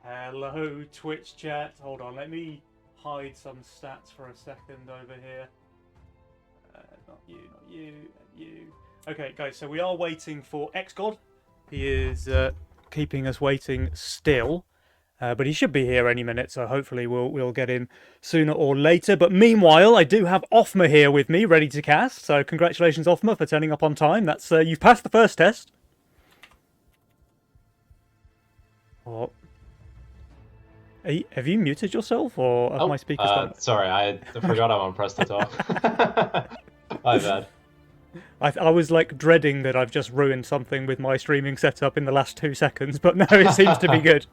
Hello, Twitch chat. Hold on, let me hide some stats for a second over here. Not you, not you, and you. Okay, guys, so we are waiting for XGod. He is keeping us waiting still, but he should be here any minute, so hopefully we'll get him sooner or later. But meanwhile, I do have Offma here with me, ready to cast. So congratulations, Offma, for turning up on time. That's you've passed the first test. Oh, have you muted yourself, or have my speakers gone? Sorry, I forgot I'm on press to talk. My bad. I was like dreading that I've just ruined something with my streaming setup in the last 2 seconds, but no, it seems to be good.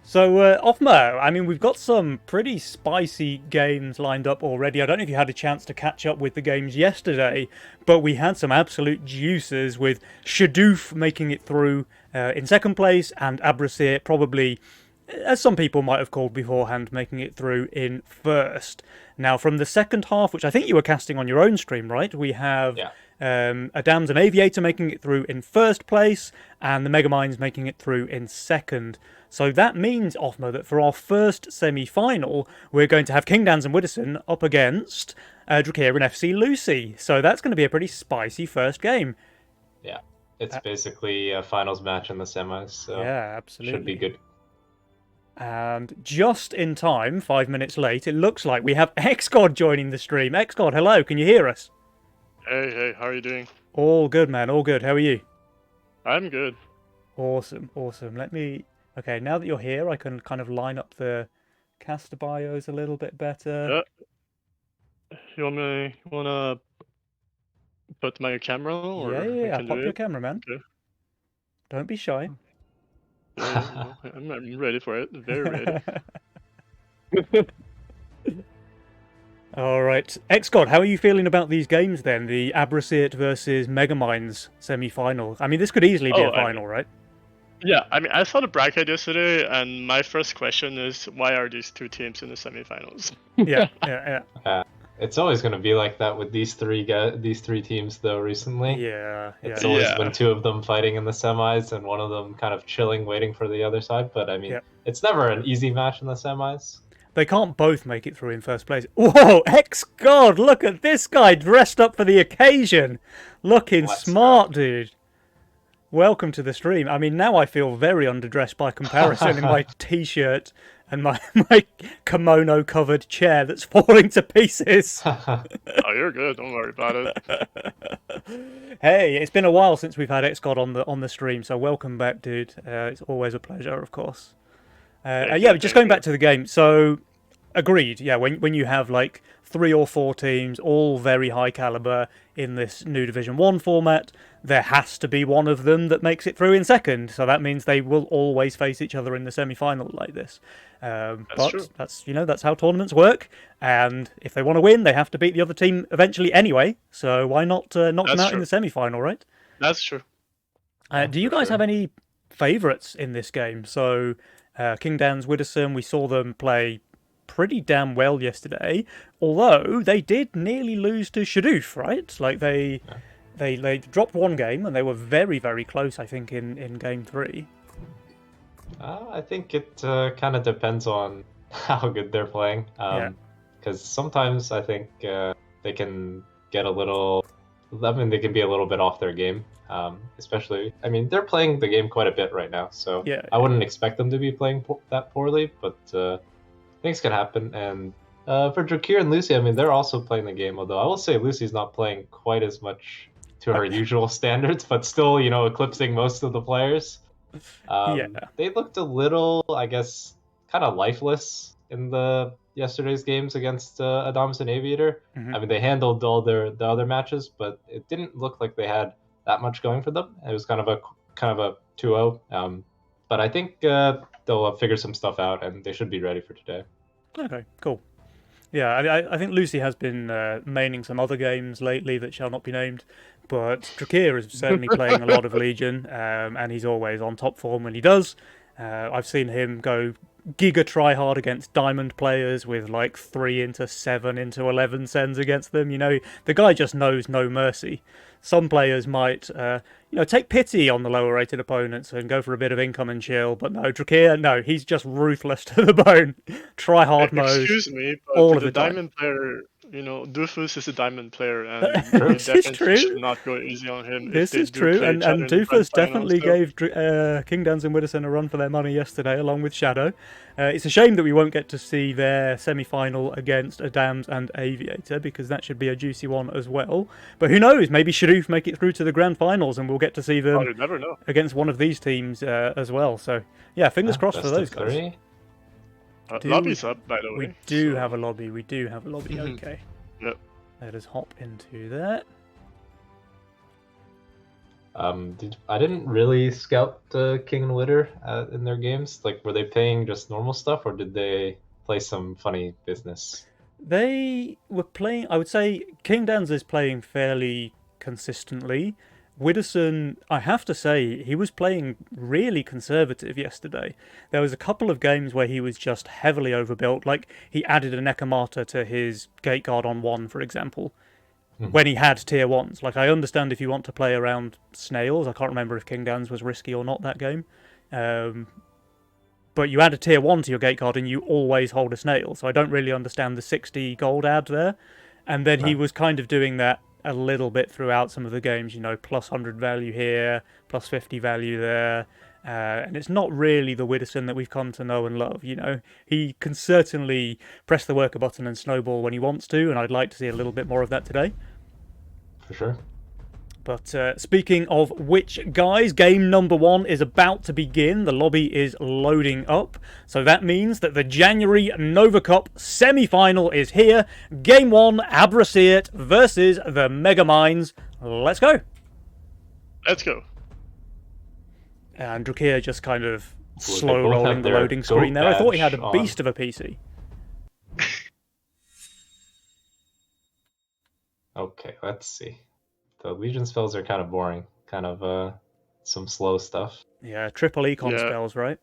So, Offma, I mean, we've got some pretty spicy games lined up already. I don't know if you had a chance to catch up with the games yesterday, but we had some absolute juices with Shadoof making it through in second place and Abrasir probably, as some people might have called beforehand, making it through in first. Now, from the second half, which I think you were casting on your own stream, right? We have Adams and Aviator making it through in first place, and the Megaminds making it through in second. So that means, Offma, that for our first semi-final, we're going to have King Dans and Widdowson up against Drakir and FC Lucy. So that's going to be a pretty spicy first game. Yeah, it's basically a finals match in the semis, so yeah, absolutely. Should be good. And just in time, 5 minutes late, it looks like we have XGod joining the stream. XGod, hello, can you hear us? Hey, how are you doing? All good, man, all good. How are you? I'm good. Awesome. Let me... Okay, now that you're here, I can kind of line up the caster bios a little bit better. You wanna put my camera on? Or yeah. Pop your camera, man. Okay. Don't be shy. I'm ready for it. Very ready. All right, XGod, how are you feeling about these games then? The Abrasir versus Megaminds semi-final. I mean, this could easily be a final, right? Yeah, I mean, I saw the bracket yesterday, and my first question is, why are these two teams in the semifinals? yeah. It's always going to be like that with these three teams, though. Recently, it's always been two of them fighting in the semis, and one of them kind of chilling, waiting for the other side. But I mean, it's never an easy match in the semis. They can't both make it through in first place. Whoa, XGod, look at this guy dressed up for the occasion. Looking smart, dude. Welcome to the stream. I mean, now I feel very underdressed by comparison in my t-shirt and my kimono-covered chair that's falling to pieces. Oh, you're good. Don't worry about it. Hey, it's been a while since we've had XGod on the stream, so welcome back, dude. It's always a pleasure, of course. Just going back to the game. So, agreed. Yeah, when you have like 3 or 4 teams, all very high caliber in this new Division 1 format, there has to be one of them that makes it through in second. So that means they will always face each other in the semi-final like this. That's how tournaments work. And if they want to win, they have to beat the other team eventually anyway. So why not knock them out in the semi-final, right? That's true. Do you guys have any favourites in this game? So King Dans, Widdowson, we saw them play pretty damn well yesterday, although they did nearly lose to Shadoof, right? Like they dropped one game and they were very, very close, I think, in game 3. I think it kind of depends on how good they're playing. Because sometimes I think they can get a little... I mean, they can be a little bit off their game. Especially, I mean, they're playing the game quite a bit right now, so I wouldn't expect them to be playing that poorly, but things can happen. And for Drakir and Lucy, I mean, they're also playing the game, although I will say Lucy's not playing quite as much to her usual standards, but still, eclipsing most of the players. They looked a little, I guess, kind of lifeless in yesterday's games against Adams and Aviator. I mean, they handled all the other matches, but it didn't look like they had that much going for them. It was kind of a 2-0. But I think they'll figure some stuff out, and they should be ready for today. Okay, cool. Yeah, I think Lucy has been maining some other games lately that shall not be named, but Drakir is certainly playing a lot of Legion, and he's always on top form when he does. I've seen him go giga try hard against diamond players with like 3 into 7 into 11 sends against them. You know, the guy just knows no mercy. Some players might, take pity on the lower rated opponents and go for a bit of income and chill, but no, Drakir, no, he's just ruthless to the bone. Try hard mode. Excuse me, but all of the the time. diamond player, Doofus is a diamond player, and This you is definitely true. should not go easy on him. if This they is do true, play and each other in the grand Doofus finals, definitely so- gave King Dans and Widdowson a run for their money yesterday, along with Shadow. It's a shame that we won't get to see their semi-final against Adams and Aviator, because that should be a juicy one as well. But who knows? Maybe Shadoof make it through to the grand finals, and we'll get to see Oh, them you never know. against one of these teams as well. So, yeah, fingers crossed for Best those of guys. 3. Do- Lobby's up, by the way. We do so- have a lobby. We do have a lobby. Mhm. Okay. Yep. Let us hop into that. I didn't really scout King and Witter in their games. Like, were they playing just normal stuff, or did they play some funny business? They were playing, I would say King Dans is playing fairly consistently. Widdowson, I have to say, he was playing really conservative yesterday. There was a couple of games where he was just heavily overbuilt, like he added a Nekomata to his gate guard on 1, for example, when he had tier 1s. Like, I understand if you want to play around snails, I can't remember if King Dans was risky or not that game. But you add a tier 1 to your gate card and you always hold a snail, so I don't really understand the 60 gold add there. And then he was kind of doing that a little bit throughout some of the games, plus 100 value here, plus 50 value there. And it's not really the Widdowson that we've come to know and love, He can certainly press the worker button and snowball when he wants to, and I'd like to see a little bit more of that today. For sure. But speaking of which, guys, game number 1 is about to begin. The lobby is loading up. So that means that the January Nova Cup semi-final is here. Game 1, Abraseert versus the Megamines. Let's go. Let's go. And Drakir just kind of Well, they slow both rolling have the their loading goat screen there. I thought he had a badge beast of a PC. Okay, let's see. The Legion spells are kind of boring. Kind of some slow stuff. Yeah, triple econ Yeah. spells, right?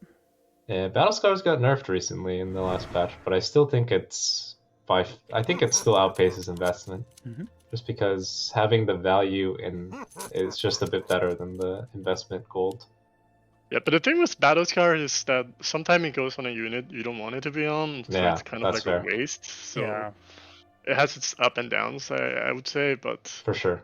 Yeah, Battle Scars got nerfed recently in the last patch, but I still think I think it still outpaces investment. Mhm. Just because having the value is just a bit better than the investment gold. Yeah, but the thing with Battle Scar is that sometimes it goes on a unit you don't want it to be on, so Yeah, it's kind of that's like fair. a waste. So Yeah. it has its up and downs, I would say, but For sure.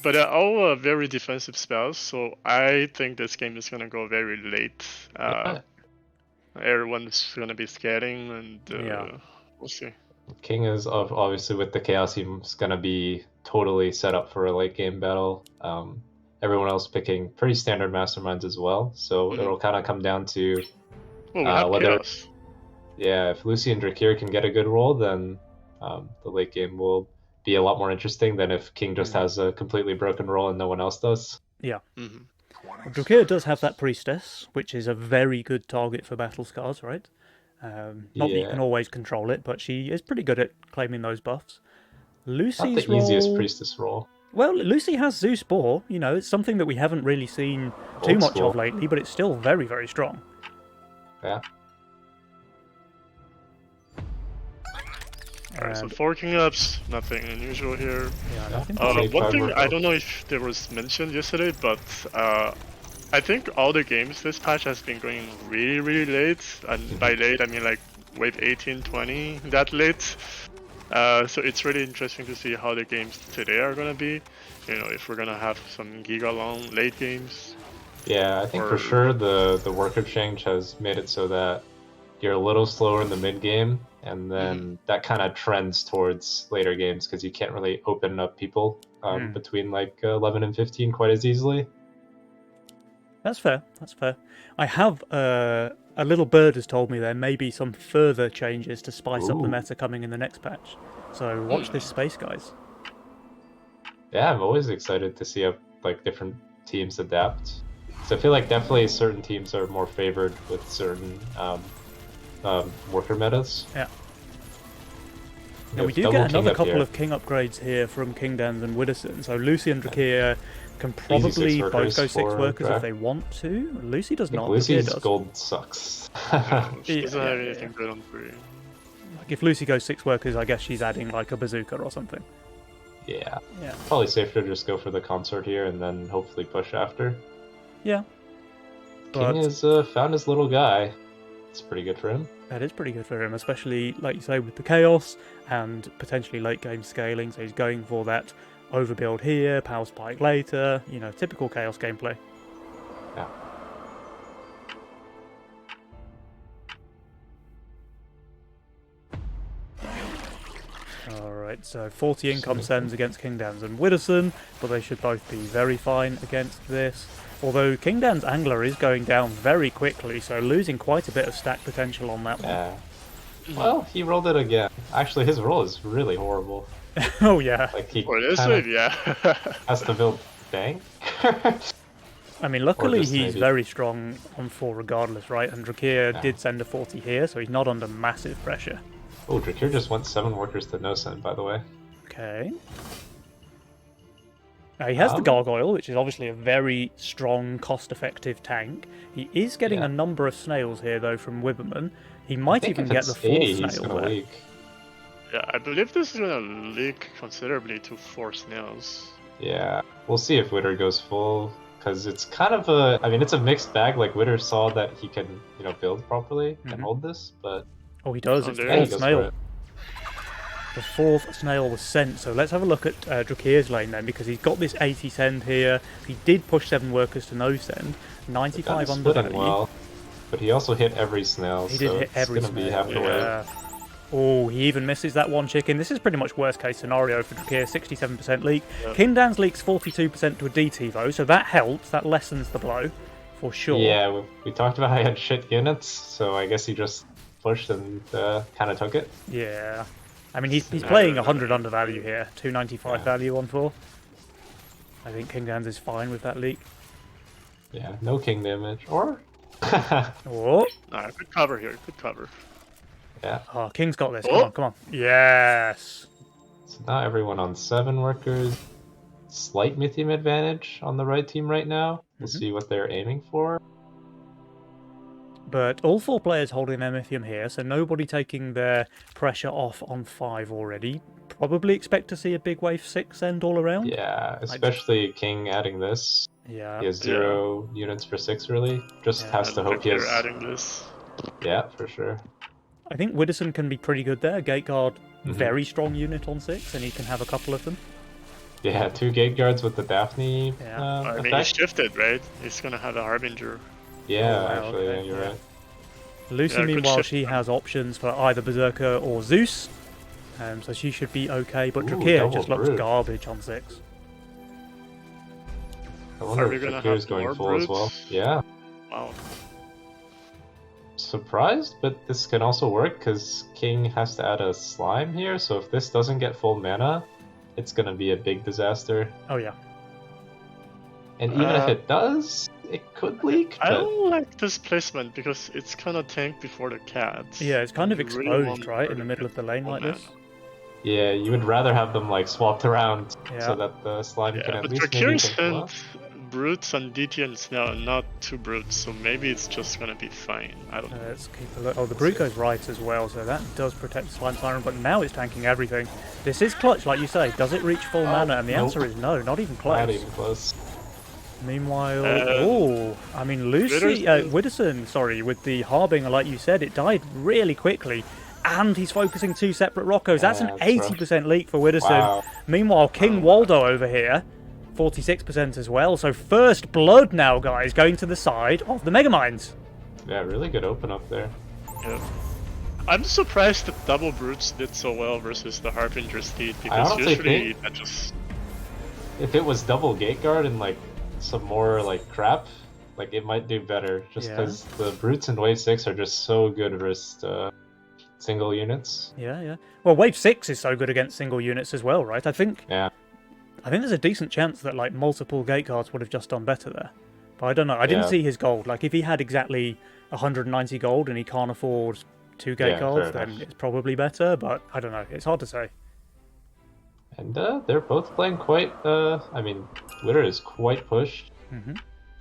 but they're all very defensive spells, so I think this game is gonna go very late. Yeah. Everyone's gonna be scaring, and Yeah. we'll see. King is obviously with the Chaos Team's gonna be totally set up for a late game battle. Everyone else picking pretty standard masterminds as well, so Mhm. it'll kind of come down to Oh, we have whether- Chaos. if Lucy and Drakir can get a good roll, then the late game will be a lot more interesting than if King just has a completely broken roll and no one else does. Mhm. Drakir does have that Priestess, which is a very good target for Battle Scars, right? Not that you Yeah. can always control it, but she is pretty good at claiming those buffs. Not Lucy's the easiest role... priestess roll. Well, Lucy has Zeus Spore, it's something that we haven't really seen too Old much school. of lately, but it's still very, very strong. Yeah. Alright, so And, 4 King Ups, nothing unusual here. yeah, nothing Okay, One five thing more I go. don't know if there was mentioned yesterday, but I think all the games this patch has been going really, really late, and by late I mean like wave 18, 20, that late. So it's really interesting to see how the games today are gonna be. If we're gonna have some giga long late games. Yeah, I think Or- for sure the worker change has made it so that you're a little slower in the mid game, and then that kind of trends towards later games because you can't really open up people between like 11 and 15 quite as easily. That's fair. That's fair. I have a little bird has told me there may be some further changes to spice up the Ooh. meta coming in the next patch. So watch this space, guys. Yeah, I'm always excited to see how like different teams adapt. So I feel like definitely certain teams are more favored with certain worker metas. Yeah. We And we have do double get king another up couple here. of king upgrades here from King Dans and Widdowson. So Lucy and Drakir Can Easy probably six both workers go six for workers if Drac. they want to. Lucy does I think not. Drakeer Lucy's does. gold sucks. She doesn't Yeah, have yeah, anything yeah. good on 3. Like if Lucy goes six workers, I guess she's adding like a bazooka or something. Yeah. Yeah. Probably safer to just go for the consort here and then hopefully push after. Yeah. But King has found his little guy. It's pretty good for him. that is pretty good for him, especially like you say with the chaos and potentially late game scaling. So he's going for that overbuild here, power spike later. You know, typical chaos gameplay. Yeah. Alright, so 40 income sends against King Dans and Widdowson, but they should both be very fine against this. Although King Dan's Angler is going down very quickly, so losing quite a bit of stack potential on that one. Yeah. Well, he rolled it again. Actually, his roll is really horrible. Oh yeah. Like he For this kinda wave, yeah. has to build tank. I mean, luckily just he's maybe- very strong on 4 regardless, right? And Drakeer Yeah. did send a 40 here, so he's not under massive pressure. Oh, Drakeer just went 7 workers to no send, by the way. Okay. Now he has the Um, Gargoyle, which is obviously a very strong, cost-effective tank. He is getting Yeah. a number of snails here, though, from Wibberman. He I might think even if get the it's 4th 80, he's snail gonna there. leak. Yeah, I believe this is gonna leak considerably to 4 snails. Yeah, we'll see if Witter goes full, because it's kind of a. I mean, it's a mixed bag. Like Witter saw that he can, build properly Mhm. and hold this, but Oh, he does. Oh, It's the there yeah, he 4th goes for snail. it. The 4th snail was sent, so let's have a look at Drakeer's lane then, because he's got this 80 send here. He did push 7 workers to no send, They're 95 kinda under splitting value. well, but he also hit every snail. He so did hit it's every gonna be snail. half the way. Yeah. Oh, he even misses that one chicken. This is pretty much worst case scenario for Drakeer, 67% leak. Yeah. King Dan's leaks 42% to a DT though, so that helps. That lessens the blow, for sure. Yeah, we talked about how he had shit units, so I guess he just pushed and kind of took it. Yeah. I mean, he's playing 100 under value here. 295 Yeah. value on 4. I think King Dan's is fine with that leak. Yeah, no king damage. Or? Oh, Nah, good cover here, good cover. Yeah, oh, King's got this. Oh. Come on, come on. Yes. so now everyone on 7 workers. Slight Mythium advantage on the right team right now. We'll Mhm. see what they're aiming for. But all 4 players holding their Mythium here, so nobody taking their pressure off on 5 already. Probably expect to see a big wave 6 end all around. Yeah, especially King adding this. Yeah. He has 0 units for 6 really. Just Yeah, has to hope he You're has. adding this. Yeah, for sure. I think Widdowson can be pretty good there. Gateguard, Mhm. very strong unit on 6, and he can have a couple of them. Yeah, 2 gate guards with the Daphne Yeah. I mean, he effect. shifted, right? He's gonna have a Harbinger. Yeah, Oh, wow, actually, okay, yeah, you're yeah. right. Lucy, Yeah, good meanwhile, shift. she has options for either Berserker or Zeus, so she should be okay. But Ooh, Drakeer double just looks brute. garbage on 6. I wonder we if gonna Drakeer's have going more full as well. brutes? Yeah, Wow. surprised, but this can also work because King has to add a slime here. So if this doesn't get full mana, it's gonna be a big disaster. Oh yeah, And even if Uh, it does, it could leak. I But don't like this placement because it's kind of tank before the cat. yeah, it's kind of You really exposed, want right, her in the to middle get of the lane full like mana. this. yeah, you would rather have them like swapped around Yeah. so that the slime can Yeah, at but least maybe Drakeer take them up. sent brutes and DT and Snail, not 2 brutes, so maybe it's just gonna be fine. I don't know. Let's keep a look. Oh, the Brute goes right as well, so that does protect the Slime Siren, but now it's tanking everything. This is clutch, like you say. Does it reach full mana? And the nope. answer is no, not even close. Not even close. Meanwhile, Uh, I mean, Lucy, Widdowson, sorry, with the Harbinger, like you said, it died really quickly. And he's focusing 2 separate Roccos. That's an Yeah, that's rough. 80% leak for Widdowson. Wow. Meanwhile, King Waldo over here, 46% as well. So first blood now, guys, going to the side of the Megamines. Yeah, really good open up there. Yeah. I'm surprised that double brutes did so well versus the Harbinger Steed because honestly usually think- that just If it was double gate guard and like some more like crap, like it might do better. Just Yeah. because the brutes in wave 6 are just so good versus single units. Yeah, yeah. Well, Wave 6 is so good against single units as well, right? I think Yeah. there's a decent chance that like multiple gate guards would have just done better there. But I don't know. I didn't Yeah. see his gold. Like if he had exactly 190 gold and he can't afford 2 gate Yeah, guards, fair then enough. it's probably better. But I don't know. It's hard to say. And they're both playing quite. I mean, Witter is quite pushed, Hmm.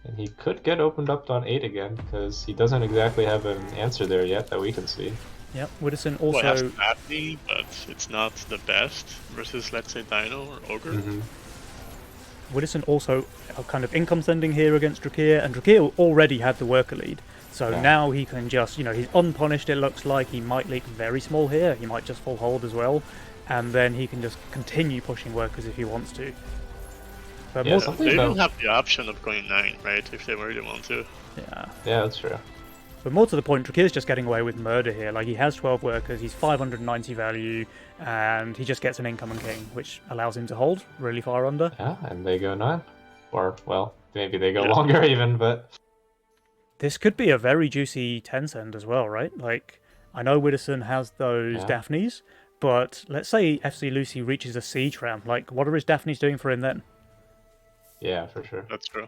and he could get opened up on 8 again because he doesn't exactly have an answer there yet that we can see. Yep, Widdowson Well, it has also. Daphne, but it's not the best versus, let's say, Dino or Ogre. Mm-hmm. Widdowson also kind of income sending here against Drakir, and Drakir already had the worker lead. So Yeah. now he can just, he's unpunished, it looks like. He might leak very small here, he might just full hold as well, and then he can just continue pushing workers if he wants to. But Yeah, more, something They even about- have the option of going 9, right? If they really want to. yeah. Yeah, that's true. But more to the point, Drakir's just getting away with murder here. Like, he has 12 workers, he's 590 value, and he just gets an incoming king, which allows him to hold really far under. Yeah, and they go 9. Or, well, maybe they go Yeah. longer even, but This could be a very juicy 10 send as well, right? Like, I know Widdowson has those Yeah. Daphnes, but let's say FC Lucy reaches a siege round. Like, what are his Daphnes doing for him then? yeah, for sure. That's true.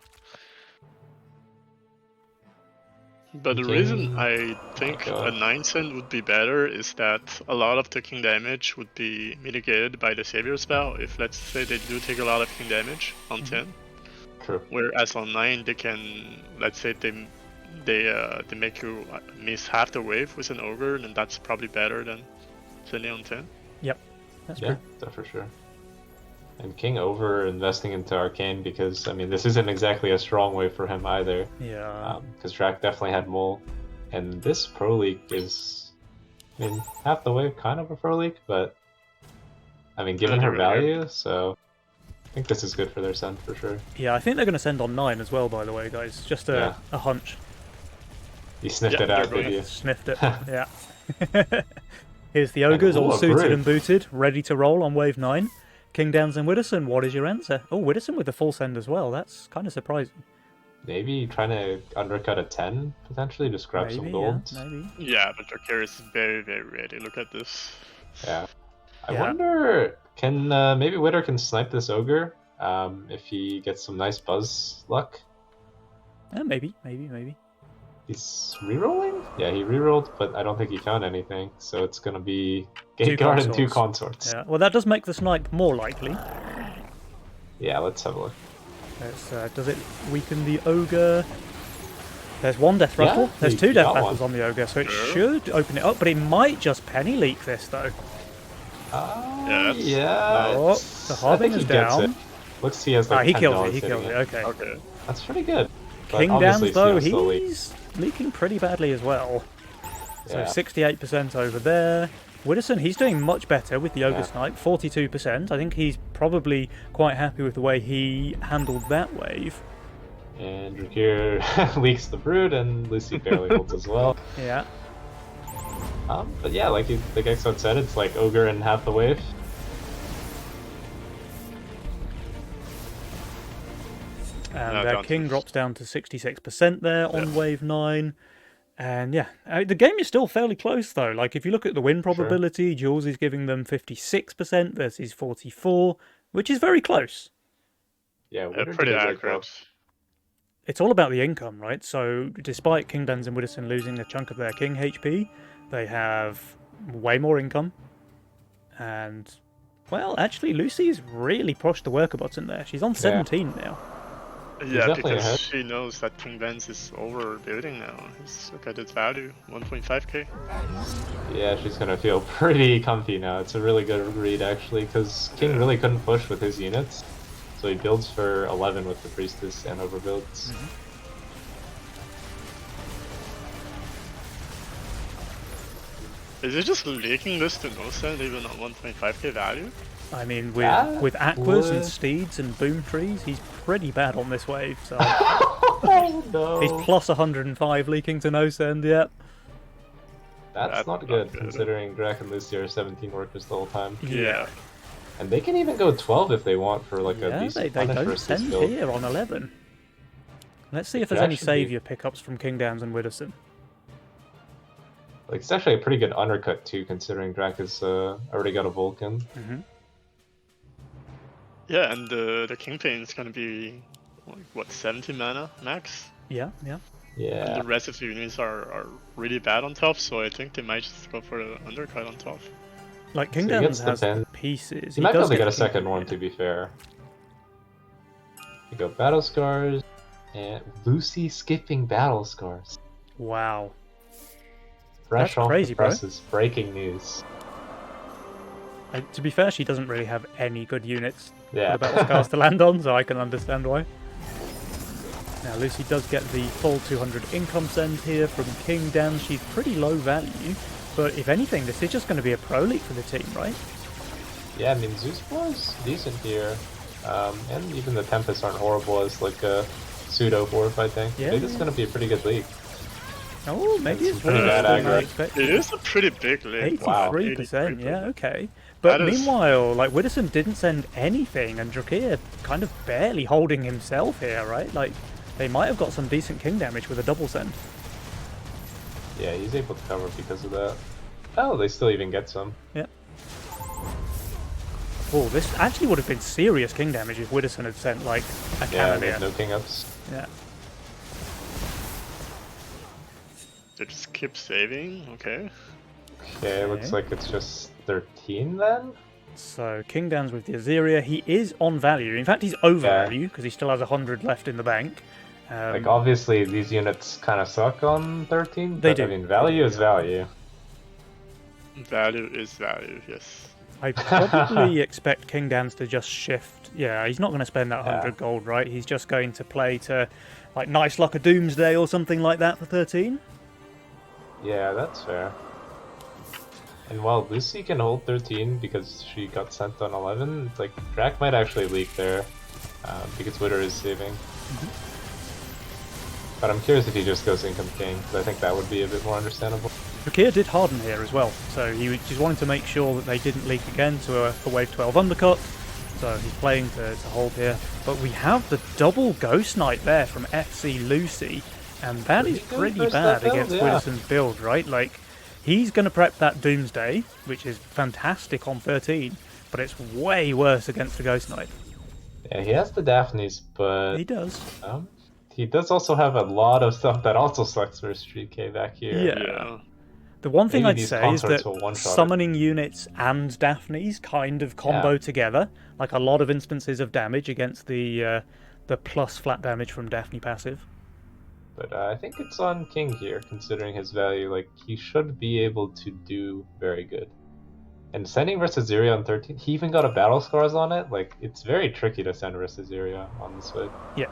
But the King- reason I think Oh, God. a 9 cent would be better is that a lot of the king damage would be mitigated by the savior spell if, let's say, they do take a lot of king damage on 10. True. Whereas on 9 they can, let's say, they make you miss half the wave with an ogre, and that's probably better than sending on 10. That's Yeah, true. that's for sure. And King over investing into Arcane because, I mean, this isn't exactly a strong way for him either. Yeah. Because Drac definitely had Mole. And this Pro League is, I mean, half the way kind of a Pro League, but, I mean, given her value, so I think this is good for their son for sure. Yeah, I think they're going to send on 9 as well, by the way, guys. Just a hunch. You sniffed Yeah, it out, they're did you? Sniffed it. Yeah. Here's the ogres, all a suited brood. and booted, ready to roll on wave 9. King Downs and Widdowson, what is your answer? Oh, Widdowson with the full send as well. That's kind of surprising. Maybe trying to undercut a 10, potentially, just grab Maybe, some yeah, gold. maybe. Yeah, but Drakir is very, very ready. Look at this. Yeah. I Yeah. wonder, can maybe Witter can snipe this ogre if he gets some nice buzz luck. Maybe. He's rerolling? Yeah, he rerolled, but I don't think he found anything. So it's gonna be Two Gate Guard and 2 consorts. consorts. Yeah. Well, that does make the snipe more likely. Yeah, let's have a look. Does it weaken the ogre? There's one death Yeah, rattle. There's you- 2 you death got rattles one. on the ogre, so it Yeah. should open it up. But it might just penny leak this though. Yeah. Oh, it's- the I think Harbinger's he gets down. it. Looks he has Ah, like he $10 kills it. He hitting kills it. Okay. Okay. That's pretty good. But King obviously Downs though, Sion still leaks. he's leaking pretty badly as well. So Yeah. 68% over there. Widdowson, he's doing much better with the ogre Yeah. snipe, 42%. I think he's probably quite happy with the way he handled that wave. And Drakir leaks the brood, and Lucy barely holds as well. Yeah. But yeah, like Exxon said, it's like ogre and half the wave. And No, don't King lose. drops down to 66% there on Yeah. wave 9. And yeah, the game is still fairly close though. Like if you look at the win probability, Jules is giving them 56% versus 44, which is very close. Yeah, Yeah, Witter pretty did a great accurate. job. It's all about the income, right? So despite King Dens and Widdowson losing a chunk of their King HP, they have way more income. And, well, actually, Lucy's really pushed the worker button there. She's on 17 now. Yeah, definitely because ahead. she knows that King Benz is overbuilding now. Look at its value, 1.5k. Yeah, she's gonna feel pretty comfy now. It's a really good read actually, because King really couldn't push with his units, so he builds for 11 with the priestess and overbuilds. Is it just leaking this to no send even on 1.5k value? I mean, That with Aquas and would- Steeds and Boom Trees, he's pretty bad on this wave. So Oh no! he's plus 105 leaking to no send, yep. That's That's not not good, good. considering Drac and Lucy are 17 workers the whole time. Yeah. And they can even go 12 if they want for like a Yeah, decent they punish don't versus send build. here on 11. Let's see if could there's any actually be- Saviour pickups from King Downs and Widdowson. Like, it's actually a pretty good undercut too, considering Drac has already got a Vulcan. Yeah, and the Kingpin is gonna be, like, what, 70 mana max? Yeah, yeah. And Yeah. the rest of the units are really bad on top, so I think they might just go for the undercut on top. Like, King So he Dans gets the has the pin. pieces. He might be does able to get a the king second one, pin. to be fair. We go Battle Scars, and Lucy skipping Battle Scars. Wow. Fresh That's off crazy, the bro. presses, breaking news. To be fair, she doesn't really have any good units Yeah. for the Battle Scars to land on, so I can understand why. Now, Lucy does get the full 200 income send here from King Dan. She's pretty low value, but if anything, this is just going to be a pro league for the team, right? Yeah, I mean, Zeus was decent here. And even the Tempests aren't horrible as like a pseudo fourth, I think. Yeah, I think it's yeah. going to be a pretty good league. Oh, maybe That's it's pretty worse bad than I aggro. expected. It is a pretty big lead. 83%, yeah, okay. But That is- meanwhile, like, Widdowson didn't send anything, and Drakir kind of barely holding himself here, right? Like, they might have got some decent king damage with a double send. Yeah, he's able to cover because of that. Oh, they still even get some. Yeah. Oh, this actually would have been serious king damage if Widdowson had sent, like, a Yeah, cannoneer. with no king ups. Yeah. They just keep saving. Okay. Okay, looks like it's just 13 then? So, King Dan's with the Azeria. He is on value. In fact, he's over Yeah. value, because he still has 100 left in the bank. Like, obviously, these units kind of suck on 13. They but, do. I mean, value is value. Value is value. Yes. I probably expect King Dan's to just shift. Yeah, he's not going to spend that 100 gold, right? He's just going to play to, like, Nice Luck of Doomsday or something like that for 13. Yeah, that's fair. And while Lucy can hold 13 because she got sent on 11, it's like Drac might actually leak there because Witter is saving. But I'm curious if he just goes Income King, because I think that would be a bit more understandable. Drakir did harden here as well, so he was just wanting to make sure that they didn't leak again to a wave 12 undercut. So he's playing to hold here. But we have the double Ghost Knight there from FC Lucy, and that is Pretty good pretty first bad step build, against yeah. Widdowson's build, right? Like, he's going to prep that Doomsday, which is fantastic on 13, but it's way worse against the Ghost Knight. Yeah, he has the Daphnes, but He does. he does also have a lot of stuff that also sucks for Street K back here. Yeah. The one thing Maybe I'd these say is consorts that will one-shot it. summoning units and Daphnes kind of combo together, like a lot of instances of damage against the plus flat damage from Daphne passive. But I think it's on King here, considering his value. Like, he should be able to do very good. And sending versus Azeria on 13, he even got a Battle Scars on it. Like, it's very tricky to send versus Azeria on this way. Yeah.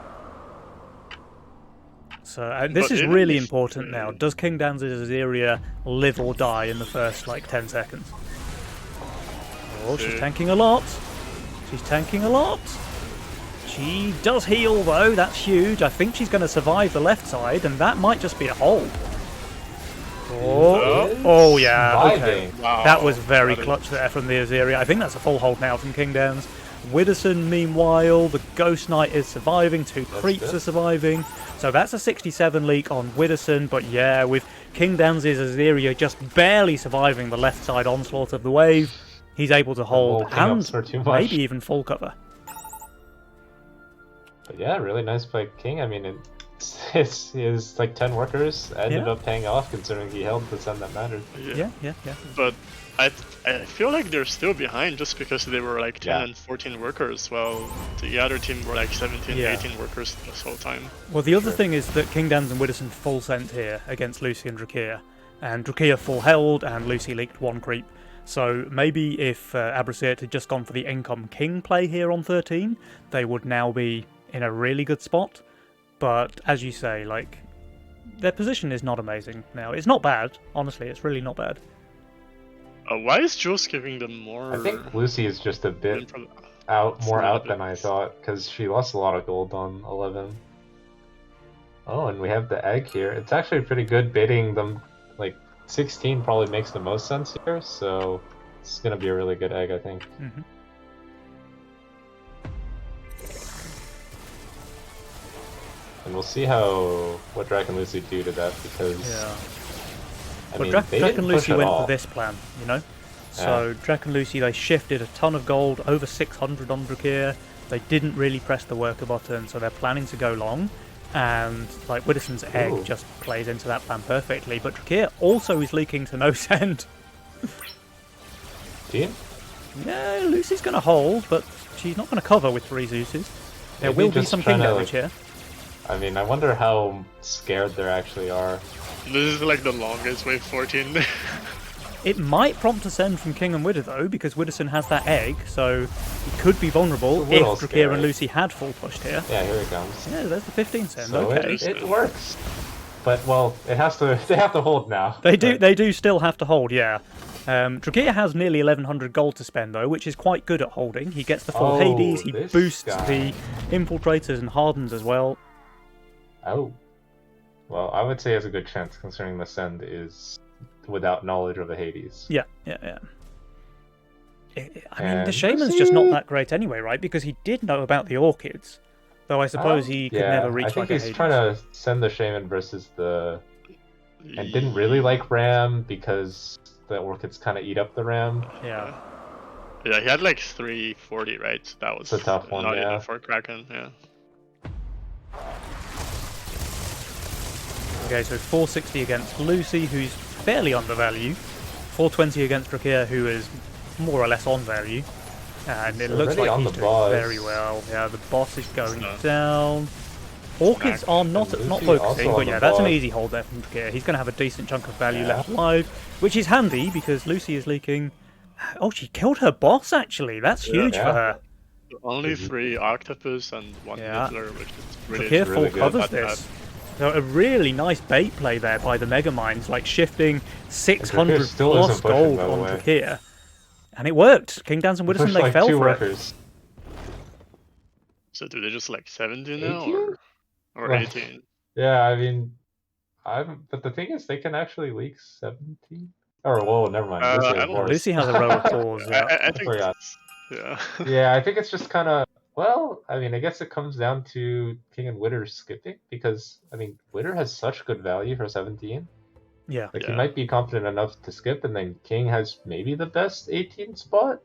So this But is even really if- important now. Does King Dan's Azeria live or die in the first, like, 10 seconds? Oh, she's tanking a lot. She's tanking a lot. She does heal, though. That's huge. I think she's going to survive the left side, and that might just be a hold. Oh yeah, okay. Surviving. Wow. That was very That is- clutch there from the Azeria. I think that's a full hold now from King Dan's. Widdowson, meanwhile, the Ghost Knight is surviving. Two creeps good. are surviving. So that's a 67 leak on Widdowson. But yeah, with King Dan's Azeria just barely surviving the left side onslaught of the wave, he's able to hold King ups and are too much. maybe even full cover. But yeah, really nice by King. I mean, his like 10 workers ended Yeah. up paying off, considering he held the send that mattered. Yeah. But I feel like they're still behind just because they were like 10 Yeah. and 14 workers, while the other team were like 17, Yeah. 18 workers this whole time. Well, the other thing is that King Dan's and Widdowson full sent here against Lucy and Drakir. And Drakir full held, and Lucy leaked one creep. So maybe if Abracete had just gone for the Income King play here on 13, they would now be in a really good spot. But as you say, like, their position is not amazing now. It's not bad, honestly, it's really not bad. Why is Jules giving them more? I think Lucy is just a bit improv- more not out a than bit. I thought, because she lost a lot of gold on 11. Oh, and we have the egg here. It's actually pretty good baiting them. Like, 16 probably makes the most sense here, so it's going to be a really good egg, I think. Mhm. And we'll see what Drac and Lucy do to that, because Yeah. I But mean, Drac they and didn't Lucy push at went all. for this plan, you know? So Drac and Lucy, they shifted a ton of gold, over 600 on Drakir. They didn't really press the worker button, so they're planning to go long. And like Widdowson's egg Ooh. just plays into that plan perfectly. But Drakir also is leaking to no send. 17? Yeah, Lucy's going to hold, but she's not going to cover with 3 Zeuses. There Maybe will be just some king trying to, damage here. I mean, I wonder how scared there actually are. This is like the longest wave 14. It might prompt a send from King and Widder though, because Widderson has that egg, so he could be vulnerable It's a if little Drakir scary. and Lucy had full pushed here. Yeah, here it comes. Yeah, there's the 15 send. So Okay. it works. But well, it has to. They have to hold now. They do. But They do still have to hold. Yeah. Drakir has nearly 1100 gold to spend though, which is quite good at holding. He gets the full Oh, Hades. He this boosts guy. the infiltrators and hardens as well. Oh. Well, I would say he has a good chance considering the send is without knowledge of the Hades. Yeah. I mean, the And Shaman's just not Lucy- that great anyway, right? Because he did know about the Orchids, though I suppose he could Yeah, never reach I think like a he's Hades. trying to send the Shaman versus the and didn't really like Ram because the Orchids kind of eat up the Ram. Yeah. Yeah, he had like 340, right? So that was It's a tough one, not yeah. enough for Kraken, yeah. Okay, so 460 against Lucy, who's fairly undervalued. 420 against Drakir, who is more or less on value. And it So looks already like on he's the doing boss. very well. Yeah, the boss is going Snap. down. Orchids are not And not Lucy focusing, also but on yeah, the that's an boss. easy hold there from Drakir. He's going to have a decent chunk of value Yeah. left alive, which is handy because Lucy is leaking. Oh, she killed her boss actually. That's huge Yeah. for her. Only 3 Octopus and 1 Yeah. Niffler, which is really Drakir full really good. covers Not bad. this. So a really nice bait play there by the Megamind, like shifting 600 still plus isn't pushing, gold by the on way. Drakir. And it worked. King Dance and Widderson, Pushed they like fell 2 for it. workers. So do they just like 17 now 18? or Like- 18? Yeah, I mean, but the thing is, they can actually leak 17. Or whoa, never mind. Lucy I has don't- more. Lucy has a row of claws, yeah. I think forgot. yeah. Yeah, I think it's just kind of. Well, I mean, I guess it comes down to King and Widder skipping because I mean, Widder has such good value for 17. Yeah. Like he Yeah. might be confident enough to skip, and then King has maybe the best 18 spot.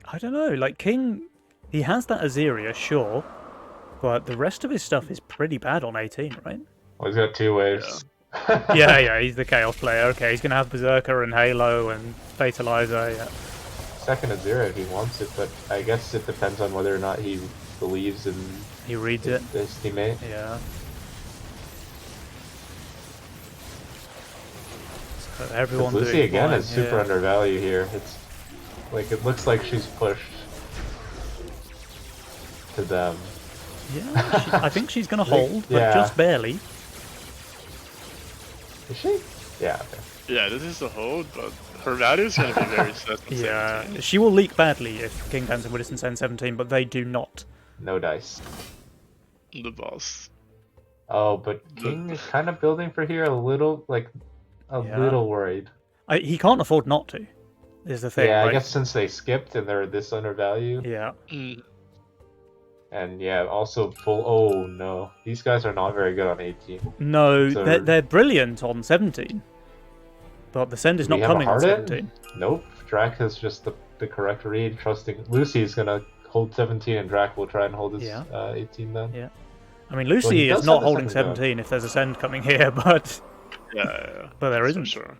I don't know, like King, he has that Azeria, sure, but the rest of his stuff is pretty bad on 18, right? Well, he's got 2 waves. Yeah, he's the Chaos player. Okay, he's going to have Berserker and Halo and Fatalizer, yeah. Second at 0 if he wants it, but I guess it depends on whether or not he believes in He reads it, his teammate. yeah. So everyone Lucy doing again fine, is super yeah. undervalued here. It's like it looks like she's pushed to them. Yeah, I think she's going to Like, hold, yeah. but just barely. Is she? Yeah. Okay. Yeah, this is a hold, but her value is gonna be very set. on Yeah, 17. she will leak badly if King Dance and Widderson send 17, but they do not. No dice. The boss. Oh, but King is kind of building for here a little, like a Yeah. little worried. He can't afford not to, is the thing. Yeah, I like- guess since they skipped and they're this undervalued, Yeah. Mm. and yeah, also full. Oh no, these guys are not very good on 18. No, So- they're brilliant on 17. But the send is Do we not have a coming on Harden? 17. Nope, Drac has just the correct read, trusting Lucy's gonna hold 17, and Drac will try and hold his Yeah. 18 then. Yeah. I mean, Lucy he is does not have the holding second gun. 17 if there's a send coming here, but Yeah. But there for isn't. Sure.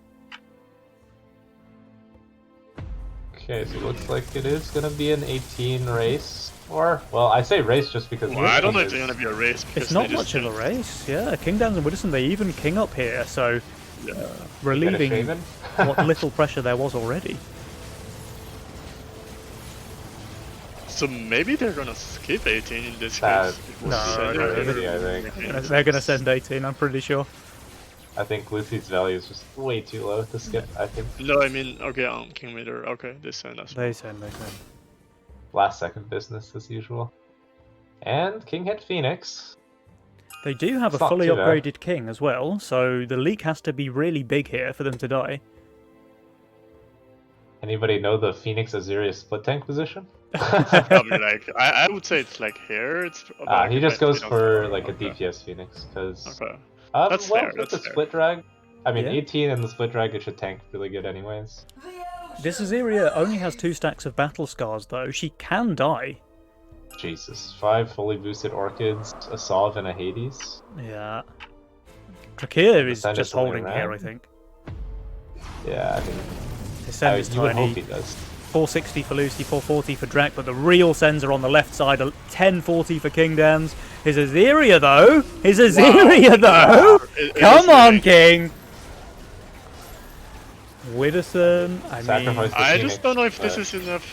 Okay, so it looks like it is gonna be an 18 race, or well, I say race just because. Well, I don't know if is- it's gonna be a race. Because it's not they just much of a race. Yeah, King Dance and Widderson, they even king up here, so Yeah. Get a relieving Shaman? what little pressure there was already. So maybe they're gonna skip 18 in this That case. would No, be Send it no, over. crazy, I think. They're going to send 18, I'm pretty sure. I think Lucy's value is just way too low to skip. I think No, I mean, okay, King Leader. Okay, they send us. They send. last second business as usual. And King hit Phoenix. They do have It's a not fully too bad. upgraded king as well, so the leak has to be really big here for them to die. Anybody know the Phoenix Azeria split tank position? Probably like I would say it's like here. It's about He just goes you know, for like a okay. DPS Phoenix because Okay. That's well, fair, with the that's fair. split drag. I mean, Yeah. 18 and the split drag, it should tank really good anyways. This Azeria only has 2 stacks of battle scars though. She can die. Jesus, 5 fully boosted Orchids, a Sov, and a Hades. Yeah. Drakir is Send it just to the holding here, Ram. I think. Yeah, I mean, His send is You would hope tiny. he does. 460 for Lucy, 440 for Drak, but the real sends are on the left side. 1040 for Kingdance. His Azeria though. Wow. It Come is on, really- King. Widdowson. I Sacrifice mean, the I Phoenix, just don't know if this but- is enough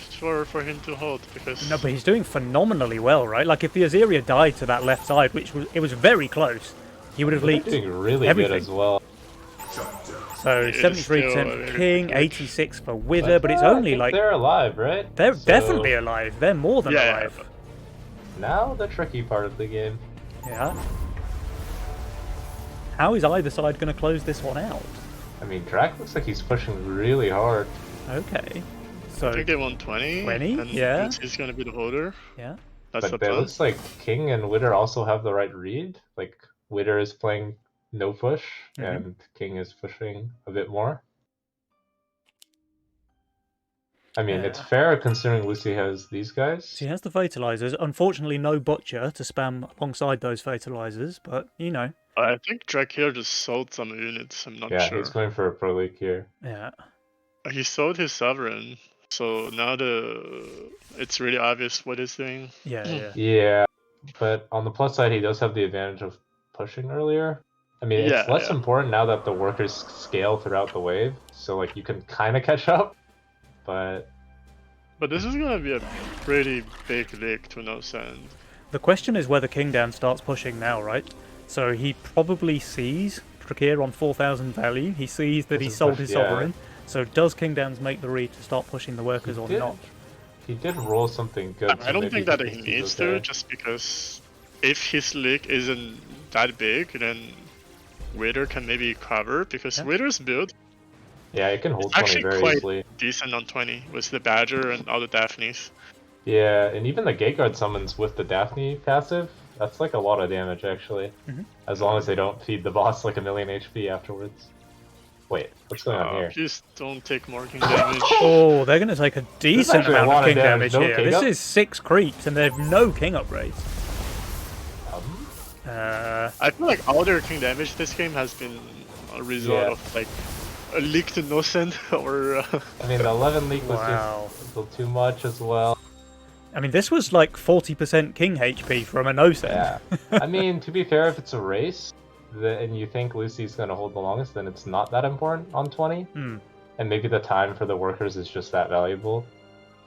for him to hold because no, but he's doing phenomenally well, right? Like if the Azeria died to that left side, which was very close, he would have They're leaked. doing really everything. good as well. So It is 73% still for very King, good. 86 for Wither, but it's I only think like they're alive, right? they're So definitely alive. They're more than Yeah, alive. now the tricky part of the game. Yeah. How is either side going to close this one out? I mean, Drak looks like he's pushing really hard. Okay. I So think they want 20. 20? And Yeah. Lucy's gonna be the holder. yeah. That's the But it plan. looks like King and Witter also have the right read. Like Witter is playing no push, Mhm. and King is pushing a bit more. I mean, it's Yeah. fair considering Lucy has these guys. She has the fertilizers. Unfortunately, no Butcher to spam alongside those fertilizers, but you know, I think Drake here just sold some units. I'm not Yeah, sure. he's going for a pro league here. yeah. He sold his sovereign, so now it's really obvious what he's doing. Yeah, yeah. Yeah, but on the plus side, he does have the advantage of pushing earlier. I mean, it's Yeah, less yeah. important now that the workers scale throughout the wave, so like you can kind of catch up. But But this is gonna be a pretty big leak to no send. The question is whether Kingdan starts pushing now, right? So he probably sees Drakir on 4,000 value. He sees that he Doesn't sold push, his yeah. sovereign. So does Kingdans make the read to start pushing the workers or did. not? he did roll something good. I so don't maybe think that he thinks needs he's to, okay. just because if his leak isn't that big, then Wither can maybe cover, because Yeah. Wither's build Yeah, he can hold It's 20 actually very quite- easily. decent on 20 with the Badger and all the Daphnes. Yeah, and even the Gate Guard summons with the Daphne passive, that's like a lot of damage actually. Mhm. As long as they don't feed the boss like a million HP afterwards. Wait, what's going on here? Please don't take more king damage. Oh, they're going to take a decent actually a amount lot of of king damage, damage no here. king This up? is 6 creeps and they have no king upgrades. Um, I feel like all their king damage this game has been a result Yeah. of like a leak to no send or I mean, the 11 leak was Wow. just a little too much as well. I mean, this was like 40% king HP from a no-send. Yeah. I mean, to be fair, if it's a race, and you think Lucy's going to hold the longest, then it's not that important on 20. Hmm. And maybe the time for the workers is just that valuable.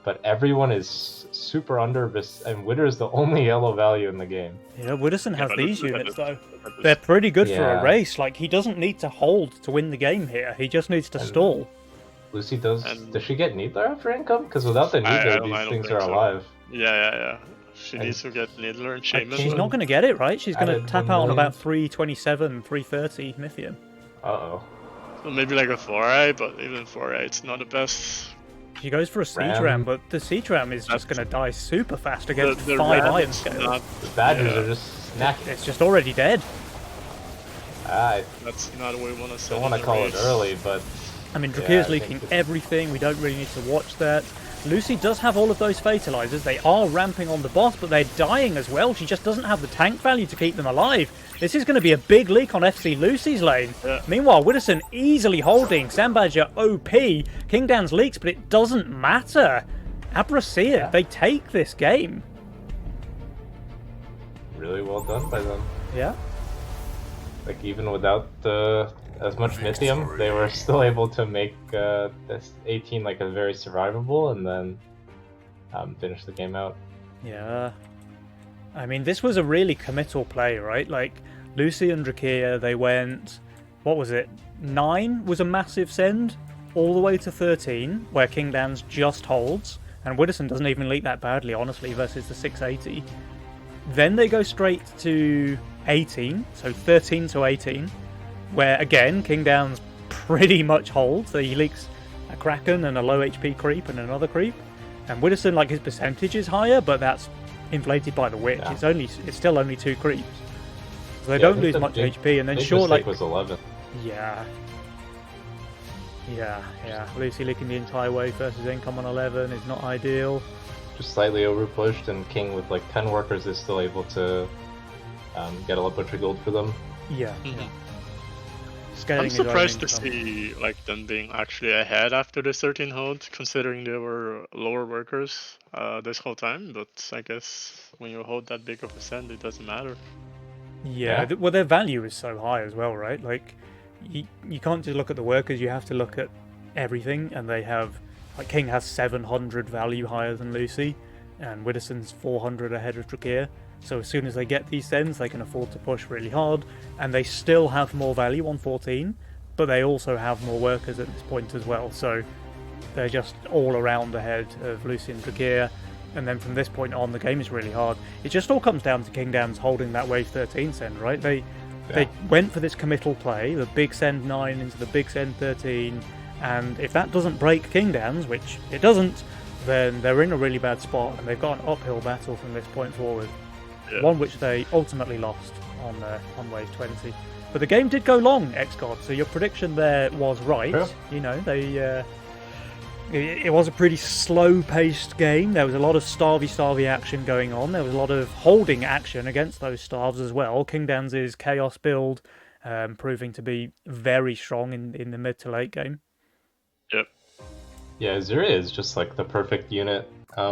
But everyone is super under, and Witter is the only yellow value in the game. Yeah, Widdowson has but these look at units this- though. look at this. They're pretty good for Yeah. a race. Like, he doesn't need to hold to win the game here. He just needs to And- stall. Lucy does. And- Does she get Needler after income? Because without the I Needler, don't these things think are so. alive. Yeah. She And- needs to get Needler and I Shaman. She's King- not going to get it, right? She's going to added tap 1 out on million. about 327, 330 Mythium. Uh-oh. So maybe like a 4i, but even 4i, it's not the best. She goes for a Siege Ram. Ram, but the Siege Ram is just going to die super fast against The 5 Ram Iron is Scales. not, The Badgers Yeah. are just snacking. It's just already dead. I that's not what we want to say. don't want to call it early, but I mean, Yeah, Drakir's I leaking think it's- everything. We don't really need to watch that. Lucy does have all of those fertilizers. They are ramping on the boss, but they're dying as well. She just doesn't have the tank value to keep them alive. This is going to be a big leak on FC Lucy's lane. Yeah. Meanwhile, Widdowson easily holding. Sandbadger OP. Kingdan's leaks, but it doesn't matter. Abrasia, they take this game. really well done by them. Yeah. Like, even without as much Mythium, they were still able to make this 18 like a very survivable, and then finish the game out. Yeah. I mean, this was a really committal play, right? Like, Lucy and Drakir, they went, what was it? 9 was a massive send, all the way to 13, where Kingdan's just holds, and Widdowson doesn't even leak that badly, honestly, versus the 680. Then they go straight to 18, so 13 to 18, where, again, Kingdan's pretty much holds. So he leaks a Kraken and a low HP creep and another creep. And Widdowson, like, his percentage is higher, but that's inflated by the Witch. Yeah. It's still only 2 creeps. So they Yeah, I don't think lose the much big- HP, and then Big sure, mistake like, was 11. yeah. Lucy leaking the entire way versus income on 11 is not ideal. Just slightly overpushed, and King with like 10 workers is still able to get a Butcher Gold for them. Yeah. Mhm. Scaling I'm his own surprised to income. see like them being actually ahead after the 13 hold, considering they were lower workers this whole time. But I guess when you hold that big of a send, it doesn't matter. Yeah, Yeah. well, their value is so high as well, right? Like, you can't just look at the workers; you have to look at everything. And they have, like, King has 700 value higher than Lucy, and Widdowson's 400 ahead of Drakir. So as soon as they get these sends, they can afford to push really hard, and they still have more value on 14, but they also have more workers at this point as well. So they're just all around ahead of Lucy and Drakir. And then from this point on, the game is really hard. It just all comes down to Kingdams holding that wave 13 send, right? They went for this committal play, the big send 9 into the big send 13, and if that doesn't break Kingdams, which it doesn't, then they're in a really bad spot, and they've got an uphill battle from this point forward. Yeah. One which they ultimately lost on wave 20. But the game did go long, XGod, so your prediction there was right. Yeah. You know, it was a pretty slow-paced game. There was a lot of starvy action going on. There was a lot of holding action against those starves as well. Kingdams' Chaos build proving to be very strong in the mid to late game. Yep. Yeah, Azuria is just like the perfect unit for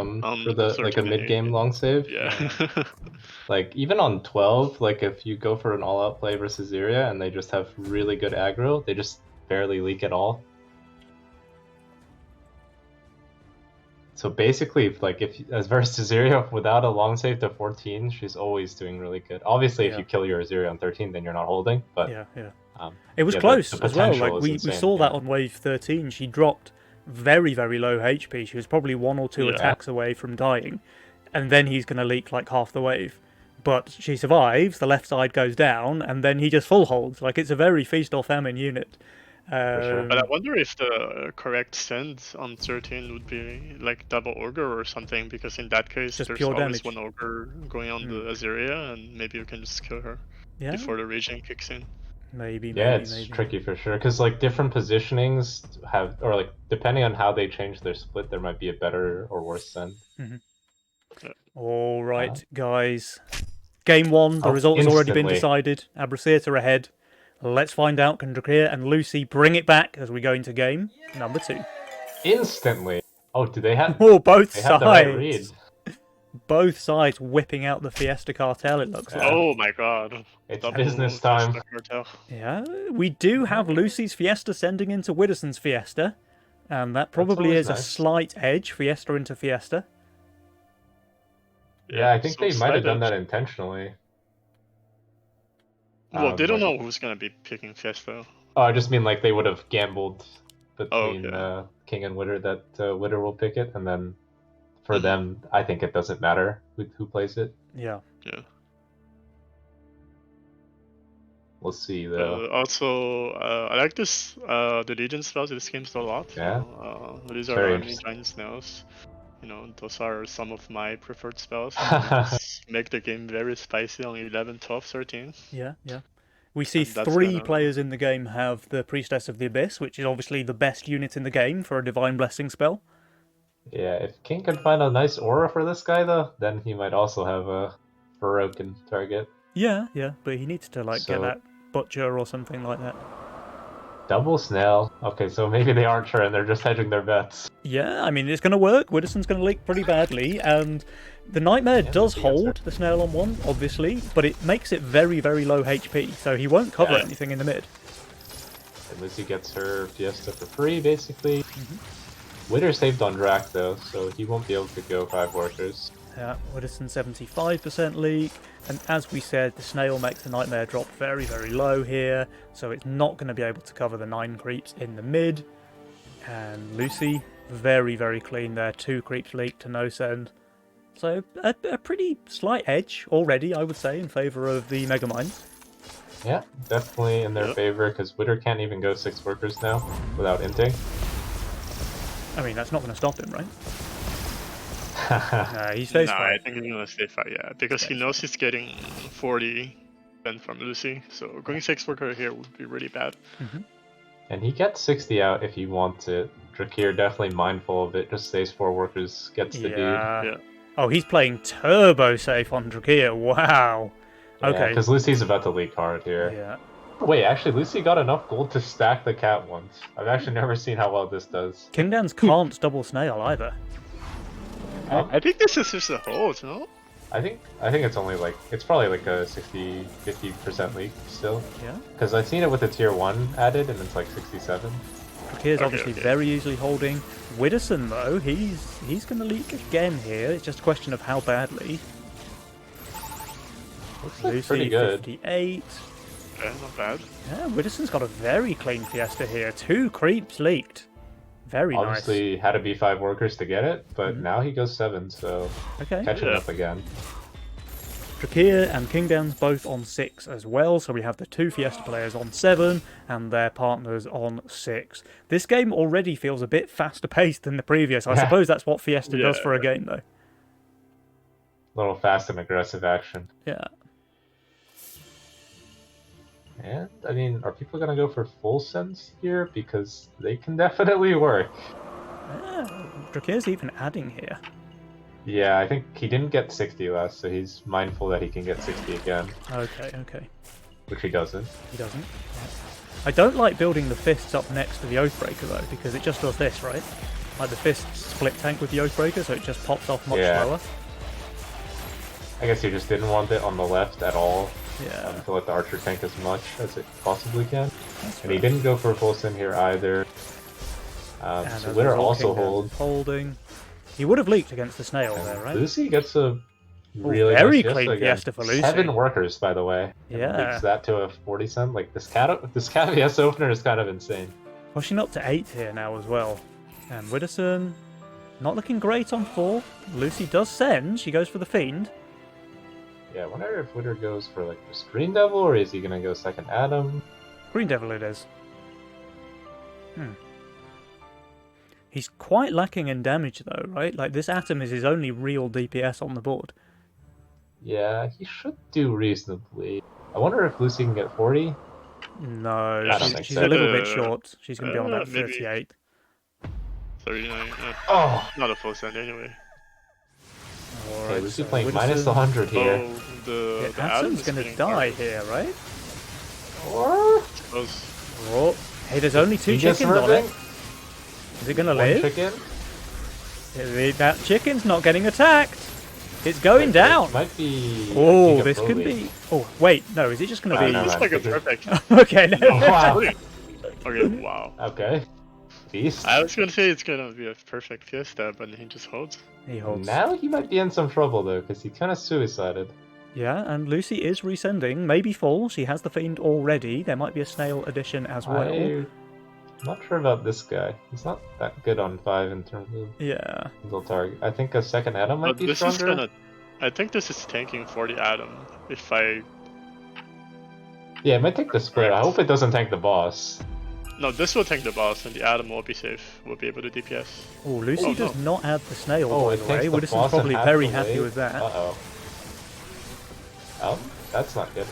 the like a 13 mid-game long save. Yeah. Like even on 12, like if you go for an all-out play versus Azuria and they just have really good aggro, they just barely leak at all. So basically, like if as versus Azuria without a long save to 14, she's always doing really good. Obviously, if Yeah. you kill your Azuria on 13, then you're not holding. But Yeah. yeah, It was the close as well. potential Like is we insane, saw that yeah. on wave 13. She dropped very low HP. She was probably 1 or 2 Yeah. attacks away from dying, and then he's going to leak like half the wave. But she survives. The left side goes down, and then he just full holds. Like it's a very feast or famine unit. sure. But I wonder if the correct send on 13 would be like double ogre or something, because in that case Just there's pure always damage. one ogre going on the Azuria, and maybe you can just kill her Yeah, before the regen kicks in. maybe. Yeah, it's tricky for sure because like different positionings have, or like depending on how they change their split, there might be a better or worse send. All right, guys. Game 1, the Oh, result has already been instantly. decided. Abraceta are ahead. Let's find out, can Drakir and Lucy bring it back as we go into game number 2? Instantly. Oh, do they have? Oh, both They have the right read. sides. Both sides whipping out the Fiesta Cartel, it looks like. Oh my god. It's Double business time. Fiesta Cartel. Yeah, we do have Lucy's Fiesta sending into Widdowson's Fiesta. And that probably always is a nice. slight edge, Fiesta into Fiesta. Yeah, I think so they might have done slight that edge. intentionally. Well, they don't like- know who's gonna be picking Fiesta. Oh, I just mean like they would have gambled between okay. King and Witter that Witter will pick it, and then for Mhm. them, I think it doesn't matter who plays it. Yeah. Yeah. We'll see though. Also, I like this the Legion spells in this game a lot. Yeah. These Very are interesting. Giant Snails. You know, those are some of my preferred spells. Just make the game very spicy on 11, 12, 13. Yeah. We see And that's 3 gonna- players in the game have the Priestess of the Abyss, which is obviously the best unit in the game for a Divine Blessing spell. Yeah, if King can find a nice aura for this guy though, then he might also have a broken target. Yeah, but he needs to get So- that Butcher or something like that. Double snail. Okay, so maybe they aren't sure and they're just hedging their bets. Yeah, I mean, it's going to work. Widdowson's going to leak pretty badly, and the Nightmare does he gets hold the Snail on 1, obviously, but it makes it very low HP, so he won't cover Yeah. anything in the mid. And Lucy gets her Fiesta for free, basically. Witter saved on Drac though, so he won't be able to go 5 workers. Yeah, Widdowson 75% leak, and as we said, the Snail makes the Nightmare drop very low here, so it's not going to be able to cover the 9 creeps in the mid. And Lucy, very clean there, 2 creeps leaked to no send. So a pretty slight edge already, I would say, in favour of the Megamind. Yeah, definitely in their Yep. favor, because Witter can't even go 6 workers now without inting. I mean, that's not going to stop him, right? He No, stays I fine. think he's gonna stay 5, yeah, because he knows he's getting 40 then from Lucy, so going 6 worker here would be really bad. And he gets 60 out if he wants it. Drakir definitely mindful of it, just stays 4 workers, gets the dude. Yeah. Oh, he's playing turbo safe on Drakir. Wow. Okay. Because Lucy's about to leak hard here. Yeah. Wait, actually, Lucy got enough gold to stack the cat once. I've actually never seen how well this does. Kingdowns can't double snail either. I think this is just a hold, no? I think it's only like it's probably like a 50% leak still. Yeah. Because I've seen it with the tier 1 added and it's like 67. Drakir's Okay, obviously okay. very easily holding. Widdowson though, he's going to leak again here. It's just a question of how badly. Looks like Lucy pretty good. 58. Yeah, not bad. Yeah, Widdowson's got a very clean Fiesta here. 2 creeps leaked. Very Obviously had to be 5 workers to get it, but Mm-hmm. now he goes 7, so nice. Okay. catching Yeah. up again. Drakir and Kingdowns both on 6 as well, so we have the 2 Fiesta players on 7 and their partners on 6. This game already feels a bit faster paced than the previous. I Yeah. suppose that's what Fiesta does Yeah. for a game though. Little fast and aggressive action. Yeah. And I mean, are people gonna go for full sends here? Because they can definitely work. Drakir's even adding here. Yeah, I think he didn't get 60 last, so he's mindful that he can get 60 again, Okay. which he doesn't. He doesn't. I don't like building the fists up next to the Oathbreaker though, because it just does this, right? Like the fists split tank with the Oathbreaker, so it just pops off much Yeah. slower. I guess he just didn't want it on the left at all, Yeah. to let the archer tank as much as it possibly can. That's And he fair. didn't go for a full send here either. And So as a Winter result, also Kingdowns holds. is holding. He would have leaked against the snail there, right? Lucy gets a really very nice clean again. Fiesta for Lucy. 7 workers, by the way. And Yeah. leaks that to a 40 cent. Like this cat Fiesta opener is kind of insane. Pushing up to 8 here now as well. And Widdowson not looking great on 4. Lucy does send. She goes for the Fiend. Yeah, I wonder if Winter goes for like the Green Devil, or is he gonna go second Adam? Green Devil it is. He's quite lacking in damage though, right? Like this Atom is his only real DPS on the board. Yeah, he should do reasonably. I wonder if Lucy can get 40. No, I don't she's, think she's so. a little bit short. She's going to be on about Maybe. 38. 39. Oh, Not a full send anyway. Alright, okay, Lucy so playing Widdowson- minus 100 here. Oh, the Yeah, the Adam Atom's is going to getting die hard. here, right? Or Close. Oh, hey, there's only 2 he gets chickens on it. ripping. Is it going to One live? chicken. That chicken's not getting attacked. It's going down. Might be. Oh, Giga this Pro could League. be. Oh, wait, no, is it just going to Oh, be. no, It's man. like a perfect. Okay, no. Oh, wow. Okay, wow. Okay. Beast. I was gonna say it's gonna be a perfect Fiesta, but he just holds. He holds. Now he might be in some trouble though, because he kind of suicided. Yeah, and Lucy is resending. Maybe full. She has the Fiend already. There might be a snail addition as well. I'm not sure about this guy. He's not that good on 5 in terms of Yeah. single target. I think a second Adam might But be this is stronger. gonna. I think this is tanking for the Adam. If I. Yeah, it might take the split. I hope it doesn't tank the boss. No, this will tank the boss, and the Adam will be safe. Will be able to DPS. Oh, Lucy Oh, does no. not add the snail, Oh, by it the takes way. the Widdowson's boss and probably half very the happy wave. with that. Uh-oh. Oh, that's not good.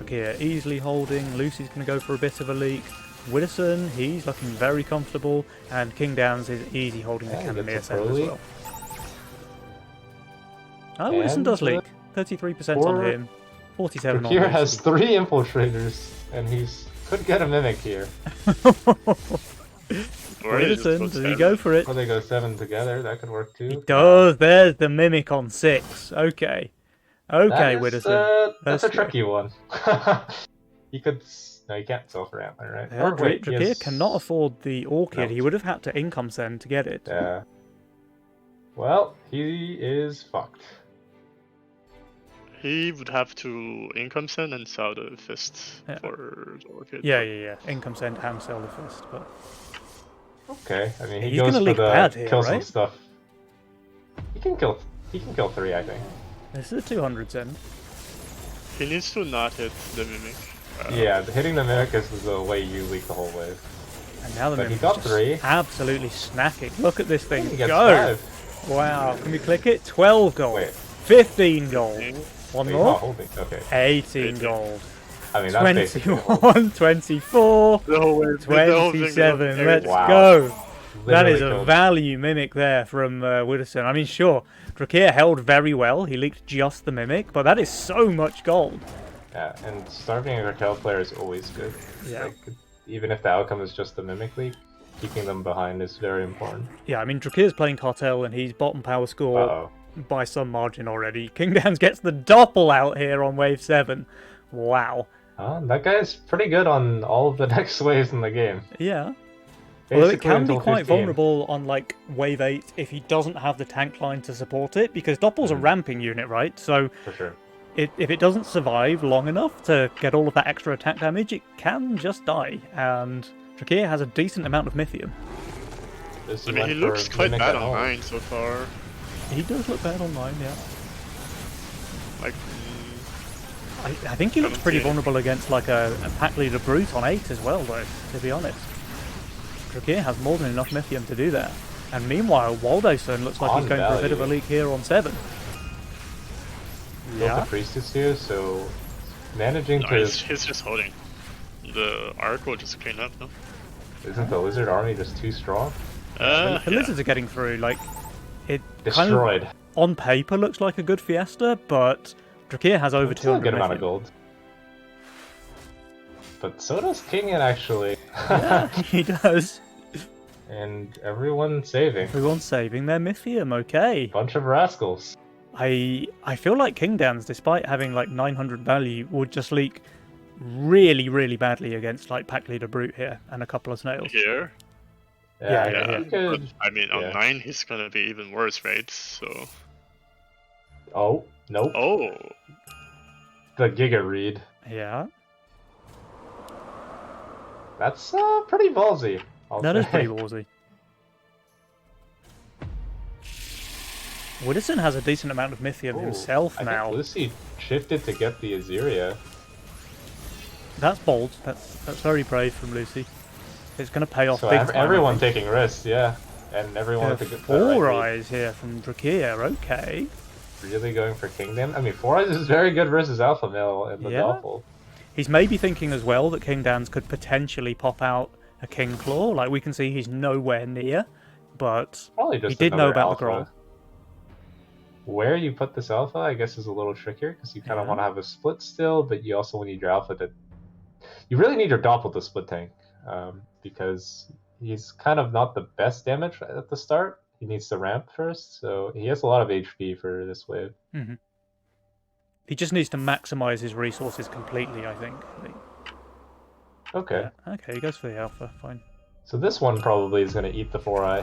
Okay, easily holding. Lucy's going to go for a bit of a leak. Widdowson, he's looking very comfortable. And Kingdowns is easy holding the Yeah, he Cannoneer gets a send pro as leak. well. Oh, Widdowson does And, leak. 33% on him. 47 on Drakir Lucy. has 3 infiltrators, and could get a mimic here. Or he just Widdowson, goes does he seven. go for it? Or they go 7 together. That could work too. He does. There's the mimic on 6. Okay. Okay, That is, Widdowson. that's a Let's go. tricky one. You could. No, you can't sell for antler, right? Yeah, Or wait, Drakir yes. cannot afford the Orchid. No. He would have had to income send to get it. Yeah. Well, he is fucked. He would have to income send and sell the fist Yeah. for the Orchid. Yeah. Income send and sell the fist. But Okay, I mean he He's goes gonna for leak the bad here, kill some right? stuff. He can kill 3, I think. this is a 200 send. He needs to not hit the mimic. Yeah, hitting the mimic is the way you leak the whole wave. And now the But he mimic got is just 3. absolutely snacking. Look at this thing He gets go. 5. Wow. Can we click it? 12 gold. Wait. 15 gold. One He's not more. holding. Okay. 18 gold. I mean that's basically a hold. 21, 24, The whole wave, the whole thing, 27. Let's Wow. go. That is Literally a killed. value mimic there from Widdowson. I mean, sure, Drakir held very well. He leaked just the mimic, but that is so much gold. Yeah, and starving a cartel player is always good. Yeah. Like, even if the outcome is just the mimic leak, keeping them behind is very important. Yeah, I mean, Drakir's playing Cartel and he's bottom power score Uh-oh. by some margin already. Kingdowns gets the doppel out here on wave 7. Wow. That guy's pretty good on all of the next waves in the game. Yeah. Although it Basically can be until quite 15. vulnerable on like wave 8 if he doesn't have the tank line to support it, because Doppel's a ramping unit, right? So For sure. if it doesn't survive long enough to get all of that extra attack damage, it can just die. And Drakir has a decent amount of Mythium. This I mean, he went for looks quite mimic bad at home. online so far. He does look bad online, yeah. Like, I think he looks Haven't pretty seen it. vulnerable against like a pack leader brute on 8 as well, though, to be honest. Drakir has more than enough Mythium to do that. And meanwhile, Waldoson looks like On he's going for a bit of a value. leak here on 7. Built the priestess here, so managing no, to he's just holding. The arc will just clean up, no? isn't the lizard army just too strong? The Yeah. lizards are getting through, like, it kind Destroyed. of, on paper, looks like a good Fiesta, but Drakir has over It's still a 200 good amount of Mythium. gold. But so does Kingan actually. Yeah, he does. And everyone saving. Everyone's saving their Mythium, okay. Bunch of rascals. I feel like Kingdans, despite having like 900 value, would just leak really, really badly against like Pack Leader Brute here and a couple of snails. Here. Yeah, Yeah. you But, could... I mean, on yeah. 9, he's gonna be even worse, right? So. Oh, nope. Oh! The Giga Read. Yeah, That's pretty ballsy. that is pretty ballsy. Widdowson has a decent amount of Mythium himself I now. think Lucy shifted to get the Aziria. That's bold. That's very brave from Lucy. It's going to pay off So big time. I everyone think. taking risks, yeah. And everyone with a good Four right read. eyes here from Drakir. Okay. Really going for Kingdom? I mean, 4 Eyes is very good versus Alpha Male in the Yeah. Doppel. He's maybe thinking as well that Kingdans could potentially pop out a King Claw. Like we can see, he's nowhere near, but Probably just he did know another about the alpha. Groll. Where you put this alpha, I guess, is a little trickier because you kind of Yeah. want to have a split still, but you also need your alpha to. You really need your Doppel to split tank because he's kind of not the best damage at the start. He needs to ramp first, so he has a lot of HP for this wave. He just needs to maximize his resources completely, I think. Okay, Yeah. Okay, he goes for the Alpha. Fine. so this one probably is going to eat the 4-eye.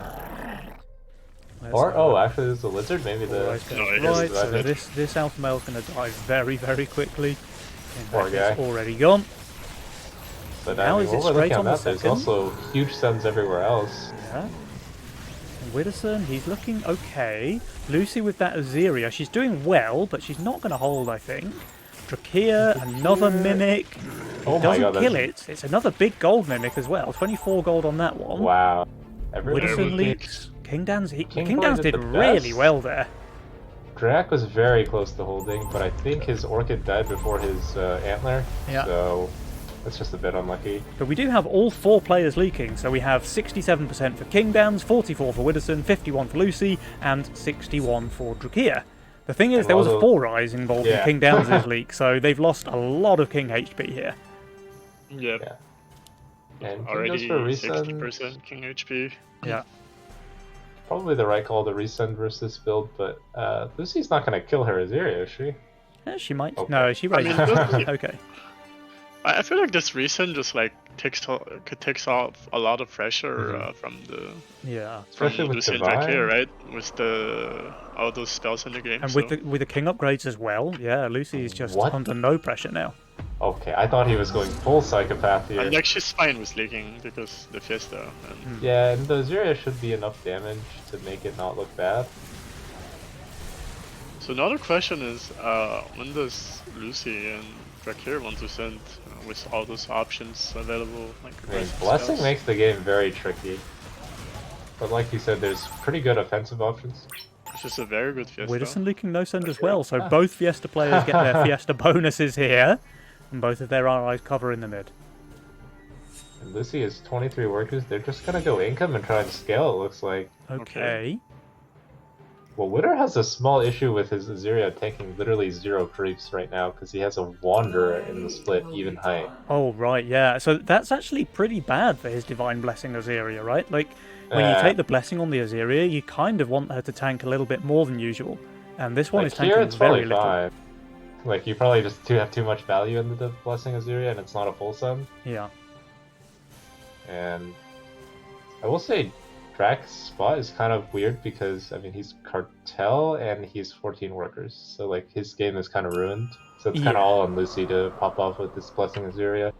There's Or, the- oh, actually, there's the lizard. Maybe Four the. eyes goes No, it right, is so the- this Alpha Male's going to die very, very quickly. In Poor fact, it's guy. already gone. But Now I is mean, it what we're straight looking on at the that, there's second? also huge suns everywhere else. Yeah. And Widdowson, he's looking okay. Lucy with that Aziria, she's doing well, but she's not going to hold, I think. Drakir, another Mimic. Oh my Doesn't god, kill that's... it. It's another big gold Mimic as well. 24 gold on that one. Wow. Everyone Widdowson Everyone leaks. Kingdans, King Kingdans Boy did did the really best. well there. Drak was very close to holding, but I think his Orchid died before his Antler. Yeah. So that's just a bit unlucky. But we do have all 4 players leaking, so we have 67% for Kingdans, 44 for Widdowson, 51 for Lucy, and 61 for Drakir. The thing is, And there was a although- 4 eyes involved Yeah. in Kingdans' leak, so they've lost a lot of King HP here. Yeah. Yeah. And King goes Already for resend. 60% King HP. Yeah. Probably the right call to resend versus build, but Lucy's not going to kill her Aziria, is she? She might. Okay. No, she raises. mean, doesn't- Okay. I feel like this recent just like takes off a lot of pressure from Yeah. Especially with Lucy and Divine. Drakir, right? With all those spells in the game. And so. with the King upgrades as well, yeah, Lucy is just What? under no pressure now. Okay, I thought he was going full psychopath here. And like she's fine with leaking because the Fiesta. And Yeah, and the Aziria should be enough damage to make it not look bad. So another question is, when does Lucy and Drakir want to send with all those options available? Like I mean, versus Blessing spells? makes the game very tricky. But like you said, there's pretty good offensive options. It's just a very good Fiesta. Widdowson leaking no send as well, so both Fiesta players get their Fiesta bonuses here, and both of their RIs cover in the mid. And Lucy is 23 workers. They're just gonna go income and try and scale, it looks like. Okay. Well, Witter has a small issue with his Azuria taking literally 0 creeps right now because he has a Wanderer in the split even height. Oh, right, yeah. So that's actually pretty bad for his Divine Blessing Azuria, right? Like, when you take the Blessing on the Azuria, you kind of want her to tank a little bit more than usual. And this one Like is here, tanking it's very probably little. fine. Like, you probably just have too much value in the Blessing Azuria and it's not a full sum. Yeah. And I will say Drax's spot is kind of weird because, I mean, he's Cartel and he's 14 workers. So, like, his game is kind of ruined. So it's kind of all on Lucy to pop off with this Blessing Azuria.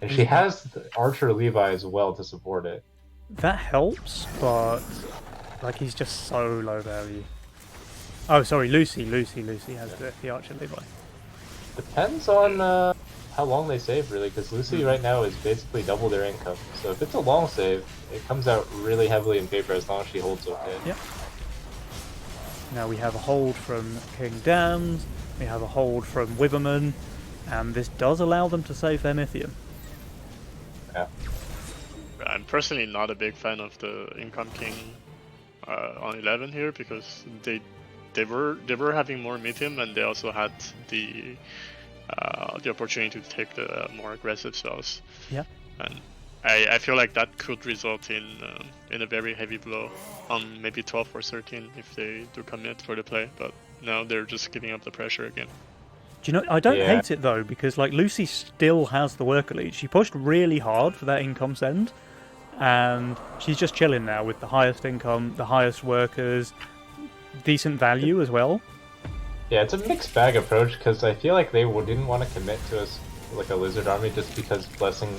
And she has the Archer Levi as well to support it. That helps, but, like, he's just so low value. Oh, sorry, Lucy has the Archer Levi. Depends on how long they save, really, because Lucy right now is basically double their income. So if it's a long save, it comes out really heavily in favor as long as she holds okay. Yep. Now we have a hold from King Dams, we have a hold from Witherman, and this does allow them to save their Mythium. Yeah. I'm personally not a big fan of the Income King on 11 here because they were having more Mythium and they also had the opportunity to take the more aggressive spells. Yeah. And I feel like that could result in a very heavy blow on maybe 12 or 13 if they do commit for the play, but now they're just giving up the pressure again. Do you know, I don't hate it though, because like Lucy still has the worker lead. She pushed really hard for that income send, and she's just chilling now with the highest income, the highest workers, decent value as well. Yeah, it's a mixed bag approach because I feel like they didn't want to commit to us like a lizard army just because Blessing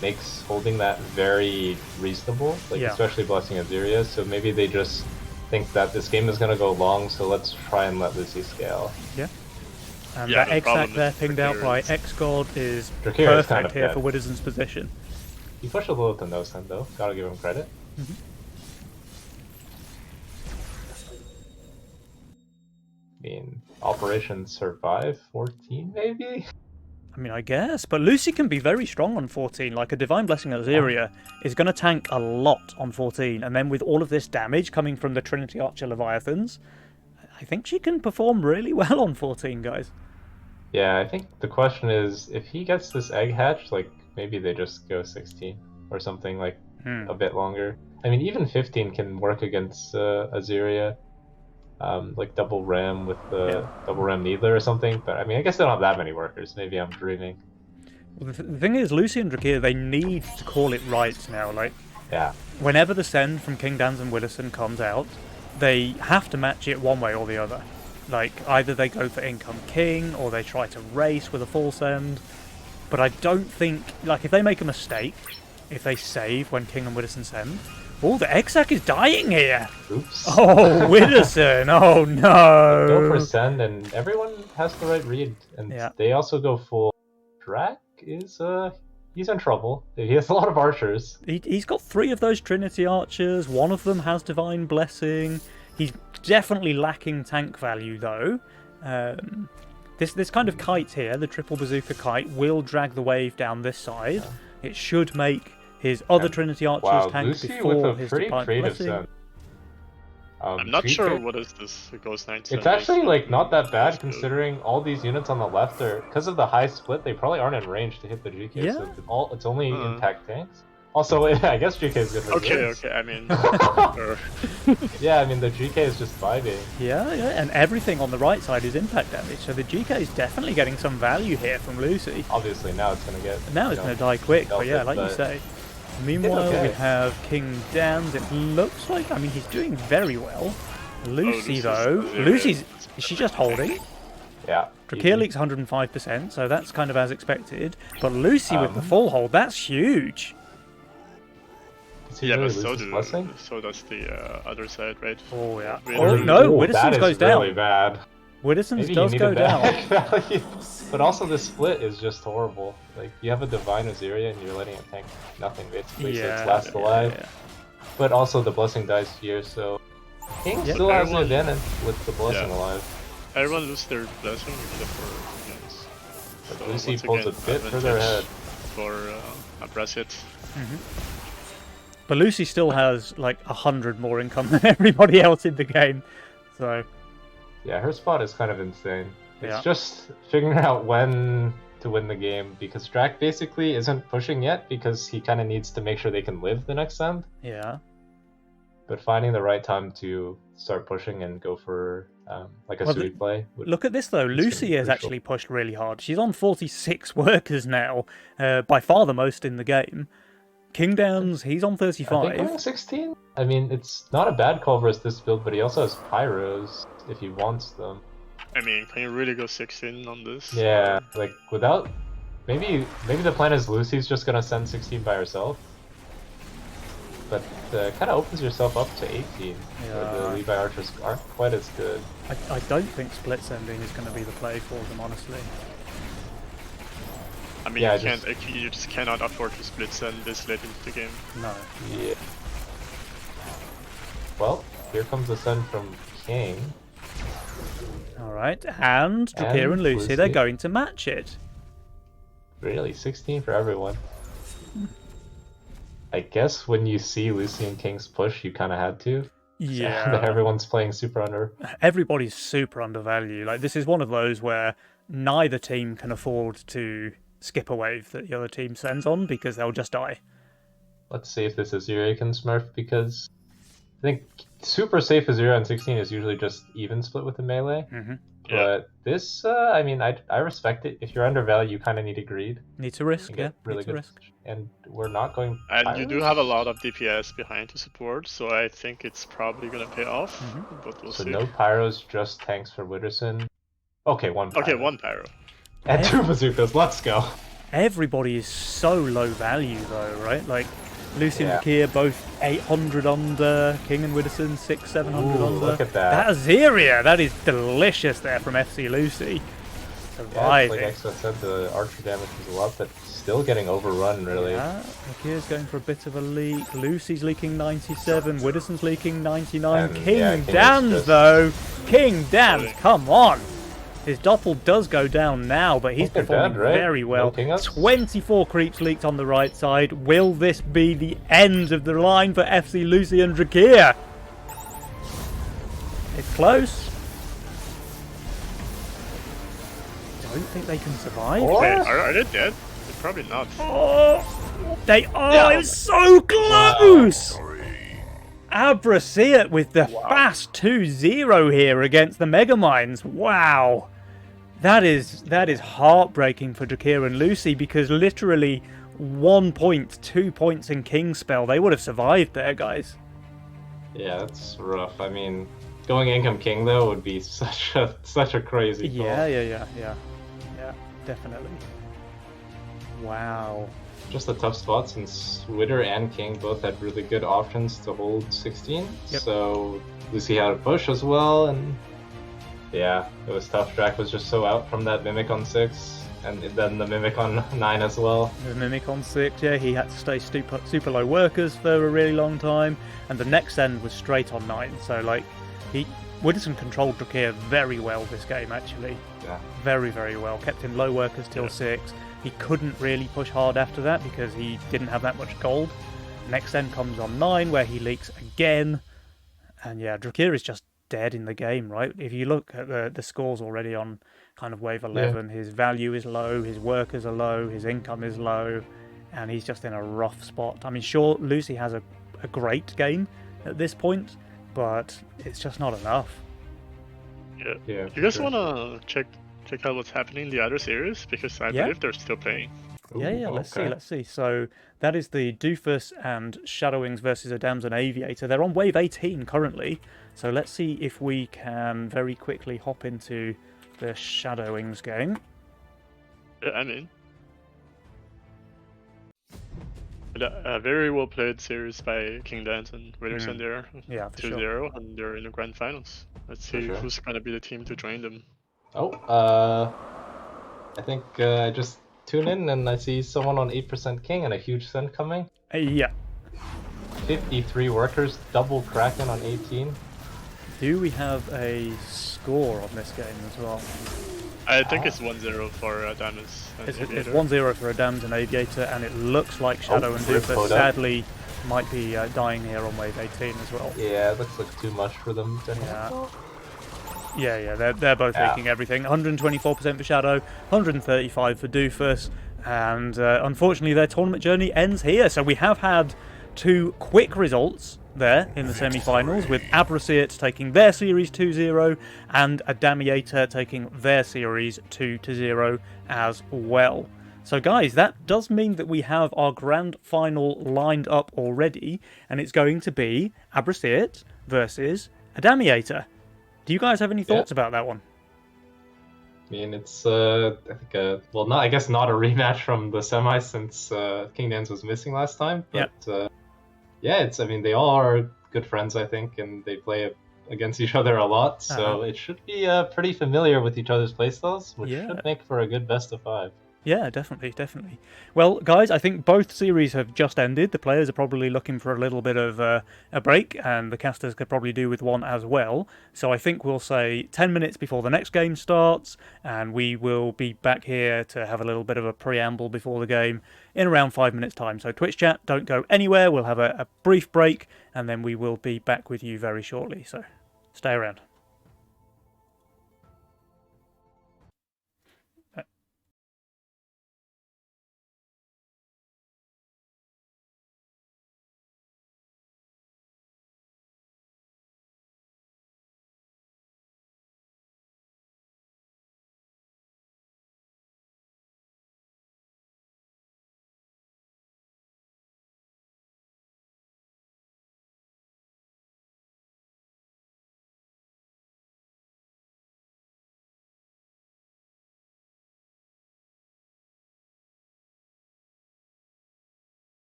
makes holding that very reasonable, like especially Blessing Azuria. So maybe they just think that this game is going to go long, so let's try and let Lucy scale. Yeah. And that exact there pinged out by X-God is perfect kind of here dead for Witherson's position. He pushed a little to no send though, gotta give him credit. Mm-hmm. I mean, Operation Survive 14 maybe? I mean, I guess, but Lucy can be very strong on 14. Like, a Divine Blessing Azuria is going to tank a lot on 14, and then with all of this damage coming from the Trinity Archer Leviathans, I think she can perform really well on 14, guys. Yeah, I think the question is, if he gets this egg hatch, like, maybe they just go 16 or something, like, a bit longer. I mean, even 15 can work against Azuria. Like double ram with the double ram needler or something, but I mean, I guess they don't have that many workers. Maybe I'm dreaming. Well, the thing is, Lucy and Drakir, they need to call it right now. Like, whenever the send from King Dans and Willerson comes out, they have to match it one way or the other. Like, either they go for Income King or they try to race with a full send. But I don't think, like, if they make a mistake, if they save when King and Widdowson send. Oh, the Exarch is dying here! Oops. Oh, Widdowson! Oh no! Go for send, and everyone has the right read. And they also go full. Drak is, he's in trouble. He has a lot of archers. He's got 3 of those Trinity Archers. 1 of them has Divine Blessing. He's definitely lacking tank value, though. This kind of kite here, the triple bazooka kite, will drag the wave down this side. It should make his other Trinity Archers tank Lucy before his Divine Blessing. Send. I'm not sure what is this Ghost Knight. It's actually like not that bad considering all these units on the left are, because of the high split, they probably aren't in range to hit the GK. Yeah. So it's only impact tanks. Also, I guess GK is good for Okay, I mean... Yeah, I mean, the GK is just vibing. Yeah, and everything on the right side is impact damage, so the GK is definitely getting some value here from Lucy. Obviously, now it's going to get... Now it's going to die quick, but yeah, like you say. Meanwhile, we have King Dans. It looks like, I mean, he's doing very well. Lucy, though, is she just holding? Yeah. Drakir leaks 105%, so that's kind of as expected. But Lucy with the full hold, that's huge. Yeah, but so does the other side, right? Oh, yeah. Oh, no, Widdowson's goes down. That is really bad. Widdowson's does go down. But also the split is just horrible. Like, you have a Divine Azuria and you're letting it tank nothing basically, so it's last alive. Yeah. But also the Blessing dies here, so King still has an advantage with the Blessing alive. Everyone loses their Blessing except for Guns. But so Lucy pulls a bit further ahead. For press it. But Lucy still has like 100 more income than everybody else in the game. So Yeah, her spot is kind of insane. It's Yeah. just figuring out when to win the game, because Strack basically isn't pushing yet because he kind of needs to make sure they can live the next end. yeah. But finding the right time to start pushing and go for like a Well, suited play. Look at this though. gonna be Lucy has crucial. actually pushed really hard. She's on 46 workers now, by far the most in the game. King Downs, he's on I think 35. going 16? I mean, it's not a bad call versus this build, but he also has pyros if he wants them. I mean, can you really go 16 on this? Yeah, like without... Maybe the plan is Lucy's just gonna send 16 by herself. But kind of opens yourself up to 18. Yeah. Where the Levi archers aren't quite as good. I don't think split sending is going to be the play for them, honestly. I mean, Yeah, you just cannot afford to split send this late into the game. No. Yeah. Well, here comes the send from King. Alright, and Drakir and Lucy, they're Lucy. going to match it. Really, 16 for everyone. I guess when you see Lucy and King's push, you kind of had to. That Yeah. everyone's playing super under. Everybody's super undervalued. Like, this is one of those where neither team can afford to skip a wave that the other team sends on because they'll just die. Let's see if this is Uraken Smurf, because I think super safe Azura on 16 is usually just even split with the melee. Mm-hmm. Yeah. But this, I mean, I respect it. If you're undervalued, you kind of need to greed Need to risk, and yeah. get really Need to good. risk. And we're not going. And you do Pyros? have a lot of DPS behind to support, so I think it's probably gonna pay off. But we'll So see. no pyros, just tanks for Witterson. Okay, one. Okay, pyro. one pyro. And 2 bazookas. Let's go. Everybody is so low value, though, right? Like, Lucy Yeah. and Drakir both 800 under, King and Witterson 600, 700 Ooh, under. look at that. That Azeria, that is delicious there from FC Lucy. Yeah, it's Surviving. like Exo said, the archer damage was a lot, but still getting overrun, really. Yeah, Drakir's going for a bit of a leak. Lucy's leaking 97. Witterson's leaking 99. And, King yeah, King is Dans, just- though. King Dans, Really? come on. His doppel does go down now, but he's Think they're performing dead, right? very well. No king ups? 24 creeps leaked on the right side. Will this be the end of the line for FC Lucy and Drakir? It's close. Don't think they can survive. Or- Wait, are they dead? They're probably not. Oh, they are. No. It was so close. Abraciat with the fast 2-0 here against the Megamines. Wow. That is heartbreaking for Drakir and Lucy, because literally 1 point, 2 points in King's spell, they would have survived there, guys. Yeah, that's rough. I mean, going income king though would be such a crazy call. Yeah, definitely. Wow. Just a tough spot since Witter and King both had really good options to hold 16. Yep. So Lucy had a push as well, and yeah, it was tough. Drac was just so out from that Mimic on 6, and then the Mimic on 9 as well. The Mimic on 6, yeah, he had to stay super low workers for a really long time, and the next end was straight on 9, so like, Witterson controlled Drakir very well this game, actually. Yeah. Very, very well. Kept him low workers till 6. He couldn't really push hard after that because he didn't have that much gold. Next end comes on 9, where he leaks again. And yeah, Drakir is just dead in the game, right? If you look at the scores already on kind of wave 11, his value is low, his workers are low, his income is low, and he's just in a rough spot. I mean, sure, Lucy has a great game at this point, but it's just not enough. Yeah. Yeah. You guys sure. wanna check out what's happening in the other series? Because I Yeah. believe they're still playing. Yeah, Ooh, let's okay. see. So that is the Doofus and Shadowwings versus Adams and Aviator. They're on wave 18 currently. So let's see if we can very quickly hop into the Shadowwings game. Yeah, I mean, a very well played series by King Dance and Witterson there. Yeah, for 2-0, sure. and they're in the grand finals. Let's For see sure. who's gonna be the team to join them. Oh, I think I just tune in and I see someone on 8% King and a huge send coming. Yeah. 53 workers, double Kraken on 18. Do we have a score on this game as well? I think it's 1-0 for Adamus and It's Aviator. 1-0 for Adams and Aviator, and it looks like Shadow and Rip Doofus Oda. sadly might be dying here on wave 18 as well. Yeah, it looks like too much for them to handle. Yeah, they're both taking everything. 124% for Shadow, 135 for Doofus, and unfortunately their tournament journey ends here. So we have had two quick results there in the semi-finals, with Abrasiet taking their series 2-0 and Adamiator taking their series 2-0 as well. So guys, that does mean that we have our grand final lined up already, and it's going to be Abrasiet versus Adamiator. Do you guys have any thoughts about that one? I mean, it's I think well, not I guess not a rematch from the semis since King Dance was missing last time, but yeah, it's I mean they all are good friends I think, and they play against each other a lot, so it should be pretty familiar with each other's playstyles, which should make for a good best of 5. Yeah, definitely. Well, guys, I think both series have just ended. The players are probably looking for a little bit of a break, and the casters could probably do with one as well. So I think we'll say 10 minutes before the next game starts, and we will be back here to have a little bit of a preamble before the game in around 5 minutes' time. So Twitch chat, don't go anywhere. We'll have a brief break, and then we will be back with you very shortly. So stay around.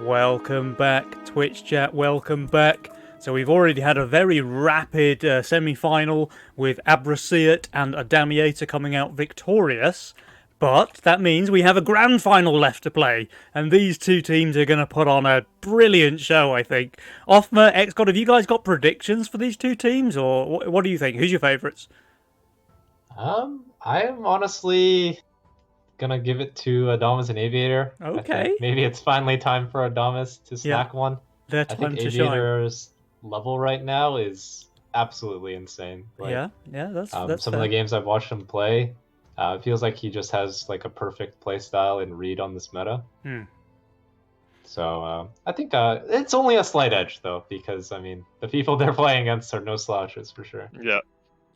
Welcome back, Twitch chat, welcome back. So we've already had a very rapid semi-final with Abrasiat and Adamiator coming out victorious. But that means we have a grand final left to play. And these two teams are going to put on a brilliant show, I think. Offmer, XGod, have you guys got predictions for these two teams? Or what do you think? Who's your favourites? I am honestly gonna give it to Adamas and Aviator. Okay. Maybe it's finally time for Adamas to snack one. Their I time think to shine. Aviator's level right now is absolutely insane. Like, Yeah, that's some fair. of the games I've watched him play, it feels like he just has like a perfect play style and read on this meta. So I think it's only a slight edge though, because I mean the people they're playing against are no slouches for sure. Yeah.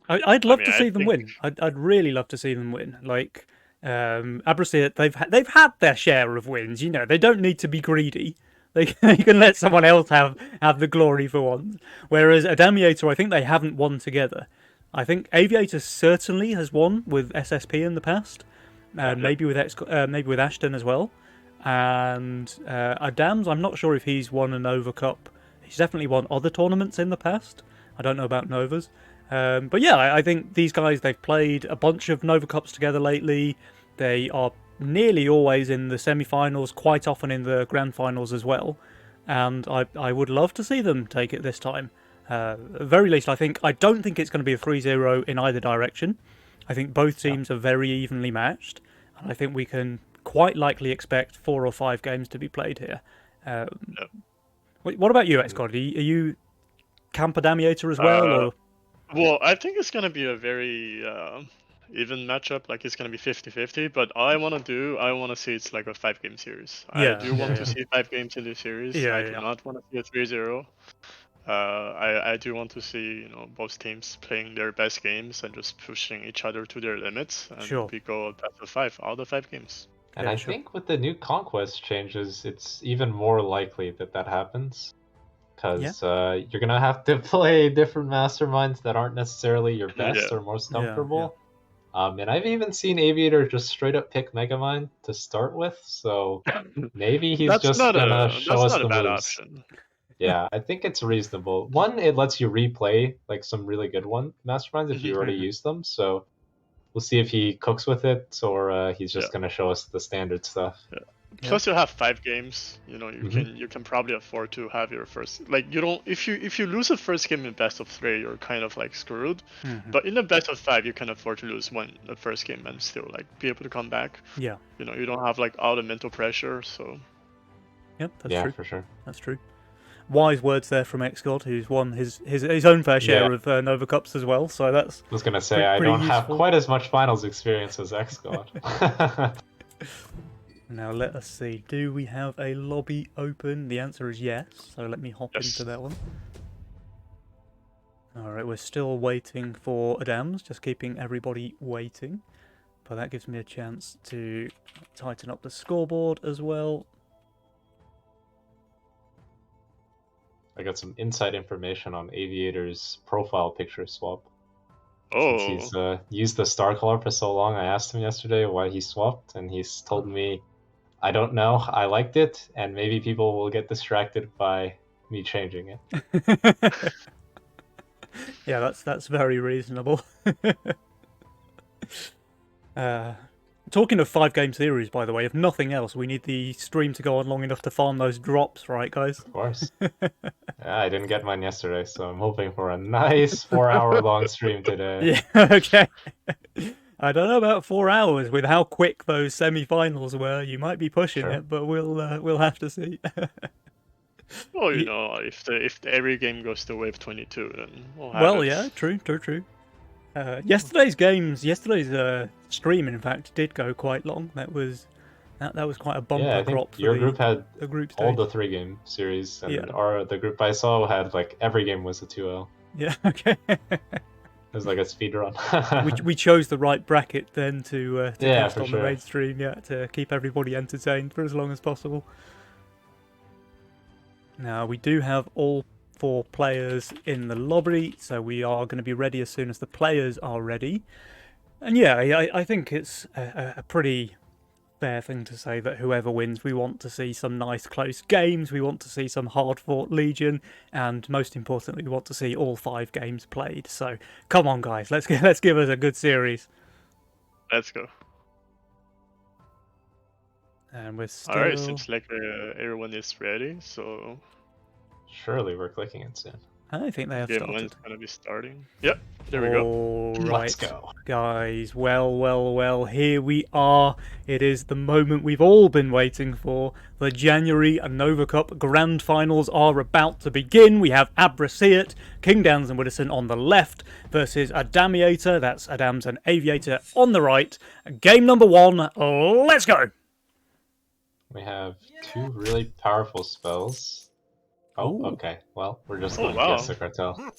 I'd love to see them win. I'd really love to see them win. Like Abrasiat, they've had their share of wins. You know, they don't need to be greedy. They can let someone else have the glory for once. Whereas Adamiator, I think they haven't won together. I think Aviator certainly has won with SSP in the past, maybe with Ashton as well. And Adams, I'm not sure if he's won a Nova Cup. He's definitely won other tournaments in the past. I don't know about Novas. But yeah, I think these guys, they've played a bunch of Nova Cups together lately. They are nearly always in the semi-finals, quite often in the grand finals as well. And I would love to see them take it this time. At very least, I don't think it's going to be a 3-0 in either direction. I think both teams are very evenly matched. And I think we can quite likely expect 4 or 5 games to be played here. What about you, XGod? Are you Camp Adamiator as well? Or? Well, I think it's going to be a very even matchup. Like, it's going to be 50-50. But all I want to see it's like a 5-game series. Yeah. I do want to see 5 games in this series. I do not want to see a 3-0. I do want to see both teams playing their best games and just pushing each other to their limits. And we go best of 5 out of 5 games. And I think with the new Conquest changes, it's even more likely that happens. Because you're going to have to play different masterminds that aren't necessarily your best or most comfortable. And I've even seen Aviator just straight up pick Megamind to start with, so maybe he's just going to show us the moves. Option. Yeah, I think it's reasonable. One, it lets you replay like some really good masterminds if you already used them, so we'll see if he cooks with it or he's just going to show us the standard stuff. Yeah. Plus, you have 5 games. You can probably afford to have your first. Like, you don't. If you lose a first game in best of 3, you're kind of like screwed. But in a best of 5, you can afford to lose the first game and still like be able to come back. Yeah. You don't have like all the mental pressure. So. Yep, that's true. For sure. That's true. Wise words there from XGod, who's won his own fair share of Nova Cups as well. So that's. I was gonna say I don't have quite as much finals experience as XGod. Now let us see, do we have a lobby open? The answer is yes, so let me hop into that one. Alright, we're still waiting for Adams, just keeping everybody waiting. But that gives me a chance to tighten up the scoreboard as well. I got some inside information on Aviator's profile picture swap. Oh. Since he's used the star color for so long, I asked him yesterday why he swapped, and he's told me, I don't know, I liked it, and maybe people will get distracted by me changing it. Yeah, that's very reasonable. Talking of 5-game series, by the way, if nothing else, we need the stream to go on long enough to farm those drops, right, guys? Of course. I didn't get mine yesterday, so I'm hoping for a nice 4-hour-long stream today. Yeah, okay. I don't know about 4 hours with how quick those semi-finals were. You might be pushing it, but we'll have to see. Well, if every game goes to wave 22, then we'll have Well, it. yeah, true. Yesterday's stream, in fact, did go quite long. That was quite a bumper crop for your group had the group stage. all the 3-game series, and the group I saw had like every game was a 2-0. Yeah, okay. It was like a speed run. we chose the right bracket then to cast on sure. the raid stream, to keep everybody entertained for as long as possible. Now we do have all 4 players in the lobby, so we are going to be ready as soon as the players are ready. And yeah, I think it's a pretty fair thing to say that whoever wins, we want to see some nice close games, we want to see some hard-fought Legion, and most importantly, we want to see all 5 games played. So, come on, guys, let's give us a good series. Let's go. And we're still... Alright, seems like everyone is ready, so... Surely we're clicking it soon. I think they have Game started. 1 is gonna be starting. Yep, there we go. All right, Let's go. guys. Well, here we are. It is the moment we've all been waiting for. The January Nova Cup Grand Finals are about to begin. We have Abrasiat, Kingdowns and Widdowson on the left versus Adamiator, that's Adams and Aviator on the right. Game number 1, let's go! We have 2 really powerful spells. Oh, Ooh. okay. Well, we're just Oh, going wow. Fiesta Cartel.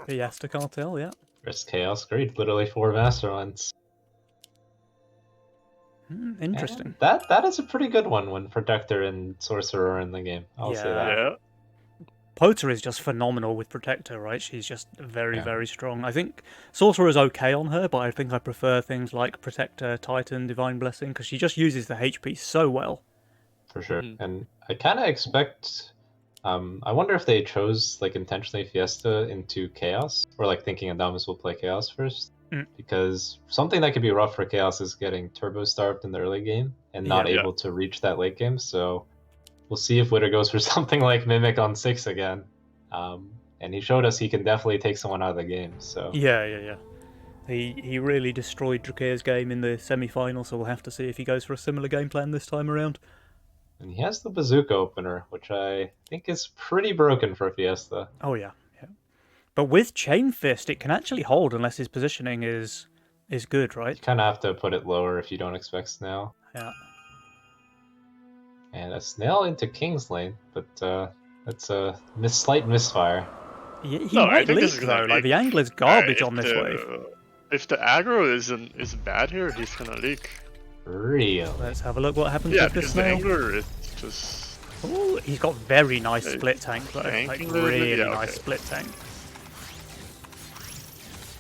Fiesta Cartel, yeah. Risk Chaos Greed, literally 4 Masterminds. Interesting. And that is a pretty good one when Protector and Sorcerer are in the game. I'll say that. Yeah. Pota is just phenomenal with Protector, right? She's just very, Yeah. very strong. I think Sorcerer's okay on her, but I think I prefer things like Protector, Titan, Divine Blessing, because she just uses the HP so well. For sure. Mhm. And I kind of expect... I wonder if they chose like intentionally Fiesta into Chaos, or like thinking Adamus will play Chaos first, because something that could be rough for Chaos is getting turbo starved in the early game and not Yeah. able to reach that late game. So we'll see if Witter goes for something like Mimic on 6 again. And he showed us he can definitely take someone out of the game. So Yeah. He really destroyed Drakir's game in the semi-final, so we'll have to see if he goes for a similar game plan this time around. and he has the Bazooka opener, which I think is pretty broken for Fiesta. Oh yeah. But with Chain Fist, it can actually hold unless his positioning is good, right? You kind of have to put it lower if you don't expect Snail. Yeah. And a Snail into King's Lane, but that's a slight misfire. He No, I might think leak this is though. gonna Like be- the angler's garbage If on this the- wave. If the aggro is bad here, he's gonna leak. Really? Let's have a look what happens Yeah, with this because the snail. angler is just... Ooh, he's got very nice Uh, split tank though. tanking Like a little bit? really Yeah, nice okay. split tank.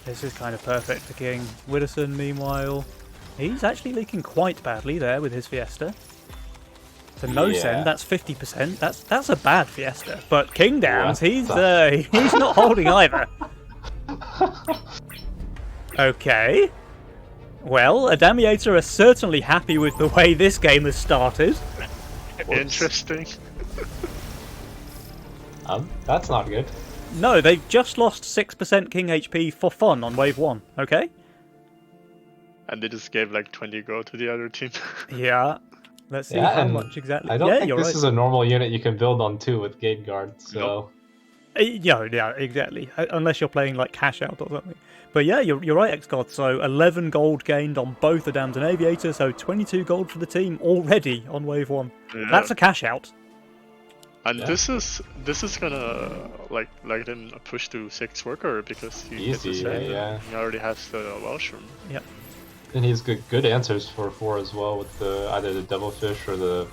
This is kind of perfect for King. Widdowson, meanwhile, he's actually leaking quite badly there with his Fiesta. So no Yeah. send, that's 50%. That's a bad Fiesta. But King Downs, What he's the- not holding either. Okay. Well, Adamiator are certainly happy with the way this game has started. Interesting. That's not good. No, they've just lost 6% King HP for fun on wave 1, okay? And they just gave like 20 gold to the other team. Yeah. Let's see Yeah, how and much exactly. I don't yeah, think you're this right. is a normal unit you can build on 2 with Gate Guard, so... Nope. Yeah, exactly. Unless you're playing like Cash Out or something. But yeah, you're right, X-God. So 11 gold gained on both Adams and Aviator, so 22 gold for the team already on wave 1. Yeah. That's a cash out. And Yeah. this is gonna like let him push to 6 worker because he gets Easy, the save. yeah. He already has the Welshroom. Yep. And he's good answers for 4 as well, with either the Devilfish or the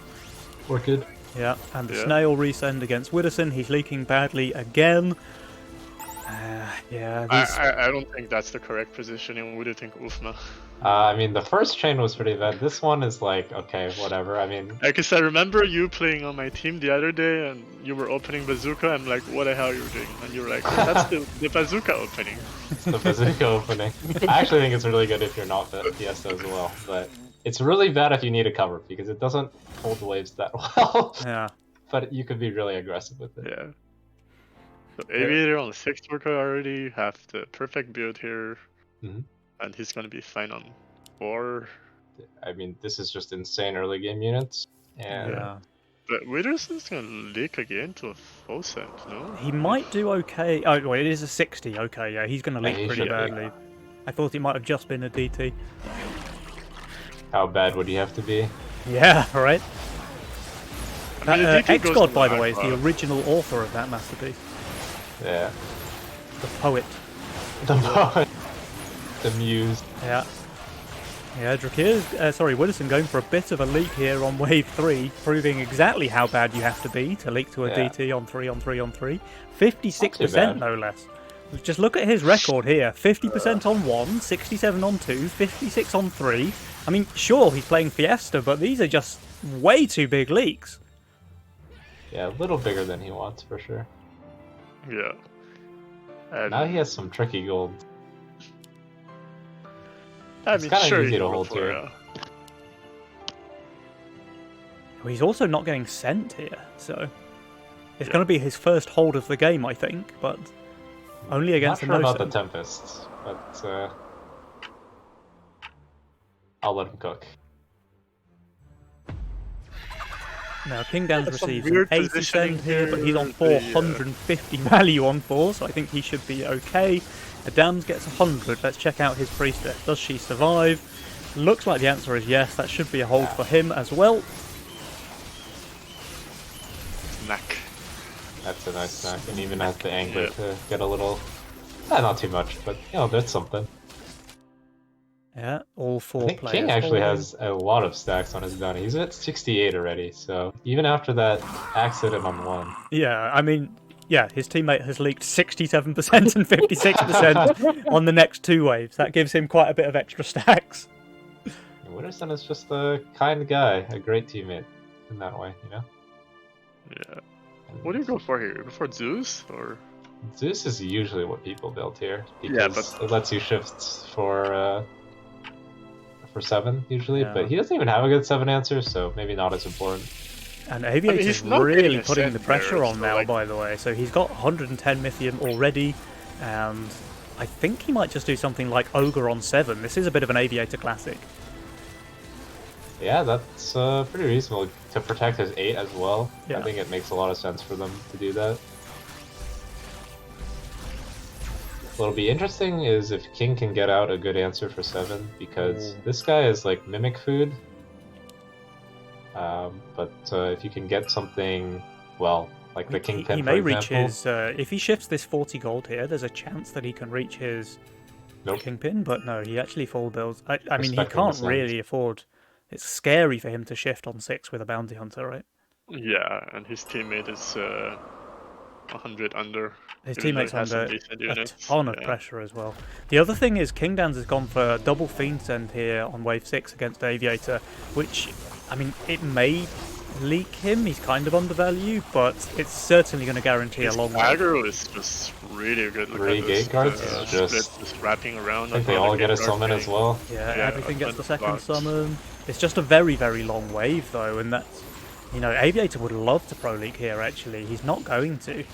Orchid. Yeah, and the Yeah. Snail resend against Widdowson. He's leaking badly again. Yeah, these... I don't think that's the correct positioning. Would you think Ufma? I mean, the first chain was pretty bad. This one is like, okay, whatever. I mean, Because I remember you playing on my team the other day and you were opening bazooka. I'm like, what the hell are you doing? And you were like, that's the bazooka opening. it's the Bazooka opening. I actually think it's really good if you're not Fiesta as well, but it's really bad if you need a cover, because it doesn't hold waves that well. Yeah. But you could be really aggressive with it. Yeah. So Aviator on the 6th worker already have the perfect build here. Mhm. And he's gonna be fine on 4. I mean, this is just insane early game units. And Yeah. But Witherson's gonna leak again to a full set, no? He might do okay. Oh, well, it is a 60. Okay, yeah, he's going to Yeah, leak he pretty should leak. badly. I thought it might have just been a DT. how bad would he have to be? Yeah, right. I mean, the DT goes X-God, to by the way, is the Aqua. original author of that masterpiece. Yeah. The poet. The muse. Yeah. Yeah, Widdowson going for a bit of a leak here on wave 3, proving exactly how bad you have to be to leak to a Yeah. DT on 3 on 3 on 3. 56% bad. no less. Just look at his record here. 50% on 1, 67 on 2, 56 on 3. I mean, sure, he's playing Fiesta, but these are just way too big leaks. Yeah, a little bigger than he wants, for sure. Yeah. Now he has some tricky gold. I It's mean, kinda sure, easy he to can go hold for here. He's also not getting sent here, so it's going to be his first hold of the game, I think, but only against Not sure a about the no-send. Tempest, but I'll let him cook. Now, King Dan's That's some received an weird 80 positioning send here, but he's on here, the, 450 value on 4, so I think he should be okay. Adams gets 100. Let's check out his Priestess. Does she survive? Looks like the answer is yes. That should be a hold for him as well. Snack. That's a nice snack, and even has the angler to get a little... not too much, but, that's something. Yeah, all I 4 think players. King actually holding. has a lot of stacks on his bounty. He's at 68 already, so even after that accident on 1. Yeah, I mean, yeah, his teammate has leaked 67% and 56% on the next 2 waves. That gives him quite a bit of extra stacks. Witterson is just a kind guy, a great teammate in that way, Yeah. What do you go for here? You go for Zeus or? Zeus is usually what people build here Yeah, because it lets you shift for 7 usually, Yeah. but he doesn't even have a good 7 answer, so maybe not as important. And Aviator's he's not really getting a putting send the pressure there, on so, now, like- by the way. So he's got 110 Mythium already, and I think he might just do something like Ogre on 7. This is a bit of an Aviator classic. Yeah, that's pretty reasonable to protect his 8 as well. Yeah. I think it makes a lot of sense for them to do that. What'll be interesting is if King can get out a good answer for 7, because this guy is like mimic food. But if you can get something, well, like the Kingpin, He for may reach example. his... if he shifts this 40 gold here, there's a chance that he can reach his Nope. Kingpin, but no, he actually full builds. I mean, he Respecting the can't send. really afford... It's scary for him to shift on 6 with a bounty hunter, right? Yeah, and his teammate is 100 under. His even though teammate's he has some under decent a units. ton of Yeah. pressure as well. The other thing is King Dan's has gone for a double Fiend Send here on wave 6 against Aviator, which, I mean, it may leak him. He's kind of undervalued, but it's certainly going to guarantee His a long wave. aggro is just really good. Look 3 at this, gate guards the is just- split just wrapping around. I think they all get a summon as well. Yeah, Yeah, everything gets the a second lot. summon. It's just a very, very long wave, though, and that's... Aviator would love to pro leak here, actually. He's not going to.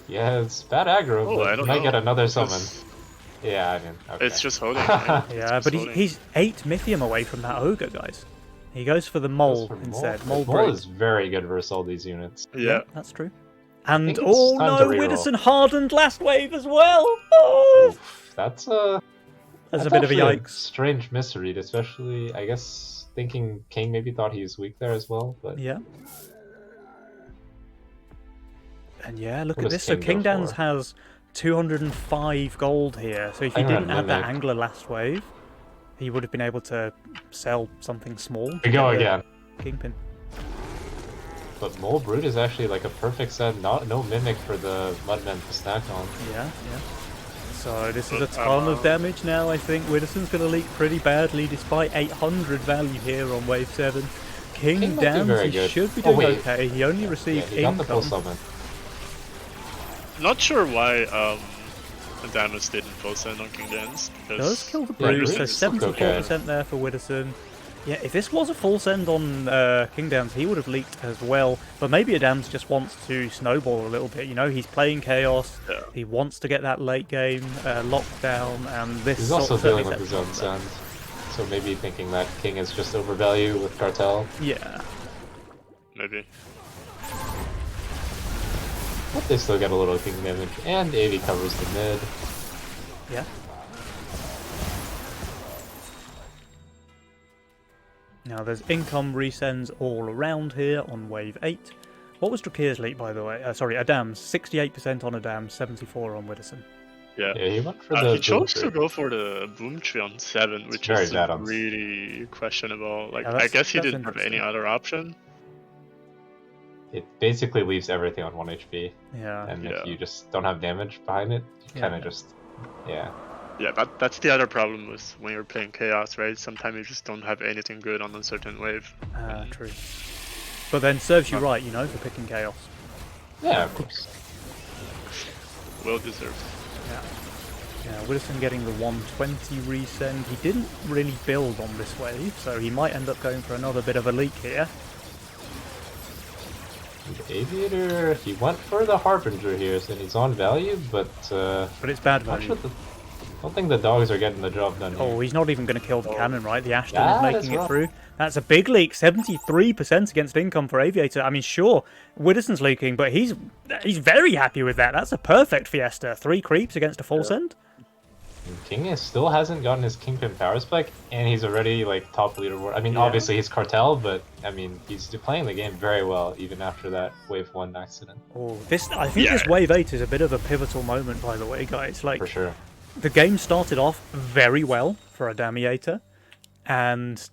Yeah, it's bad aggro, Oh, I but don't might know. get another summon. It's- Yeah, I mean, okay. It's just holding. Right? It's Yeah, just but holding. he's 8 Mythium away from that Ogre, guys. He goes for the Mole For instead. Mole Brute. is very good versus all these units. Yeah. That's true. And think it's oh time no, to reroll. Witterson hardened last wave as well. Oh, Oof, that's that's a bit of a actually yikes. strange misread, especially I guess thinking King maybe thought he was weak there as well, but Yeah. And yeah, look What at does this. So King go King Dan's for? has 205 gold here. So if he Hang on, didn't add that Mimic. angler last wave, he would have been able to sell something small. we go to get again. the Kingpin. But Mole Brute is actually like a perfect set, no mimic for the Mudmen to snack on. Yeah, yeah. So this is a But, ton of damage now, I think. Witterson's going to leak pretty badly despite 800 value here on wave 7. King King might do very Dan's, he good. should be Oh, doing wait. okay. He only Yeah, received he got the full income. summon. Not sure why Damus didn't full send on King Dan's. Does kill the Yeah, Bruce, so Bruce looked 74% there for Witterson. Yeah, if this was a full send on King Dan's, he would have leaked as well. But maybe Adams just wants to snowball a little bit. He's playing Chaos. Yeah. He wants to get that late game lockdown, and this He's sort also of dealing certainly with his sets own him up send, so maybe thinking that King is just overvalue with Cartel. there. Yeah. Maybe. But they still get a little King damage, and AV covers the mid. Yeah. Now there's income resends all around here on wave 8. What was Drakir's leak, by the way? Sorry, Adams. 68% on Adams, 74 on Witterson. Yeah. Yeah, he went for the. He chose boom to tree. go for the boom tree on 7, which very is bad on- really questionable. Like, Yeah, I guess he that's didn't have any interesting. other option. it basically leaves everything on 1 HP. Yeah. And Yeah. if you just don't have damage behind it, you kind of Yeah. just, yeah. Yeah, that's the other problem with when you're playing Chaos, right? Sometimes you just don't have anything good on a certain wave. True. But then serves you right, you know, for picking Chaos. Yeah, of course. Well deserved. Yeah. Yeah, Widdowson getting the 120 resend. He didn't really build on this wave, so he might end up going for another bit of a leak here. The Aviator, he went for the Harbinger here, so he's on value, but it's bad not value. sure I don't think the dogs are getting the job done here. Oh, he's not even going to kill the cannon, right? The Ashton Yeah, is that's making it right. through. That's a big leak, 73% against income for Aviator. I mean, sure, Widdowson's leaking, but he's very happy with that. That's a perfect Fiesta. 3 creeps against a full send. And King still hasn't gotten his Kingpin power spike, and he's already like top leaderboard. I mean, Yeah. obviously he's Cartel, but I mean he's playing the game very well even after that Wave 1 accident. Oh, I think this Wave 8 is a bit of a pivotal moment, by the way, guys. Like, For sure. the game started off very well for a Damiator, and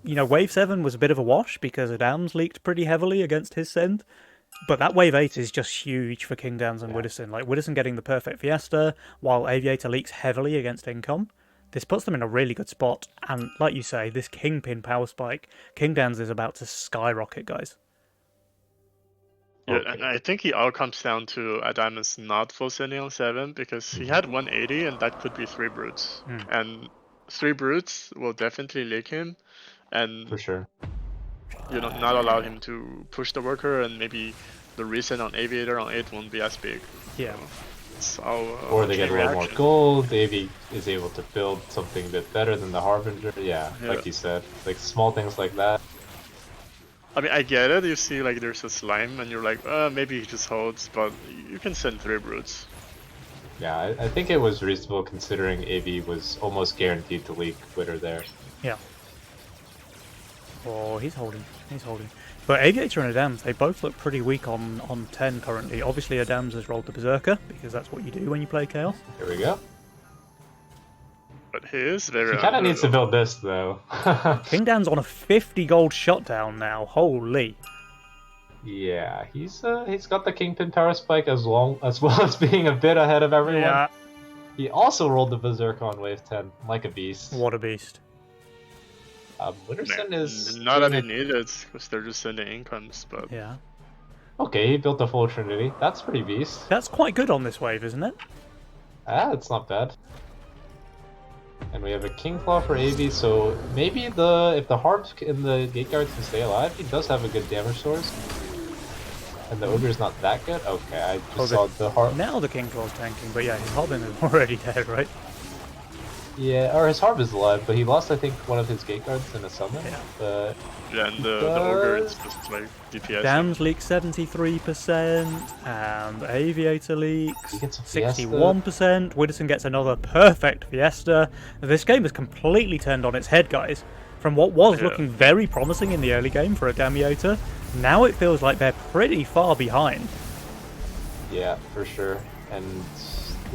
you know, Wave 7 was a bit of a wash because Adams leaked pretty heavily against his send. But that Wave 8 is just huge for Kingdowns and Widdowson. Like, Widdowson getting the perfect Fiesta, while Aviator leaks heavily against income. This puts them in a really good spot, and like you say, this Kingpin power spike, Kingdowns is about to skyrocket, guys. Yeah, Okay. and I think it all comes down to Adamus not full sending on 7 because he had 180 and that could be 3 brutes. And 3 brutes will definitely leak him and For sure. not allow him to push the worker, and maybe the resend on Aviator on 8 won't be as big. Yeah. It's all, Or they get a chain little more reaction. gold, Davey is able to build something a bit better than the Harbinger. Yeah, Yeah. like you said. Like small things like that. I mean, I get it. You see, like, there's a slime, and you're like, maybe he just holds, but you can send 3 brutes. Yeah, I think it was reasonable considering AV was almost guaranteed to leak Twitter there. Yeah. Oh, he's holding. He's holding. But Aviator and Adams, they both look pretty weak on 10 currently. Obviously, Adams has rolled the Berserker, because that's what you do when you play Chaos. Here we go. But he is very. He kind of under, needs to though. build this though. Kingdown's on a 50 gold shutdown now. Holy. Yeah, he's got the Kingpin power spike as well as being a bit ahead of everyone. Yeah. He also rolled the Berserk on wave 10 like a beast. What a beast. Witterson is Not that they need it, because they're just sending incomes, but. Yeah. okay. He built a full Trinity. That's pretty beast. That's quite good on this wave, isn't it? It's not bad. And we have a King Claw for AV, so maybe if the Harp and the Gate Guards can stay alive, he does have a good damage source. And the Ogre's not that good? Okay, I just saw the Harp. Now the King Claw's tanking, but yeah, his Hobbin is already dead, right? Yeah, or his Harp is alive, but he lost, I think, one of his Gate Guards in a summon. Yeah. Yeah, and the ogre is just like DPS. Dams leak 73%, and Aviator leaks He gets a Fiesta. 61%. Widdowson gets another perfect Fiesta. This game has completely turned on its head, guys. From what was Yeah. looking very promising in the early game for a Damiator, now it feels like they're pretty far behind. Yeah, for sure. And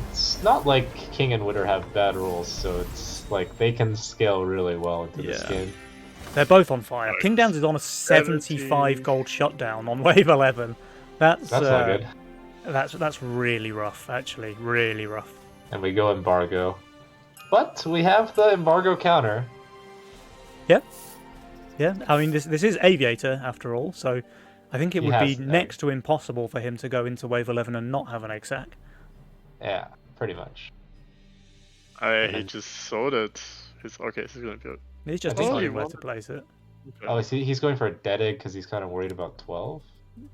it's not like King and Witter have bad rules, so it's like they can scale really well into this Yeah. game. They're both on fire. Right. Kingdowns is on a 75 gold shutdown on wave 11. That's not good. That's really rough, actually. Really rough. And we go embargo. But we have the embargo counter. Yep. Yeah, I mean, this is Aviator, after all, so I think it He would be has an egg. next to impossible for him to go into wave 11 and not have an egg sack. Yeah, pretty much. He just sold it. He's gonna build. He's just I think deciding he where won. to place it. Oh, I see. He's going for a dead egg because he's kind of worried about 12.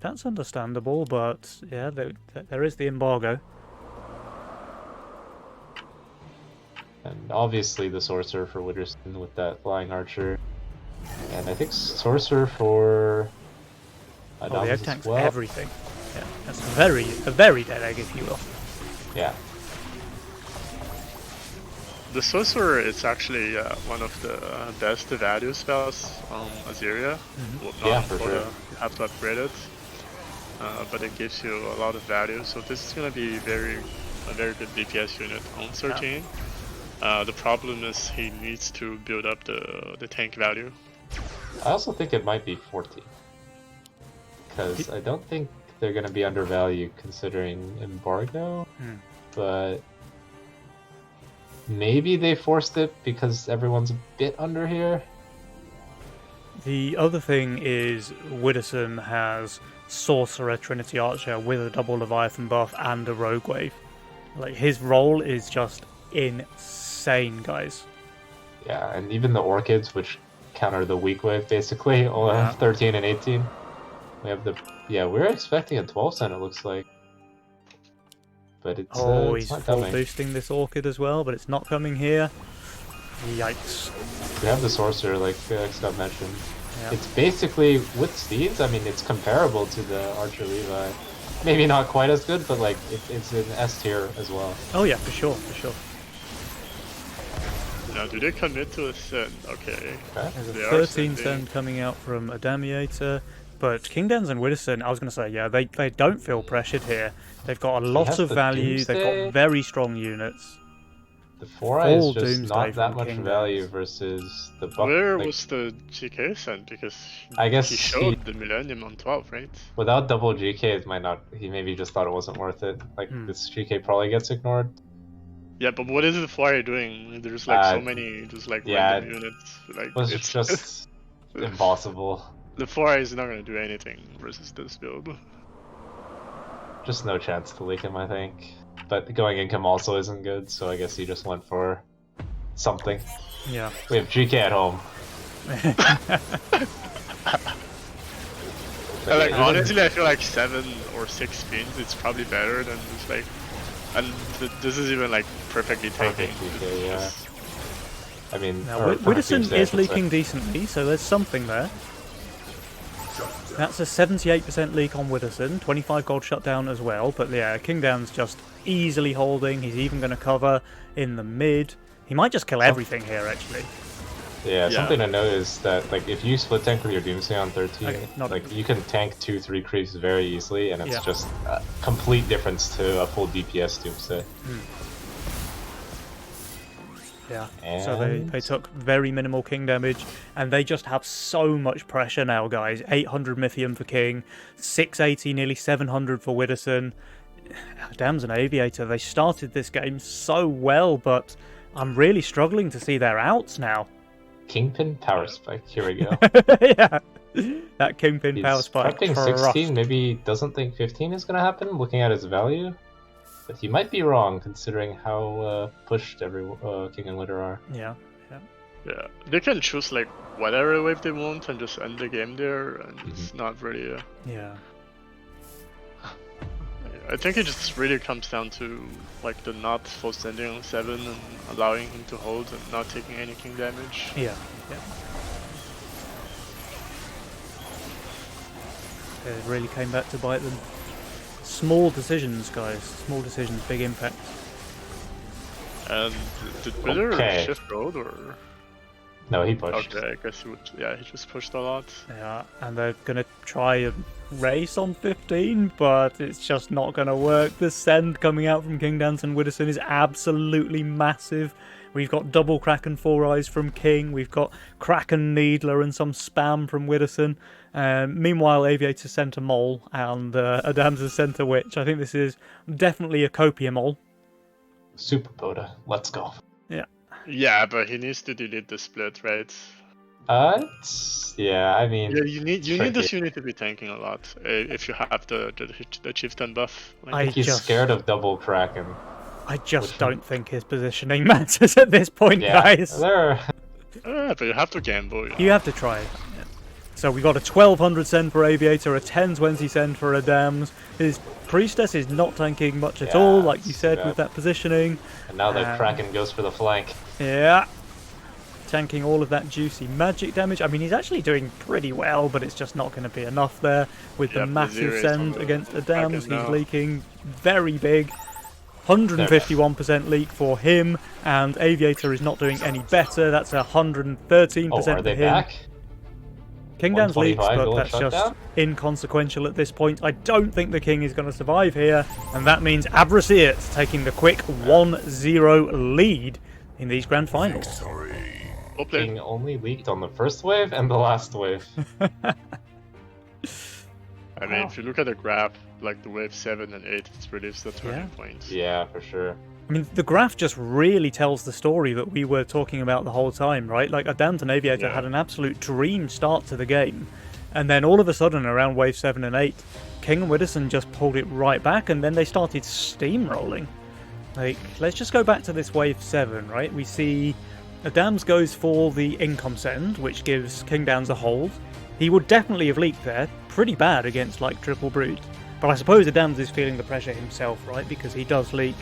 That's understandable, but yeah, there is the embargo. And obviously the Sorcerer for Witterson with that Flying Archer. And I think Sorcerer for Oh, the Adamus egg as tank's well. everything. Yeah, that's a very dead egg, if you will. Yeah. The Sorcerer is actually one of the best value spells on Azeria. Well, not Yeah, for sure. You have to upgrade it, but it gives you a lot of value. So this is gonna be a very good DPS unit on 13. The problem is he needs to build up the tank value. I also think it might be 14. because I don't think they're going to be undervalued considering embargo, but maybe they forced it because everyone's a bit under here. The other thing is Widdowson has Sorcerer Trinity Archer with a double Leviathan buff and a Rogue Wave. Like, his role is just insane, guys. Yeah, and even the Orchids, which counter the weak wave, basically, all have 13 and 18. We have the... Yeah, we're expecting a 12 cent, it looks like. But it's he's not full coming. boosting this Orchid as well, but it's not coming here. Yikes. We have the Sorcerer, like Scott mentioned. Yeah. It's basically, with Steeds, I mean, it's comparable to the Archer Levi. Maybe not quite as good, but like it's an S tier as well. Oh yeah, for sure, for sure. Now, do they commit to a send? Okay. There's a They are 13 sending. send coming out from Adamiator, but Kingdance and Widdowson, I was going to say, yeah, they don't feel pressured here. They've got a lot has of the value, they've Doomsday. got very strong units. The 4-eye Full is just Doomsday not that from much King value Dance. versus the buff. Where like, was the GK sent? Because I guess he showed the Millennium on 12, right? without double GK, it might not. He maybe just thought it wasn't worth it. Like this GK probably gets ignored. Yeah, but what is the Flyer doing? There's like so many just like random units. Like It's just impossible. The Flyer is not gonna do anything versus this build. Just no chance to leak him, I think. But going income also isn't good, so I guess he just went for something. Yeah. We have GK at home. Like honestly, I feel like 7 or 6 spins. It's probably better than just like, and this is even like perfectly taking. Perfect GK, yeah. I mean, Now, or perfect Widdowson Doomsday, I is should leaking say. decently, so there's something there. That's a 78% leak on Widdowson, 25 gold shutdown as well, but yeah, Kingdown's just easily holding, he's even going to cover in the mid. He might just kill everything here, actually. Yeah, something to note is that like if you split tank with your Doomsday on 13, Okay, like you can tank 2-3 creeps very easily, and it's Yeah. just a complete difference to a full DPS Doomsday. Yeah, so they And- took very minimal king damage, and they just have so much pressure now, guys. 800 Mythium for King, 680, nearly 700 for Widdowson. Damn's an Aviator. They started this game so well, but I'm really struggling to see their outs now. Kingpin Power Spike, here we go. Yeah, that Kingpin He's Power Spike. prepping crushed. 16, maybe doesn't think 15 is going to happen, looking at his value. But he might be wrong, considering how pushed King and Litter are. Yeah. Yeah, they can choose like whatever wave they want and just end the game there, and it's not really. Yeah. I think it just really comes down to like the not full standing on 7 and allowing him to hold and not taking any king damage. Yeah. It really came back to bite them. Small decisions, guys. Small decisions, big impact. And did Bitter Okay. shift road or? No, he pushed. Okay, I guess he would. Yeah, he just pushed a lot. Yeah, and they're gonna try and race on 15, but it's just not gonna work. The send coming out from Kingdance and Widdowson is absolutely massive. We've got double Kraken 4 Eyes from King. We've got Kraken Needler and some spam from Widdowson. Meanwhile, Aviator sent a Mole and Adams sent a Witch. I think this is definitely a Copia Mole. Super Boda, let's go. Yeah, but he needs to delete the split, right? Yeah, I mean, Yeah, you need tricky. this unit to be tanking a lot if you have the chieftain buff. Like, I he's just- scared of double Kraken. I just don't think his positioning matters at this point, Yeah, guys. there. but you have to gamble. You have to try it. Yeah. So we got a 1200 send for Aviator, a 1020 send for Adams. His Priestess is not tanking much at Yeah, all, like you it's said, bad. with that positioning. And now that Kraken goes for the flank. Yeah. Tanking all of that juicy magic damage. I mean, he's actually doing pretty well, but it's just not going to be enough there. With the Yep, the massive 0-8 send on the against Kraken Adams, he's now. leaking very big. 151% leak for him, and Aviator is not doing any better. That's 113% Oh, are for they him. back? Kingdown's leaks, 125 but gold that's just shutdown? inconsequential at this point. I don't think the king is going to survive here, and that means Abrasiert taking the quick 1-0 lead in these grand finals. Well played. King only leaked on the first wave and the last wave. I mean, if you look at the graph, like the wave 7 and 8, it's really the turning point. Yeah, for sure. I mean, the graph just really tells the story that we were talking about the whole time, right? Like, Adams and Aviator had an absolute dream start to the game, and then all of a sudden, around wave 7 and 8, King and Widdowson just pulled it right back, and then they started steamrolling. Like, let's just go back to this wave 7, right? We see Adams goes for the income send, which gives King Downs a hold. He would definitely have leaked there, pretty bad against, like, Triple Brute. But I suppose Adams is feeling the pressure himself, right? Because he does leak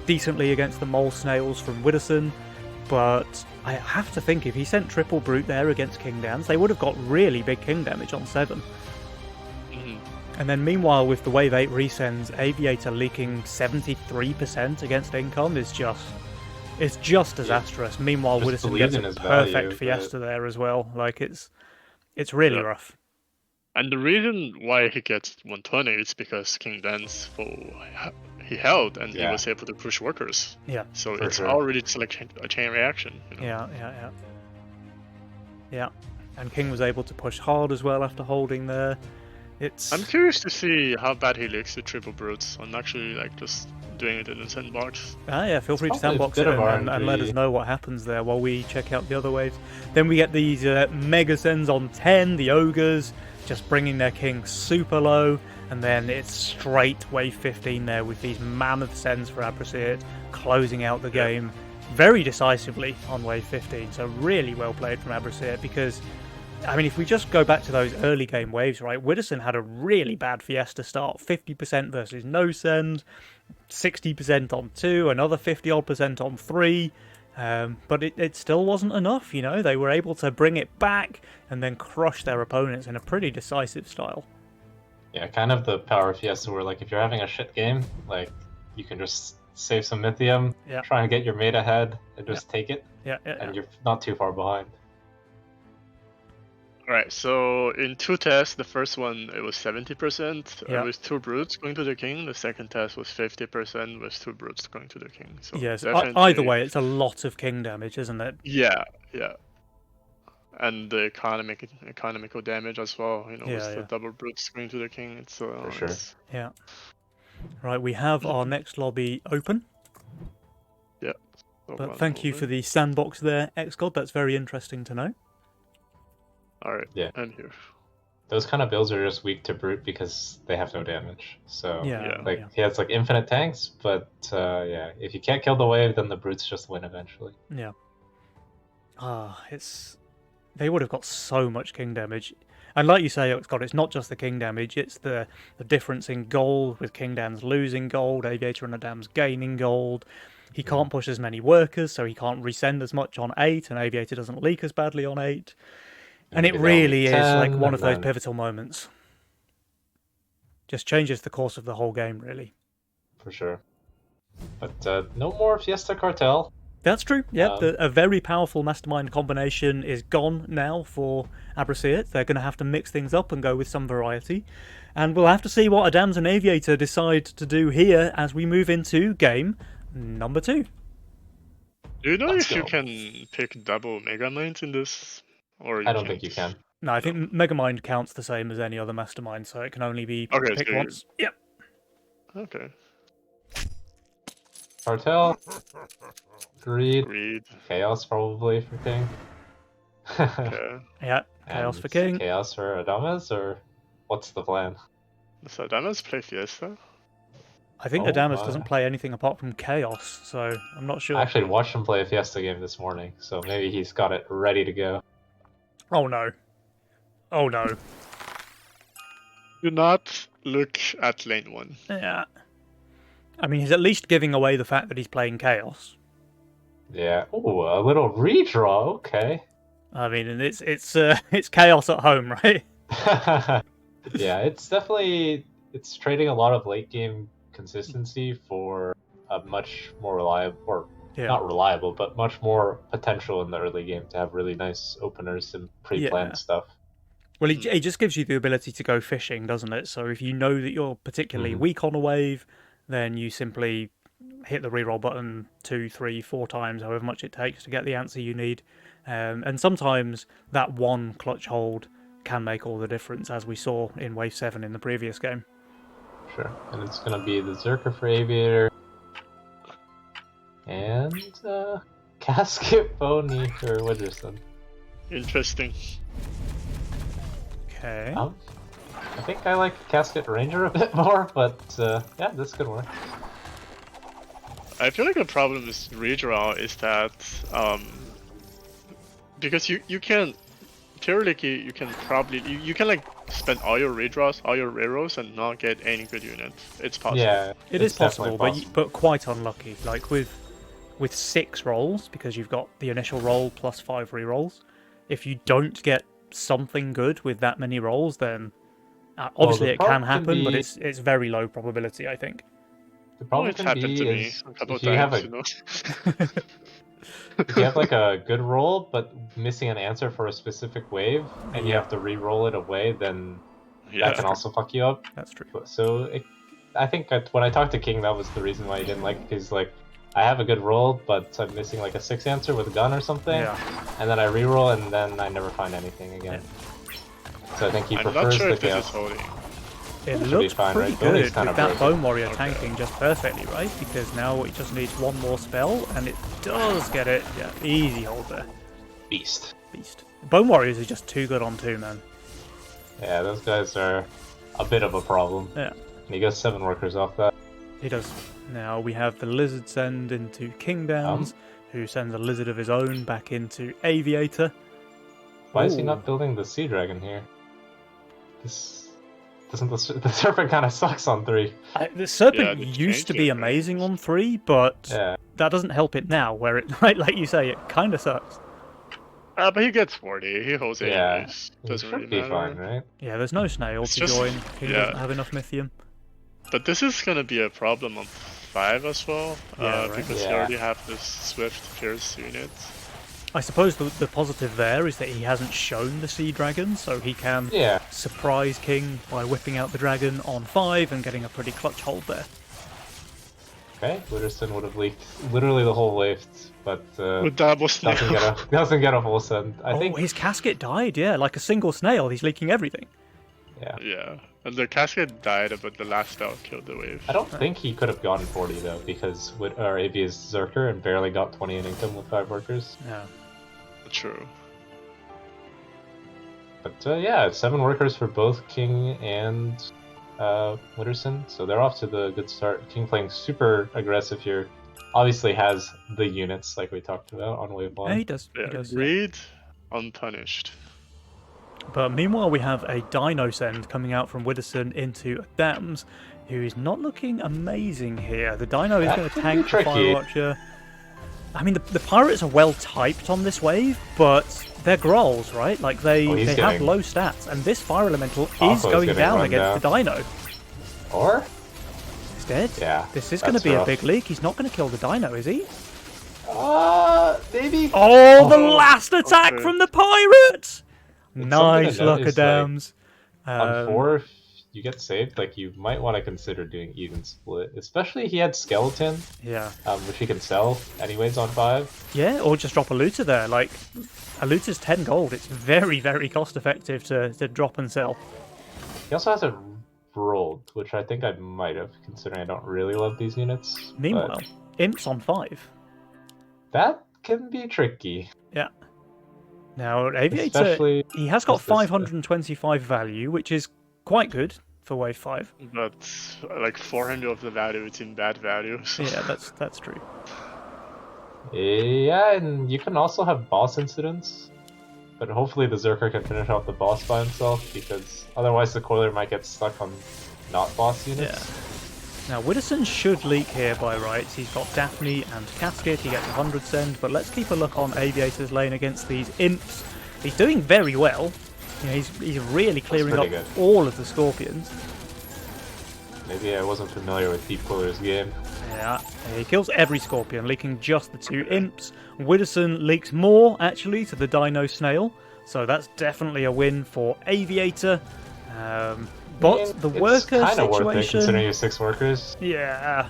decently against the Mole Snails from Widdowson. But I have to think if he sent Triple Brute there against King Downs, they would have got really big King damage on 7. And then meanwhile, with the Wave 8 resends, Aviator leaking 73% against income is just disastrous. Meanwhile, Just Widdowson believe gets in a his perfect value, Fiesta there as well. Like, it's really rough. And the reason why he gets 120 is because King Dance he held and he was able to push workers. Yeah. So it's already like a chain reaction. You know? Yeah. And King was able to push hard as well after holding there. I'm curious to see how bad he looks with Triple Brutes on actually like just doing it in the sandbox. Feel free to sandbox it and let us know what happens there while we check out the other waves. Then we get these Mega Sends on 10, the Ogres, just bringing their King super low, and then it's straight wave 15 there with these mammoth Sends for Abracete, closing out the game very decisively on wave 15. So really well played from Abracete, because I mean, if we just go back to those early game waves, right, Widdowson had a really bad Fiesta start, 50% versus no send, 60% on 2, another 50-odd% on 3, but it still wasn't enough, you know. They were able to bring it back and then crush their opponents in a pretty decisive style. Yeah, kind of the power of Fiesta where, like, if you're having a shit game, like, you can just save some Mythium, try and get your mate ahead, and just take it, and you're not too far behind. Alright, so in 2 tests, the first one it was 70% with 2 brutes going to the king. The second test was 50% with 2 brutes going to the king. So yes, either way, it's a lot of king damage, isn't it? Yeah. And the economical damage as well, you know, with the double brutes going to the king. It's for sure. Yeah. Right, we have our next lobby open. Yeah. But thank you for the sandbox there, XGod. That's very interesting to know. Alright, I'm here. Those kind of builds are just weak to Brute because they have no damage. So, he has like infinite tanks, but if you can't kill the wave, then the Brutes just win eventually. Yeah. They would have got so much king damage. And like you say, XGod, it's not just the king damage, it's the difference in gold, with King Dams losing gold, Aviator and Adams gaining gold. He can't push as many workers, so he can't resend as much on 8, and Aviator doesn't leak as badly on 8. And it really is like one of those pivotal moments. Just changes the course of the whole game, really. For sure. But no more Fiesta Cartel. That's true, a very powerful mastermind combination is gone now for Abracete. They're going to have to mix things up and go with some variety. And we'll have to see what Adams and Aviator decide to do here as we move into game number 2. Do you know if you can pick double Mega Minds in this? Or I don't think you can. No, I think Megamind counts the same as any other mastermind, so it can only be picked once. Yep. Okay. Cartel. Greed. Chaos probably for King. Okay. Yeah, Chaos for King. Chaos for Adamas, or what's the plan? Does Adamas play Fiesta? I think Adamas doesn't play anything apart from Chaos, so I'm not sure. I actually watched him play a Fiesta game this morning, so maybe he's got it ready to go. Oh no. Oh no. Do not look at lane 1. Yeah. I mean, he's at least giving away the fact that he's playing Chaos. Yeah. Ooh, a little redraw. Okay. I mean, and it's Chaos at home, right? Yeah, it's trading a lot of late game consistency for a much more reliable, or not reliable, but much more potential in the early game to have really nice openers and pre-planned stuff. Well, it just gives you the ability to go fishing, doesn't it? So if you know that you're particularly weak on a wave, then you simply hit the reroll button 2, 3, 4 times, however much it takes to get the answer you need. And sometimes that one clutch hold can make all the difference, as we saw in Wave 7 in the previous game. Sure. And it's gonna be the Zerker for Aviator. And Casket Pony for Witherson. Interesting. Okay. I think I like Casket Ranger a bit more, but yeah, this could work. I feel like the problem with redraw is that because you can theoretically you can probably you can like spend all your redraws, all your rerolls, and not get any good units. It's possible. Yeah, It it's is possible, definitely but quite unlucky. Like with 6 rolls, because you've got the initial roll plus 5 rerolls. If you don't get something good with that many rolls, then obviously the it can problem can happen, but be- it's very low probability, I think. The Well, problem it's can happened be to me is a couple if of you have times, a you know. if you have like a good roll but missing an answer for a specific wave, and you Yeah. have to re-roll it away, then Yeah. that can also fuck you up. That's true. So I think when I talked to King, that was the reason why he didn't like it. He's like, I have a good roll, but I'm missing like a 6 answer with a gun or something, Yeah. and then I re-roll, and then I never find anything again. So I think he I'm not prefers sure the if this is chaos. holding. It Should be looks fine, pretty right? Building's good kinda with that broken. Bone Warrior Okay. tanking just perfectly, right? Because now it just needs one more spell, and it does get it. Yeah, easy hold there. Beast. Beast. Bone Warriors is just too good on 2, man. Yeah, those guys are a bit of a problem. Yeah. And he gets 7 workers off that. He does. Now we have the Lizard send into King Downs, who sends a Lizard of his own back into Aviator. Why is he Ooh. not building the Sea Dragon here? This doesn't the Serpent kind of sucks on 3. The Serpent they used to changed be it, amazing on 3, but Yeah. that doesn't help it now, where it, like you say, it kind of sucks. But he gets 40. He holds it Yeah. anyways. It Doesn't should really be matter. fine, right? Yeah, there's no snail It's to just- join. King yeah. doesn't have enough Mythium. But this is gonna be a problem on 5 as well, Yeah, right. because you Yeah. already have this Swift Pierce unit. I suppose the positive there is that he hasn't shown the Sea Dragon, so he can Yeah. surprise King by whipping out the dragon on 5 and getting a pretty clutch hold there. Okay, Witherson would have leaked literally the whole lift, but With double snail. doesn't get a full send. I think. his casket died, yeah, like a single snail. He's leaking everything. Yeah. Yeah. And the casket died, but the last spell killed the wave. I don't think he could have gotten 40 though, because AV is Zerker and barely got 20 in income with 5 workers. Yeah. True. But yeah, 7 workers for both King and Witherson, so they're off to the good start. King playing super aggressive here. Obviously has the units like we talked about on wave 1. Yeah, he does. Yeah. He does. Greed, unpunished. But meanwhile, we have a Dino send coming out from Witherson into Dams, who is not looking amazing here. The Dino is That going to could tank be the tricky. Fire Watcher. I mean, the Pirates are well typed on this wave, but they're Grolls, right? Like, they he's have getting- low stats, and this Fire Elemental is Aqua's going getting down run against the Dino. Or? He's dead. Yeah, This is going to that's be a rough. big leak. He's not going to kill the Dino, is he? Maybe? Oh, the Oh, last attack okay. from the Pirates! It's Nice something to luck note of is, like, Dams. On 4, if you get saved, like you might want to consider doing even split. Especially he had Skeleton, Yeah. which he can sell anyways on 5. Yeah, or just drop a looter there. Like, a looter's 10 gold. It's very, very cost effective to drop and sell. He also has a rolled, which I think I might have, considering I don't really love these units. but Meanwhile, Imps on 5. that can be tricky. Yeah. Now, Aviator, Especially he has got with this, 525 value, which is quite good for wave 5. But like 400 of the value, it's in bad value. So. Yeah, that's true. Yeah, and you can also have boss incidents. But hopefully the Zerker can finish off the boss by himself, because otherwise the Coiler might get stuck on not boss units. Now, Witherson should leak here by rights. He's got Daphne and Casket. He gets 100 send, but let's keep a look on Aviator's lane against these Imps. He's doing very well. You know, he's really clearing up pretty good. all of the Scorpions. Maybe I wasn't familiar with Deep Coiler's game. Yeah, he kills every Scorpion, leaking just the 2 Imps. Witherson leaks more, actually, to the Dino Snail. So that's definitely a win for Aviator. But the worker kind of worth it situation... considering you have 6 workers. Yeah.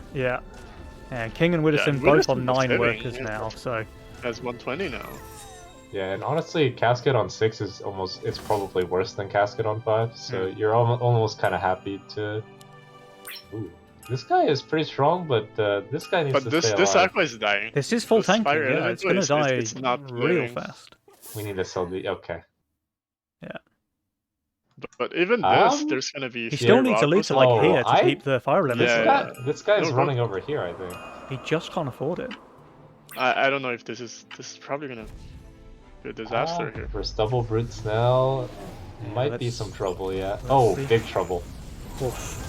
And King and Witherson and both Witherson on was 9 heavy, workers yeah. now, so... Has 120 now. Yeah, and honestly, Casket on 6 is almost, it's probably worse than Casket on 5, so you're almost kind of happy to... Ooh, this guy is pretty strong, but this guy needs But to stay this alive. Aqua is dying. This is full This tanking, Fire yeah, it's Elemental gonna is- die it's not real living. fast. We need to sell the... Okay. Yeah. But even this, Um, there's gonna be. He still needs a Rockos- Luther like Oh, here to I- keep the fire This elemental. Yeah. guy, this guy is No, running over here, I think. He just can't afford it. I don't know if this is probably gonna be a disaster here. First double brutes now. Yeah, Might be let's- some trouble, yeah. Oh, see. big trouble. Oof.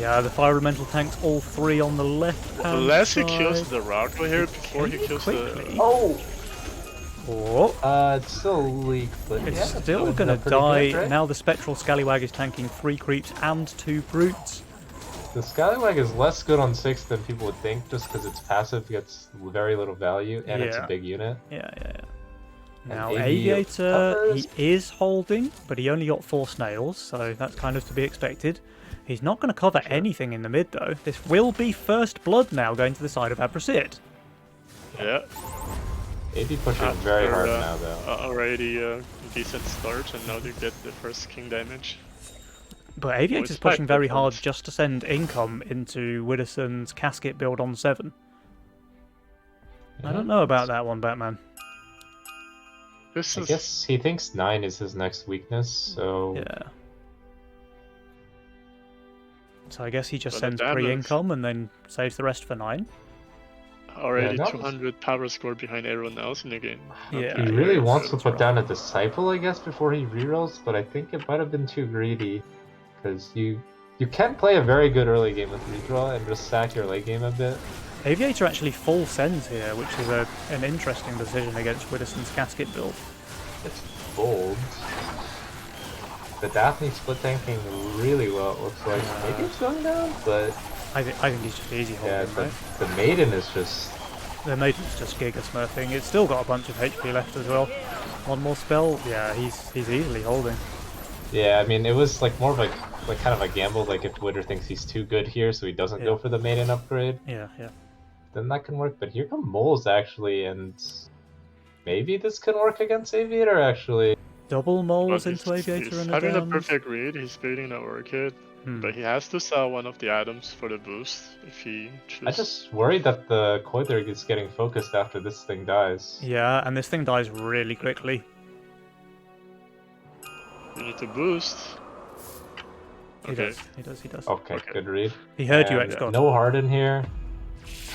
Yeah, the fire elemental tanks, all three on the left hand Unless he side. kills the Rocko here before he kills quickly. the. Oh! Oh, It's still a leak, but it's yeah, still doing gonna pretty die. good, right? Now the Spectral Scallywag is tanking 3 creeps and 2 brutes. The Scallywag is less good on 6 than people would think, just because its passive gets very little value, and it's a Yeah. big unit. Yeah. And Now Aviator Aviator, he covers. is holding, but he only got 4 snails, so that's kind of to be expected. He's not going to cover anything in the mid though. This will be first blood now going to the side of Abrasid. Yeah. AB pushing very hard After, now, though. Already a decent start, and now they get the first king damage. But Aviator's it's pushing quite very hard different. just to send income into Widdowson's casket build on 7. I don't know about that one, Batman. This I is. guess he thinks 9 is his next weakness, so... Yeah. So I guess he just But the sends damage- pre-income and then saves the rest for 9. Already Yeah, that was- 200 power score behind everyone else in the game. Yeah. He Okay, really so wants to it's put rough. down a Disciple, I guess, before he rerolls, but I think it might have been too greedy. Because you can play a very good early game with redraw and just sack your late game a bit. Aviator actually full sends here, which is an interesting decision against Widdowson's casket build. It's bold. The Daphne split tanking really well, it looks like. Maybe it's going down, but I think he's just easy yeah, holding, right? the Maiden is just... The Maiden's just Giga Smurfing. It's still got a bunch of HP left as well. One more spell, yeah, he's easily holding. Yeah, I mean, it was like more of a kind of a gamble, like if Widder thinks he's too good here, so he doesn't go Yeah. for the Maiden upgrade, Yeah. then that can work. But here come Moles, actually, and maybe this can work against Aviator, actually. Double moles But into Aviator he's and a having a dams. perfect read. He's baiting the Orchid, but he has to sell one of the items for the boost if he chooses. I just worried that the Koider is getting focused after this thing dies. Yeah, and this thing dies really quickly. You need to boost. He Okay. does. Okay, Okay. good read. He heard you, And X-God. no Harden here.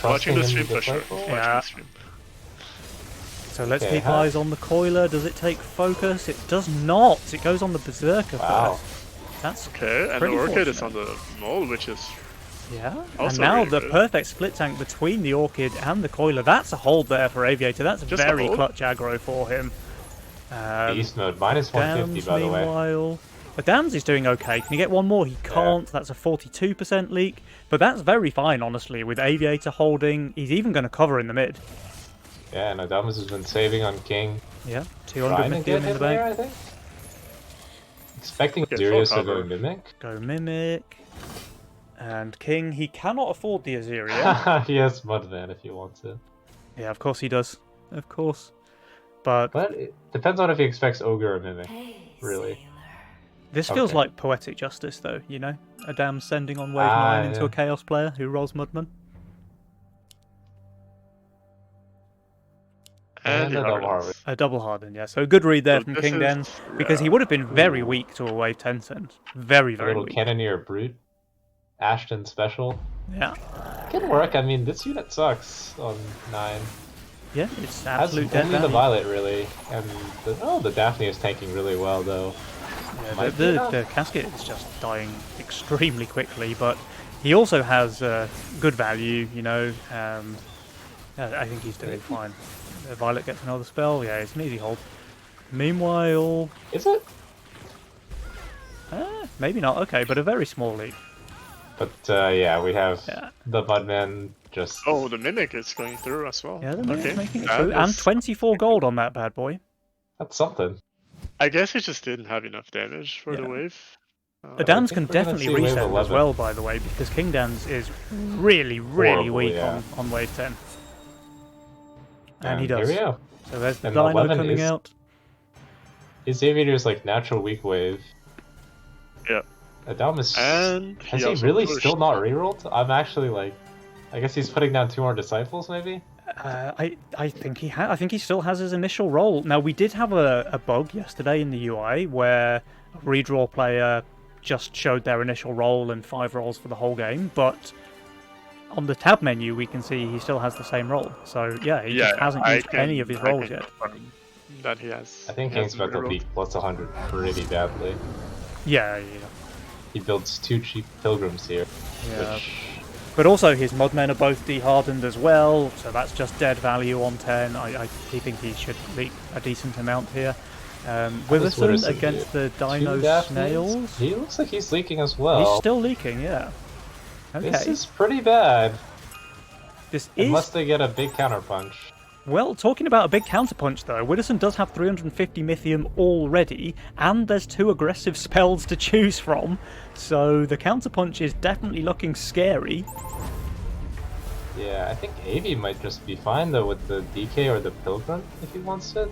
Watching the in stream for sure. Disciple. Watching Yeah. the stream. So let's Okay, keep how- eyes on the coiler. Does it take focus? It does not. It goes on the Berserker Wow. first. That's Okay, and Pretty the Orchid is fortunate. on the mole, which is yeah. And Also now really the good. perfect split tank between the Orchid and the coiler. That's a hold there for Aviator. That's Just a very hold? clutch aggro for him. Beast mode, minus 150 Dams, by the way. meanwhile. But Dams is doing okay. Can he get one more? He can't. That's a 42% leak. But that's very fine, honestly, with Aviator holding. He's even going to cover in the mid. Yeah, no, Damas has been saving on King. Yeah, 200 Trying to Mythium get in the him there, bank. I think. Expecting Okay, Azirius full to go cover. Mimic. Go Mimic. And King, he cannot afford the Aziria. He has Mudman if he wants it. Yeah, of course he does. Of course. But But it depends on if he expects Ogre or Mimic, really. this feels Okay. like poetic justice, though, you know? A damn sending on wave 9 into yeah. a Chaos player who rolls Mudman. and a the double Hardens. harvest. A double harden, yeah. So a good read there So from this King is- Den, because he would have been very weak to a wave 10 send. Very, A very little weak. Cannoneer Brute. Ashton special. Yeah. Can work, I mean, this unit sucks on 9. Yeah, it's Has absolute dead only the value. Violet, really. And the Daphne is tanking really well, though. Yeah, Might the, be the, enough. the casket is just dying extremely quickly, but he also has good value, you know. I think he's doing fine. Violet gets another spell. Yeah, it's an easy hold. Meanwhile, Is it? maybe not. Okay, but a very small lead. But yeah, we have Yeah. the Mudman just... Oh, the Mimic is going through as well. Yeah, the Mimic okay. making it That through, and is- 24 gold on that bad boy. That's something. I guess he just didn't have enough damage for Yeah. the wave. The Dans think can we're gonna definitely see wave reset as 11. well, by the way, because King Dans is really Horrible, weak yeah. on wave 10. And he Here does. we go. So there's the And the Dino weapon coming is- out. His Aviator's like natural weak wave. Yeah. Adamus. And Has he also really pushed. still not rerolled? I'm actually like, I guess he's putting down 2 more disciples, maybe. I think he still has his initial roll. Now we did have a bug yesterday in the UI where a redraw player just showed their initial roll and 5 rolls for the whole game, but on the tab menu we can see he still has the same roll. So yeah, he just hasn't used any of his rolls yet. That he has. I think he King's hasn't about to rerolled. leak plus 100 pretty badly. Yeah. He builds 2 cheap pilgrims here. Yeah. Which, But also his mod men are both dehardened as well, so that's just dead value on 10. I think he should leak a decent amount here. Witherspoon Witherspoon against the 2 Dino Daphnes? Snails. He looks like he's leaking as well. He's still leaking, yeah. Okay. This is pretty bad. This is Unless they get a big counterpunch. Well, talking about a big counterpunch though, Widdowson does have 350 Mythium already, and there's 2 aggressive spells to choose from, so the counterpunch is definitely looking scary. Yeah, I think Avi might just be fine though with the DK or the Pilgrim if he wants it.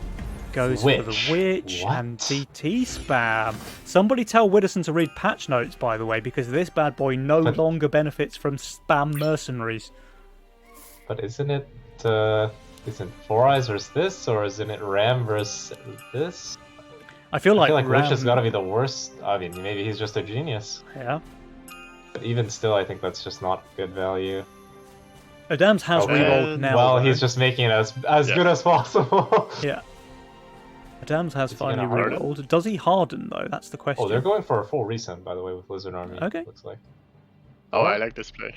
Goes Witch. for the Witch What? and DT spam. Somebody tell Widdowson to read patch notes, by the way, because this bad boy no But- longer benefits from spam mercenaries. But isn't it 4 Eyes versus this, or isn't it Ram versus this? I feel I like, feel like Ram, Rich has got to be the worst. I mean, maybe he's just a genius. Yeah. But even still, I think that's just not good value. Adams has Okay. rerolled now. Well, though. he's just making it as Yeah. good as possible. Yeah. Adams has Is he gonna finally harden? rerolled. Does he harden though? That's the question. Oh, they're going for a full resend, by the way, with Lizard Army. Okay. Looks like. Oh, I like this play.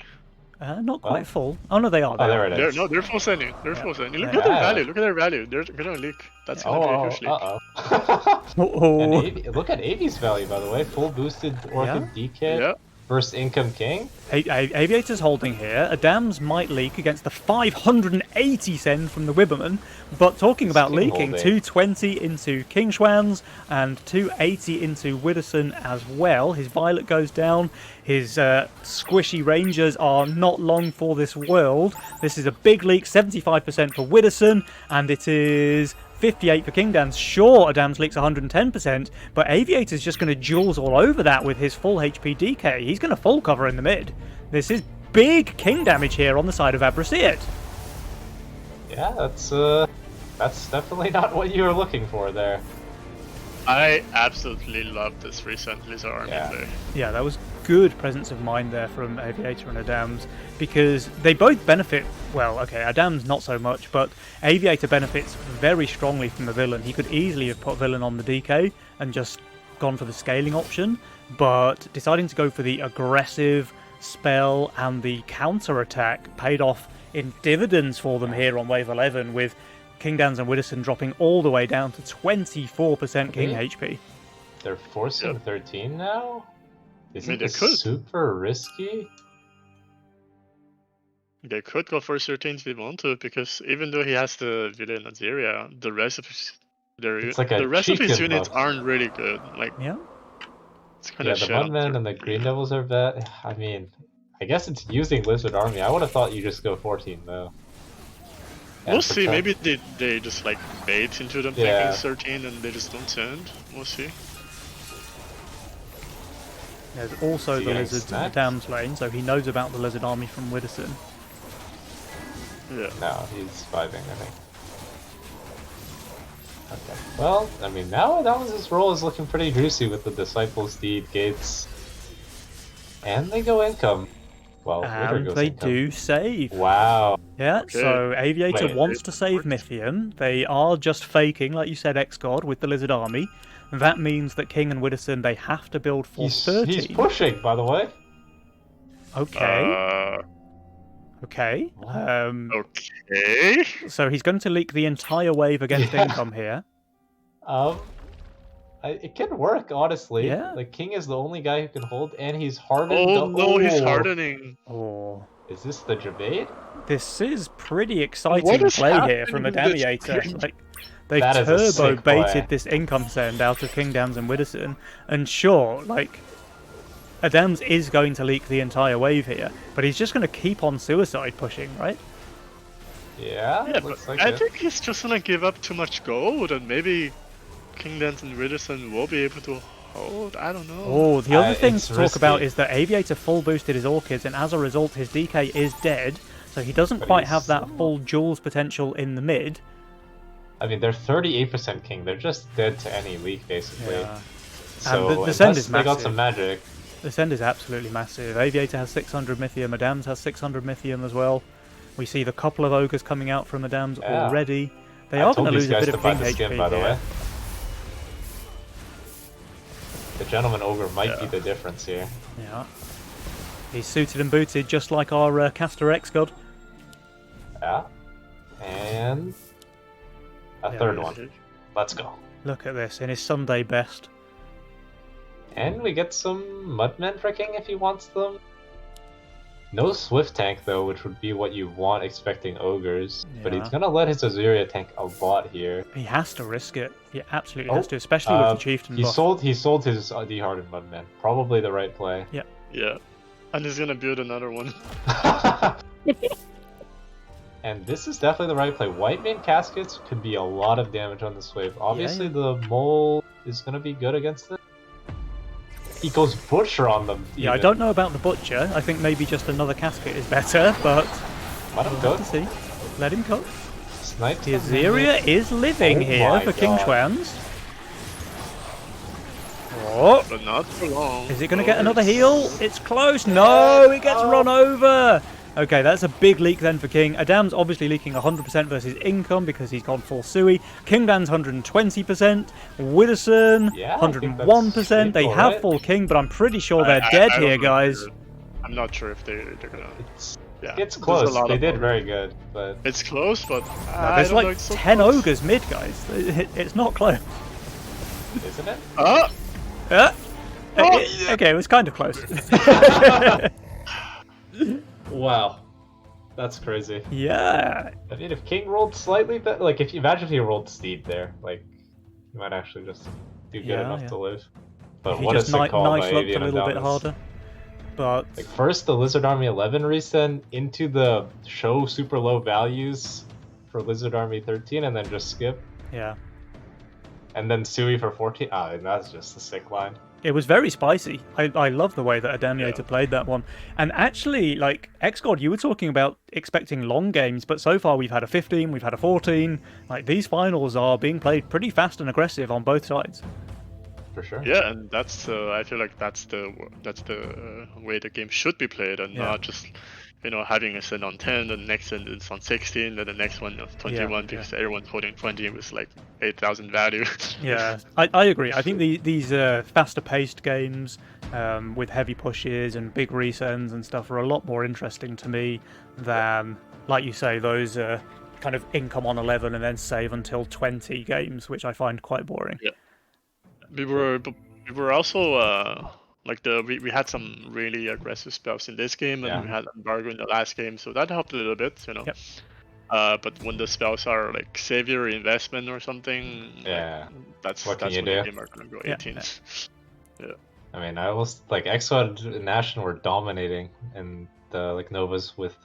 Not quite Well- full. Oh no, they are. Oh, there are. it They're, is. no, they're full sending. They're full sending. Look Yeah. at their value. Look at their value. They're gonna leak. That's gonna be a huge leak. Uh-oh. Oh, And look at Avi's value, by the way. Full boosted Orchid DK Yeah. versus Income King. Aviator's holding here. Adams might leak against the 580 send from the Wibberman. But talking about King leaking, holding. 220 into King Schwanz and 280 into Widdowson as well. His Violet goes down. His squishy Rangers are not long for this world. This is a big leak, 75% for Widdowson, and it is 58 for King Dance. Sure, Adams leaks 110%, but Aviator's just going to Jules all over that with his full HP DK. He's going to full cover in the mid. This is big King damage here on the side of Abrasiet. Yeah, that's definitely not what you were looking for there. I absolutely love this recent Lizard Army Yeah. play. Yeah, that was good presence of mind there from Aviator and Adams, because they both benefit, well, okay, Adams not so much, but Aviator benefits very strongly from the villain. He could easily have put villain on the DK and just gone for the scaling option, but deciding to go for the aggressive spell and the counter attack paid off in dividends for them here on wave 11, with King Dans and Widdowson dropping all the way down to 24% King Mhm. HP. They're forcing 13 now? Isn't mean, they this could. super risky? They could go for 13 if they want to, because even though he has the villain Azaria, the rest of his It's like a the rest of his chicken units buff. aren't really good. Like Yeah. it's kind Yeah, of the shit. on Mudmen their- and the Green Devils are bad. I mean, I guess it's using Lizard Army. I would have thought you just go 14 though. We'll And see. protect. Maybe they just like bait into them Yeah. thinking 13 and they just don't send. We'll see. There's also Is he the getting lizards in the snacked? Dam's lane, so he knows about the lizard army from Widdowson. Yeah. No, he's 5ing, I think. Okay. Well, I mean, now his role is looking pretty juicy with the Disciples, Deed, Gates. And they go income. Well, Witter And goes they income. do save. Wow. Yeah, Okay. so Aviator Wait, wants it to save works. Mythium. They are just faking, like you said, X-God with the lizard army. That means that King and Widdowson, they have to build for He's 13. pushing, by the way. Okay, okay. Okay. So he's going to leak the entire wave against Yeah. income here. It can work, honestly. Yeah. Like, King is the only guy who can hold, and he's hardened. Oh no, he's Oh. hardening. Oh, Is this the Jabade? this is pretty exciting What is play here happening from with this Adamiator. King? Like, they've That is a turbo sick play. baited this income send out of King Dams and Widdowson, and sure, like, Adams is going to leak the entire wave here, but he's just going to keep on suicide pushing, right? Yeah, Yeah, looks but like I it. think he's just gonna give up too much gold, and maybe King Dance and Ridderson will be able to hold. I don't know. Oh, the other thing It's to talk about risky. is that Aviator full boosted his Orchids, and as a result, his DK is dead, so he doesn't But quite he's have that still- full Jules potential in the mid. I mean, they're 38% king. They're just dead to any leak, basically. Yeah. So And the send unless is they got massive. some magic, The send is absolutely massive. Aviator has 600 Mythium, Madams has 600 Mythium as well. We see the couple of Ogres coming out from Madams Yeah. already. They I are told going to these lose a guys bit to of buy ping the skin, HP by the here. way. The Gentleman Ogre might be Yeah. the difference here. Yeah. He's suited and booted just like our Caster X God. Yeah. And a Yeah, third he one. Let's go. Look at this, in his Sunday best. And we get some Mudmen for king if he wants them. No Swift tank though, which would be what you want expecting ogres. But he's Yeah. gonna let his Azuria tank a lot here. He has to risk it. He absolutely Oh, has to, especially with the Chieftain he buff. sold his D-Hardened Mudmen. Probably the right play. Yeah, and he's gonna build another one. And this is definitely the right play. White main caskets could be a lot of damage on this wave. Obviously, the mole is going to be good against it. He goes Butcher on them. Yeah, I even. don't know about the Butcher. I think maybe just another casket is better, but Let him we'll go. have to see. Let him cook. Snipe The them. Azuria is living Oh here my for King God. Schwanz. Oh, But not for long. is it going to get another heal? It's close. No, it gets run over. Okay, that's a big leak then for King. Adam's obviously leaking 100% versus income because he's gone full Sui. King Dan's 120%. Widdowson, Yeah, I think that's 101%. They equal, have right? full King, but I'm pretty sure they're dead I don't here, know guys. if I'm not sure if they're gonna. It's, Yeah, it's there's a close. lot They of did ogres. very good, but It's close, but No, there's I don't know, like it's so 10 close. ogres mid, guys. It's not close. isn't it? Ah! Okay, it was kind of close. Wow, that's crazy. Yeah. I mean, if King rolled slightly better, like if you imagine if he rolled Steed there, like he might actually just do good Yeah, enough yeah. to live. But If he what a just sick call by nice looked a Avian and little bit Dominus. harder. But Like first the Lizard Army 11 resend into the show super low values for Lizard Army 13 and then just skip. yeah. And then Sui for 14. Ah, and that's just a sick line. It was very spicy. I love the way that Adamiator Yeah. played that one. And actually, like, X-God, you were talking about expecting long games, but so far we've had a 15, we've had a 14. Like, these finals are being played pretty fast and aggressive on both sides. For sure. Yeah, and that's I feel like that's the way the game should be played, and Yeah. not just having a send on 10, the next send is on 16, then the next one on 21 because everyone's holding 20 with like 8,000 value. Yeah, I agree. I think these faster-paced games with heavy pushes and big resends and stuff are a lot more interesting to me than, like you say, those kind of income on 11 and then save until 20 games, which I find quite boring. Yeah. we were also like we had some really aggressive spells in this game, and Yeah. we had embargo in the last game, so that helped a little bit. Yep. But when the spells are like savior investment or something, Yeah. that's What can that's you when the do? game are gonna go Yeah, 18. I mean, I was like X-Squad and Nation were dominating in the like Novas with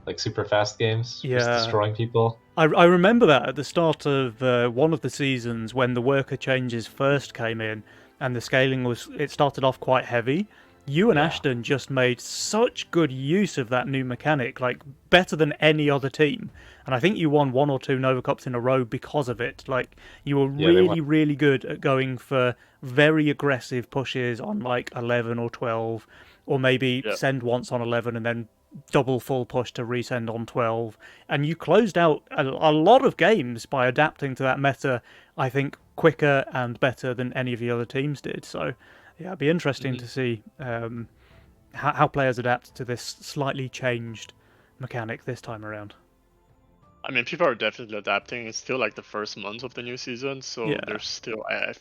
like super fast games, just Yeah. destroying people. I remember that at the start of one of the seasons when the worker changes first came in and the scaling it started off quite heavy. You and Yeah. Ashton just made such good use of that new mechanic, like better than any other team. And I think you won 1 or 2 Nova Cups in a row because of it. Like you were Yeah, they really, really good at going for very aggressive pushes on like 11 or 12, or maybe Yeah. send once on 11 and then double full push to resend on 12. And you closed out a lot of games by adapting to that meta, I think, quicker and better than any of the other teams did. So yeah, it'd be interesting to see how players adapt to this slightly changed mechanic this time around. I mean, people are definitely adapting. It's still like the first month of the new season, so Yeah. there's still the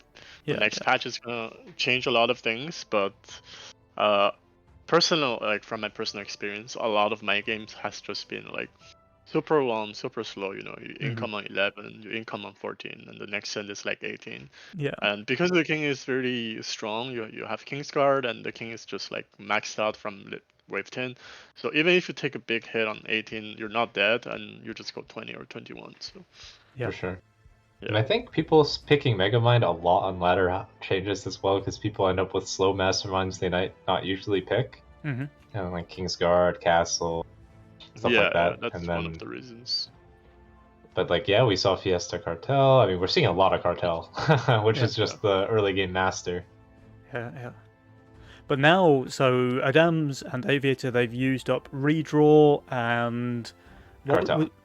Yeah, next patch is gonna change a lot of things. But from my personal experience, a lot of my games has just been like super long, super slow. You income on 11, you income on 14, and the next send is like 18. Yeah, And because the king is really strong, you have Kingsguard, and the king is just like maxed out from wave 10. So even if you take a big hit on 18, you're not dead, and you just go 20 or 21. So Yeah. For sure. Yeah. And I think people picking Megamind a lot on ladder changes as well, because people end up with slow masterminds they might not usually pick. Mm-hmm. Like Kingsguard, Castle, stuff yeah, like that. yeah, that's and one then, of the reasons. but like, yeah, we saw Fiesta Cartel. I mean, we're seeing a lot of Cartel, which Yeah. is just the early game master. Yeah. But now, so Adams and Aviator, they've used up Redraw and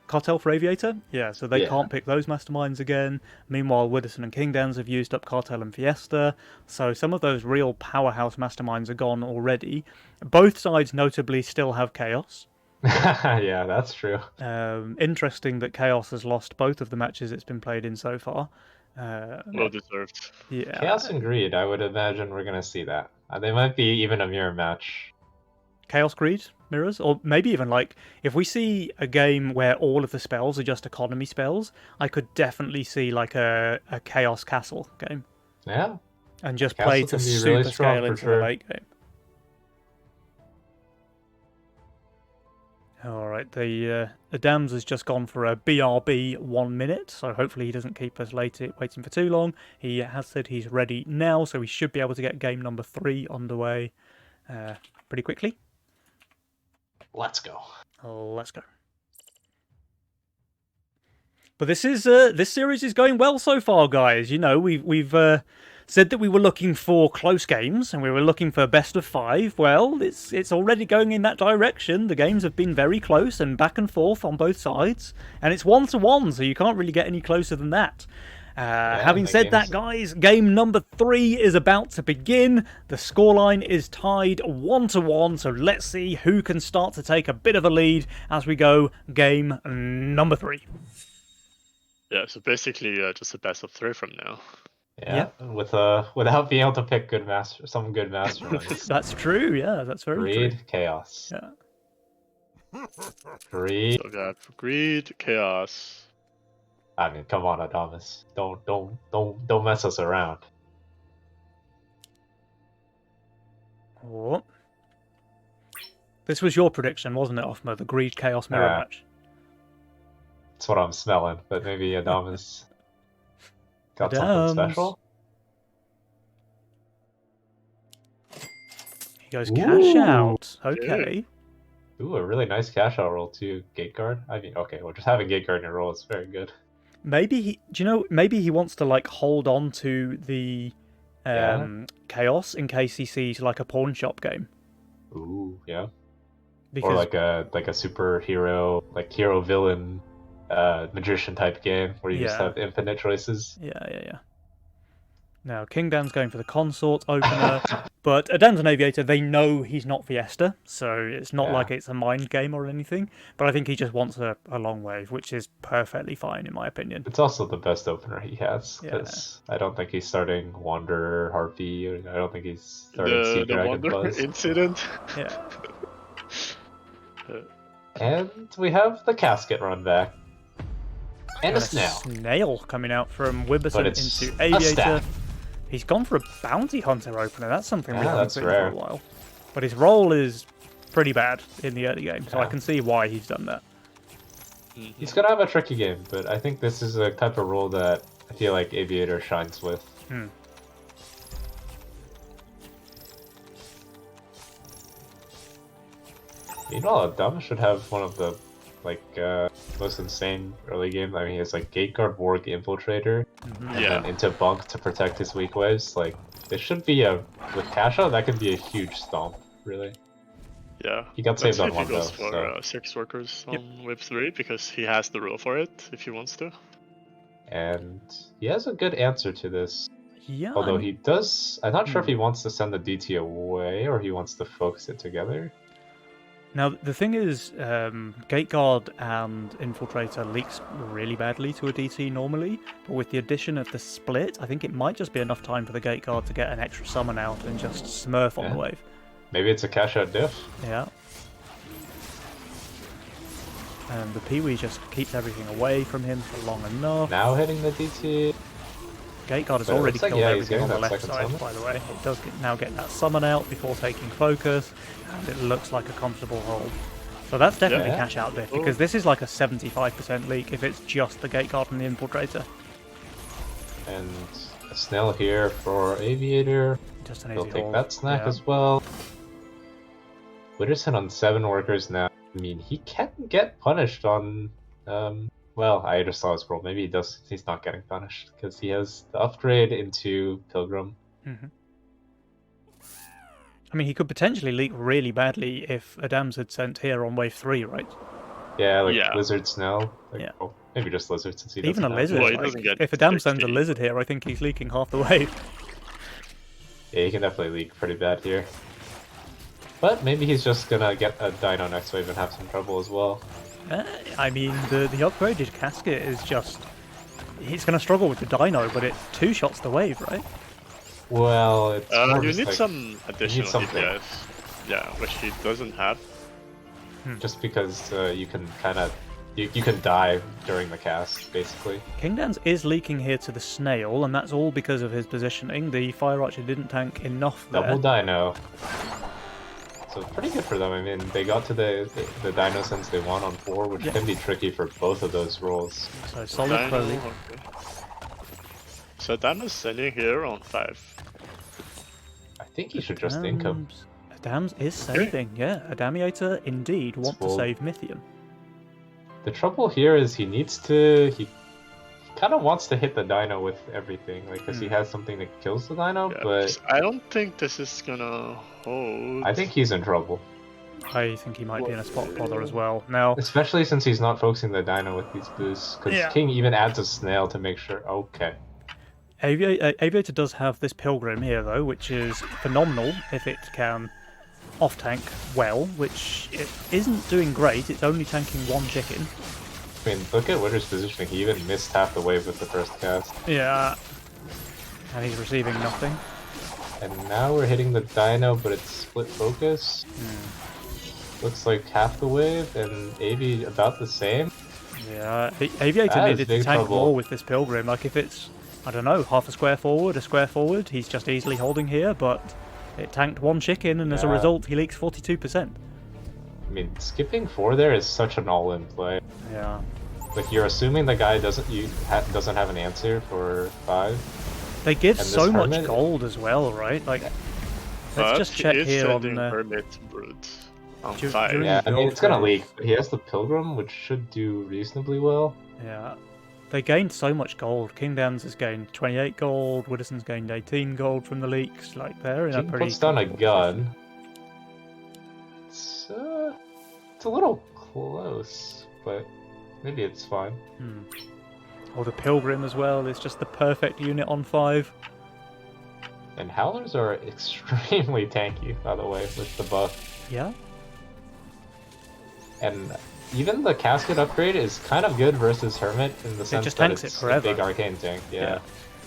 Cartel for Aviator. Yeah, so they can't pick those masterminds again. Meanwhile, Widdowson and Kingdowns have used up Cartel and Fiesta. So some of those real powerhouse masterminds are gone already. Both sides notably still have Chaos. Yeah, that's true. Interesting that Chaos has lost both of the matches it's been played in so far. Well deserved. Yeah. Chaos and Greed, I would imagine we're going to see that. They might be even a mirror match. Chaos Greed mirrors, or maybe even like if we see a game where all of the spells are just economy spells, I could definitely see like a Chaos Castle game. Yeah. And just Castle play to can be super really strong scale for into sure. the late game. Alright, the Adams has just gone for a BRB 1 minute, so hopefully he doesn't keep us waiting for too long. He has said he's ready now, so we should be able to get game number 3 underway pretty quickly. Let's go. Let's go. But this series is going well so far, guys. You know, we've said that we were looking for close games and we were looking for best of 5. Well, it's already going in that direction. The games have been very close and back and forth on both sides, and it's 1-1, so you can't really get any closer than that. Having said that, guys, game number 3 is about to begin. The scoreline is tied 1-1, so let's see who can start to take a bit of a lead as we go game number 3. Yeah, so basically just a best of 3 from now. Yeah, without being able to pick some good masterminds. That's true, yeah, that's very true. Greed, Chaos. Yeah. Greed. So we got Greed, Chaos. I mean, come on, Adamus. Don't mess us around. Oh. This was your prediction, wasn't it, Offma? The Greed Chaos mirror match. That's what I'm smelling, but maybe Adamus got something special. He goes cash out. Okay. Ooh, a really nice cash out roll too. Gate guard. I mean, okay, well, just having gate guard in your roll is very good. Maybe maybe he wants to like hold on to the chaos in case he sees like a pawn shop game. Ooh, yeah. Because... Or like a superhero, like hero villain, magician type game where you just have infinite choices. Yeah. Now, Kingdown's going for the consort opener, but Adams and Aviator, they know he's not Fiesta, so it's not like it's a mind game or anything, but I think he just wants a long wave, which is perfectly fine in my opinion. It's also the best opener he has, because I don't think he's starting Wanderer, Harpy, I don't think he's starting Sea Dragon Buzz. Incident. Yeah. And we have the casket run back. And a snail. Snail coming out from Wibbison into Aviator. He's gone for a bounty hunter opener. That's something we haven't seen for a while. But his roll is pretty bad in the early game, so I can see why he's done that. He's going to have a tricky game, but I think this is a type of roll that I feel like Aviator shines with. Meanwhile, Adam should have one of the most insane early games. I mean, he has like Gateguard, Warg, Infiltrator, and then into Bunk to protect his weak waves. Like, this should be with Kasha, that could be a huge stomp, really. Yeah. He got saved on one though. He goes for 6 workers on Whip 3 because he has the rule for it if he wants to. And he has a good answer to this. Yeah. Although he does, I'm not sure if he wants to send the DT away or he wants to focus it together. Now, the thing is, Gateguard and Infiltrator leaks really badly to a DT normally, but with the addition of the split, I think it might just be enough time for the Gateguard to get an extra summon out and just smurf on the wave. Maybe it's a cash out diff. Yeah. And the Peewee just keeps everything away from him for long enough. Now hitting the DT. Gateguard has But it already looks like, killed yeah, he's everything on getting the that left second side, summon. by the way. It does now get that summon out before taking focus, and it looks like a comfortable hold. So that's definitely Yeah. cash out diff, because this is like a 75% leak if it's just the Gateguard and the Infiltrator. And a Snell here for Aviator. Just an He'll easy take hold. that snack Yeah. as well. Witterson on 7 workers now. I mean, he can get punished on. Well, I just saw his roll. Maybe he does. He's not getting punished because he has the upgrade into Pilgrim. Mhm. I mean, he could potentially leak really badly if Adams had sent here on wave 3, right? Yeah, like Yeah. Lizard Snell. Like, Yeah. well, maybe just Lizard since he Even doesn't a have- lizard. Well, he like, doesn't get if Adams sends a 60. lizard here, I think he's leaking half the wave. Yeah, he can definitely leak pretty bad here. But maybe he's just gonna get a Dino next wave and have some trouble as well. I mean, the upgraded casket is just... He's going to struggle with the Dino, but it two-shots the wave, right? Well, it's more You just need like, some additional something. DPS. Yeah, which he doesn't have. just because you can kind of you can die during the cast, basically. Kingdance is leaking here to the Snail, and that's all because of his positioning. The Fire Archer didn't tank enough there. Double Dino. So it's pretty good for them. I mean, they got to the Dino since they won on 4, which Yeah. can be tricky for both of those rolls. So solid Dino, Crowley. okay. So Dano's sending here on 5. I think he should just income. Adams is saving, yeah. Adamiator indeed want to full. save Mythium. The trouble here is he needs to. He kind of wants to hit the Dino with everything, like because he has something that kills the Dino. Yeah, But I don't think this is gonna hold. I think he's in trouble, I think he might be in a spot bother as well. Now, especially since he's not focusing the Dino with these boosts. Because Yeah. King even adds a Snail to make sure. Okay. Aviator does have this Pilgrim here, though, which is phenomenal if it can off-tank well, which it isn't doing great. It's only tanking one chicken. I mean, look at Witter's positioning. He even missed half the wave with the first cast. Yeah. And he's receiving nothing. And now we're hitting the Dino, but it's split focus. Looks like half the wave, and Avi about the same. Yeah, Aviator That is needed to big tank trouble. more with this Pilgrim. Like, if it's, I don't know, half a square forward, he's just easily holding here, but it tanked one chicken, and as a Yeah. result, he leaks 42%. I mean, skipping 4 there is such an all-in play. Yeah. Like, you're assuming the guy doesn't have an answer for 5. They give And so this much Hermit- gold as well, right? Like, But let's just check he is here on... sending Hermit Brute on Dur- 5. during- Yeah, I mean, build it's gonna phase. leak, but he has the Pilgrim, which should do reasonably well. Yeah. They gained so much gold. King Dan's has gained 28 gold, Witterson's gained 18 gold from the leaks. Like, they're in a King pretty... puts down a comfortable gun. It's a little close, but maybe it's fine. position. Or the Pilgrim as well is just the perfect unit on 5. And Howlers are extremely tanky, by the way, with the buff. Yeah. And even the casket upgrade is kind of good versus Hermit in the sense just that tanks it it's forever. a big arcane tank. Yeah.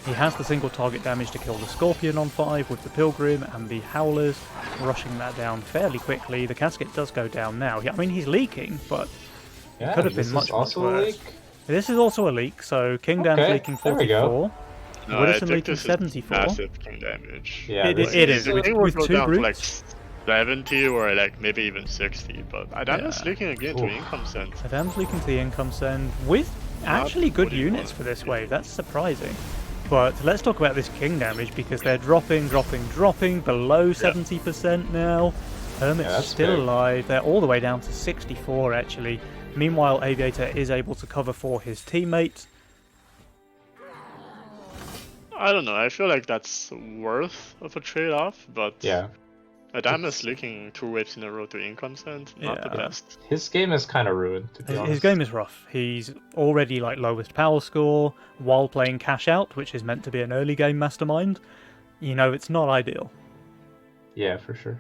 He has the single target damage to kill the Scorpion on 5 with the Pilgrim and the Howlers rushing that down fairly quickly. The casket does go down now. I mean, he's leaking, but Yeah, could have this been much, is also much a worse. leak. This is also a leak, so King Dan's Okay, leaking there we go. 44. No, I Witterson think leaking this is 74. massive king damage. Yeah, It this is. I With, think we'll with go 2 down to like brutes, 70 or like maybe even 60, but Adana's Yeah. leaking again to Oof. income sense. Adam's leaking to the income send with actually good 41. units for this wave. That's surprising. But let's talk about this king damage because they're dropping below 70% now. Hermit's Yeah, that's still big. alive. They're all the way down to 64 actually. Meanwhile, Aviator is able to cover for his teammates. I don't know, I feel like that's worth of a trade-off, but Yeah. Adana's leaking 2 waves in a row to income send, not the Yeah. best. His game is kind of ruined, to be His honest. game is rough. He's already like lowest power score while playing Cash Out, which is meant to be an early game mastermind. You know, it's not ideal. Yeah, for sure.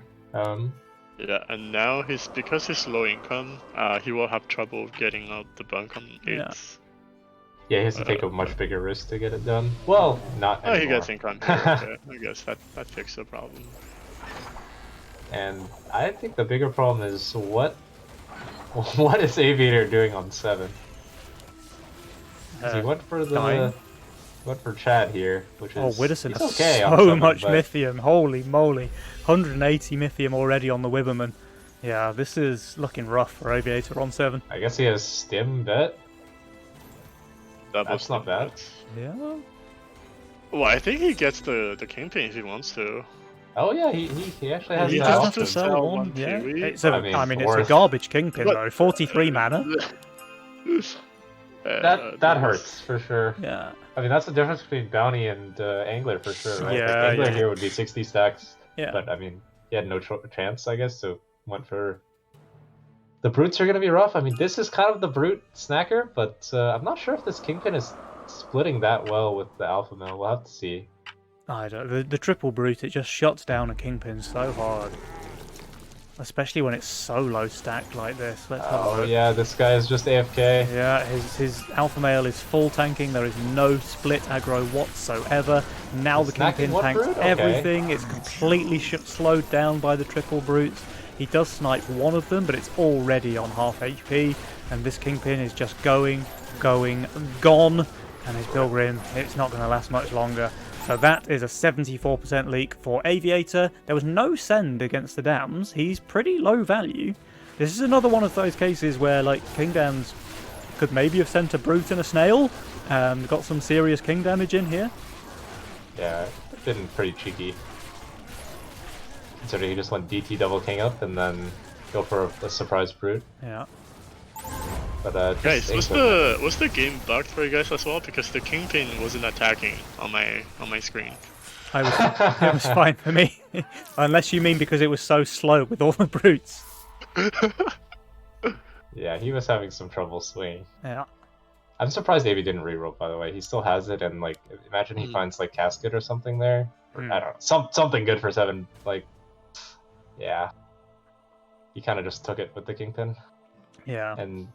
Yeah, and now because he's low income, he will have trouble getting out the bunk on 8s. Yeah, he has to take a much bigger risk to get it done. Well, not Oh, he anymore. gets income. Okay, I guess that fixes the problem. And I think the bigger problem is what is Aviator doing on 7? 'Cause he went for the dying. went for Chad here, which Oh, is Widdowson he's has okay on so seven, much but Mythium. Holy moly. 180 Mythium already on the Wibberman. Yeah, this is looking rough for Aviator on 7. I guess he has Stim bet. Double That's not bad. stimulate. Yeah. Well, I think he gets the Kingpin if he wants to. Oh yeah, he actually has He that has just option. to sell sell one. one Yeah. Kiwi. It's a, I mean, it's a worth- garbage Kingpin But- though. 43 mana. That hurts for sure. Yeah. I mean, that's the difference between Bounty and Angler for sure, right? Yeah, like, Angler yeah. here would be 60 stacks, Yeah. but I mean, he had no chance, I guess, so went for... The Brutes are going to be rough. I mean, this is kind of the Brute snacker, but I'm not sure if this Kingpin is splitting that well with the Alpha Mill. We'll have to see. I don't. The triple brute, it just shuts down a Kingpin so hard. Especially when it's so low stacked like this. Let's have a Oh look. yeah, this guy is just AFK. Yeah, his alpha male is full tanking. There is no split aggro whatsoever. Now the Snacking Kingpin one tanks brute? Okay. everything. It's completely slowed down by the triple brutes. He does snipe one of them, but it's already on half HP. And this Kingpin is just going, gone. And his Pilgrim, it's not going to last much longer. So that is a 74% leak for Aviator. There was no send against the Dams. He's pretty low value. This is another one of those cases where, like, King Dams could maybe have sent a Brute and a Snail. Got some serious King damage in here. Yeah, it's been pretty cheeky. Considering he just went DT double King up and then go for a surprise Brute. Yeah. But Guys, just was the game bugged for you guys as well? Because the Kingpin wasn't attacking on my screen. It was fine for me. Unless you mean because it was so slow with all the Brutes. Yeah, he was having some trouble swinging. Yeah. I'm surprised Avi didn't reroll, by the way. He still has it, and like, imagine he finds like Casket or something there. Or, I don't know, something good for 7. Like, yeah, he kind of just took it with the Kingpin. Yeah. And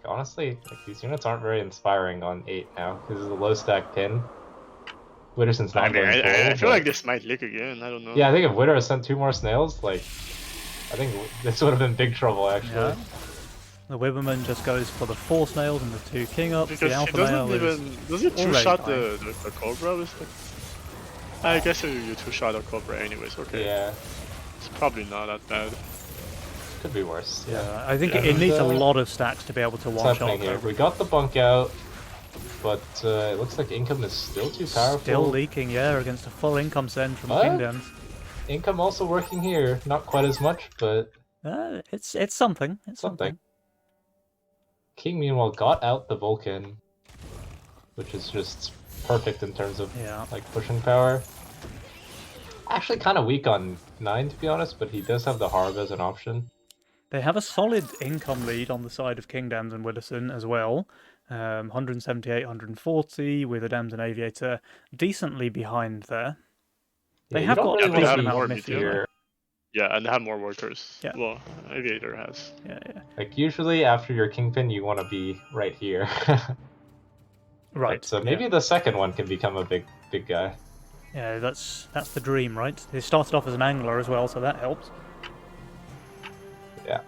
honestly, like, these units aren't very inspiring on 8 now because of the low stack pin. Witterson's not I mean, going full, I feel but- like this might leak again. I don't know. Yeah, I think if Witter had sent 2 more snails, like, I think this would have been big trouble actually. Yeah. The Wibberman just goes for the 4 snails and the 2 king ups. Because The he alpha doesn't male is even does it two already shot fine. the Cobra? Is it? I guess you two shot a Cobra anyways. Okay. Yeah, It's probably not that bad. could be worse. Yeah, I think Yeah, it needs a and, lot of stacks to be able to What's one shot. happening here? We got the bunk out, but it looks like income is still too powerful. Still leaking, yeah, against a full income send from What? Kingdoms. Income also working here, not quite as much, but It's something. It's something. King meanwhile got out the Vulcan, which is just perfect in terms of Yeah. like pushing power. Actually, kind of weak on 9 to be honest, but he does have the Harb as an option. They have a solid income lead on the side of Kingdoms and Widdowson as well. 178, 140 with the Dams and Aviator decently behind there. They you have don't got really a they wanna have decent be amount of more Mythium. here. Yeah, and they have more workers. Yeah. Well, Aviator has. Yeah, yeah. Like usually after your Kingpin, you want to be right here. Right. So maybe the second one can become a big guy. Yeah, that's the dream, right? They started off as an angler as well, so that helps. Yeah.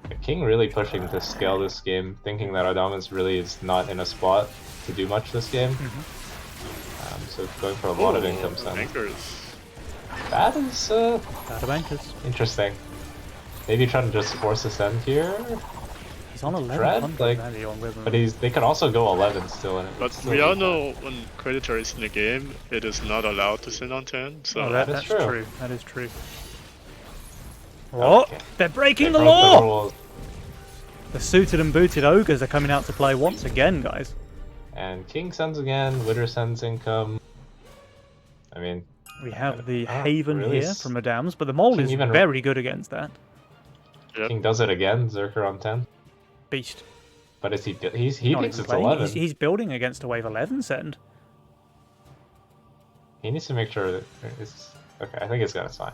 The King really pushing to scale this game, thinking that Adamas really is not in a spot to do much this game. So going for a lot of income send. Anchors. That is Out of anchors. interesting. Maybe trying to just force a send here, He's on Dread, 1100 like- value on Wibberman. but they could also go 11 still. And it would But still we be all fine. know when Creditor is in the game, it is not allowed to send on 10. So Oh, That is that's true. true. That is true. Oh, Okay. they're breaking They the broke law! rules. The suited and booted ogres are coming out to play once again, guys. And King sends again, Witter sends income. I mean, We have the Ah, Haven really here s- from Madams, but the mole Can is even- very good against that. Yep. King does it again, Zerker on 10. Beast. But is he Not thinks even it's playing. 11. He's building against a wave 11 send. He needs to make sure that it's okay. I think it's fine.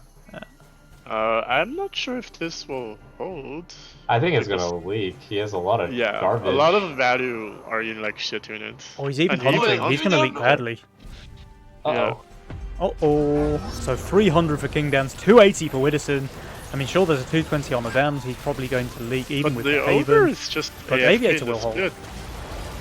I'm not sure if this will hold. I think it's Because- gonna leak. He has a lot of Yeah, garbage. a lot of value are in like shit units. Oh, he's even And he's hunting. He's going to leak badly. Uh-oh. Uh-oh. So 300 for Kingdoms, 280 for Widdowson. I mean, sure, there's a 220 on the Dams. He's probably going to leak even But with the the Ogre Haven. is just But AFK Aviator in will the hold. split.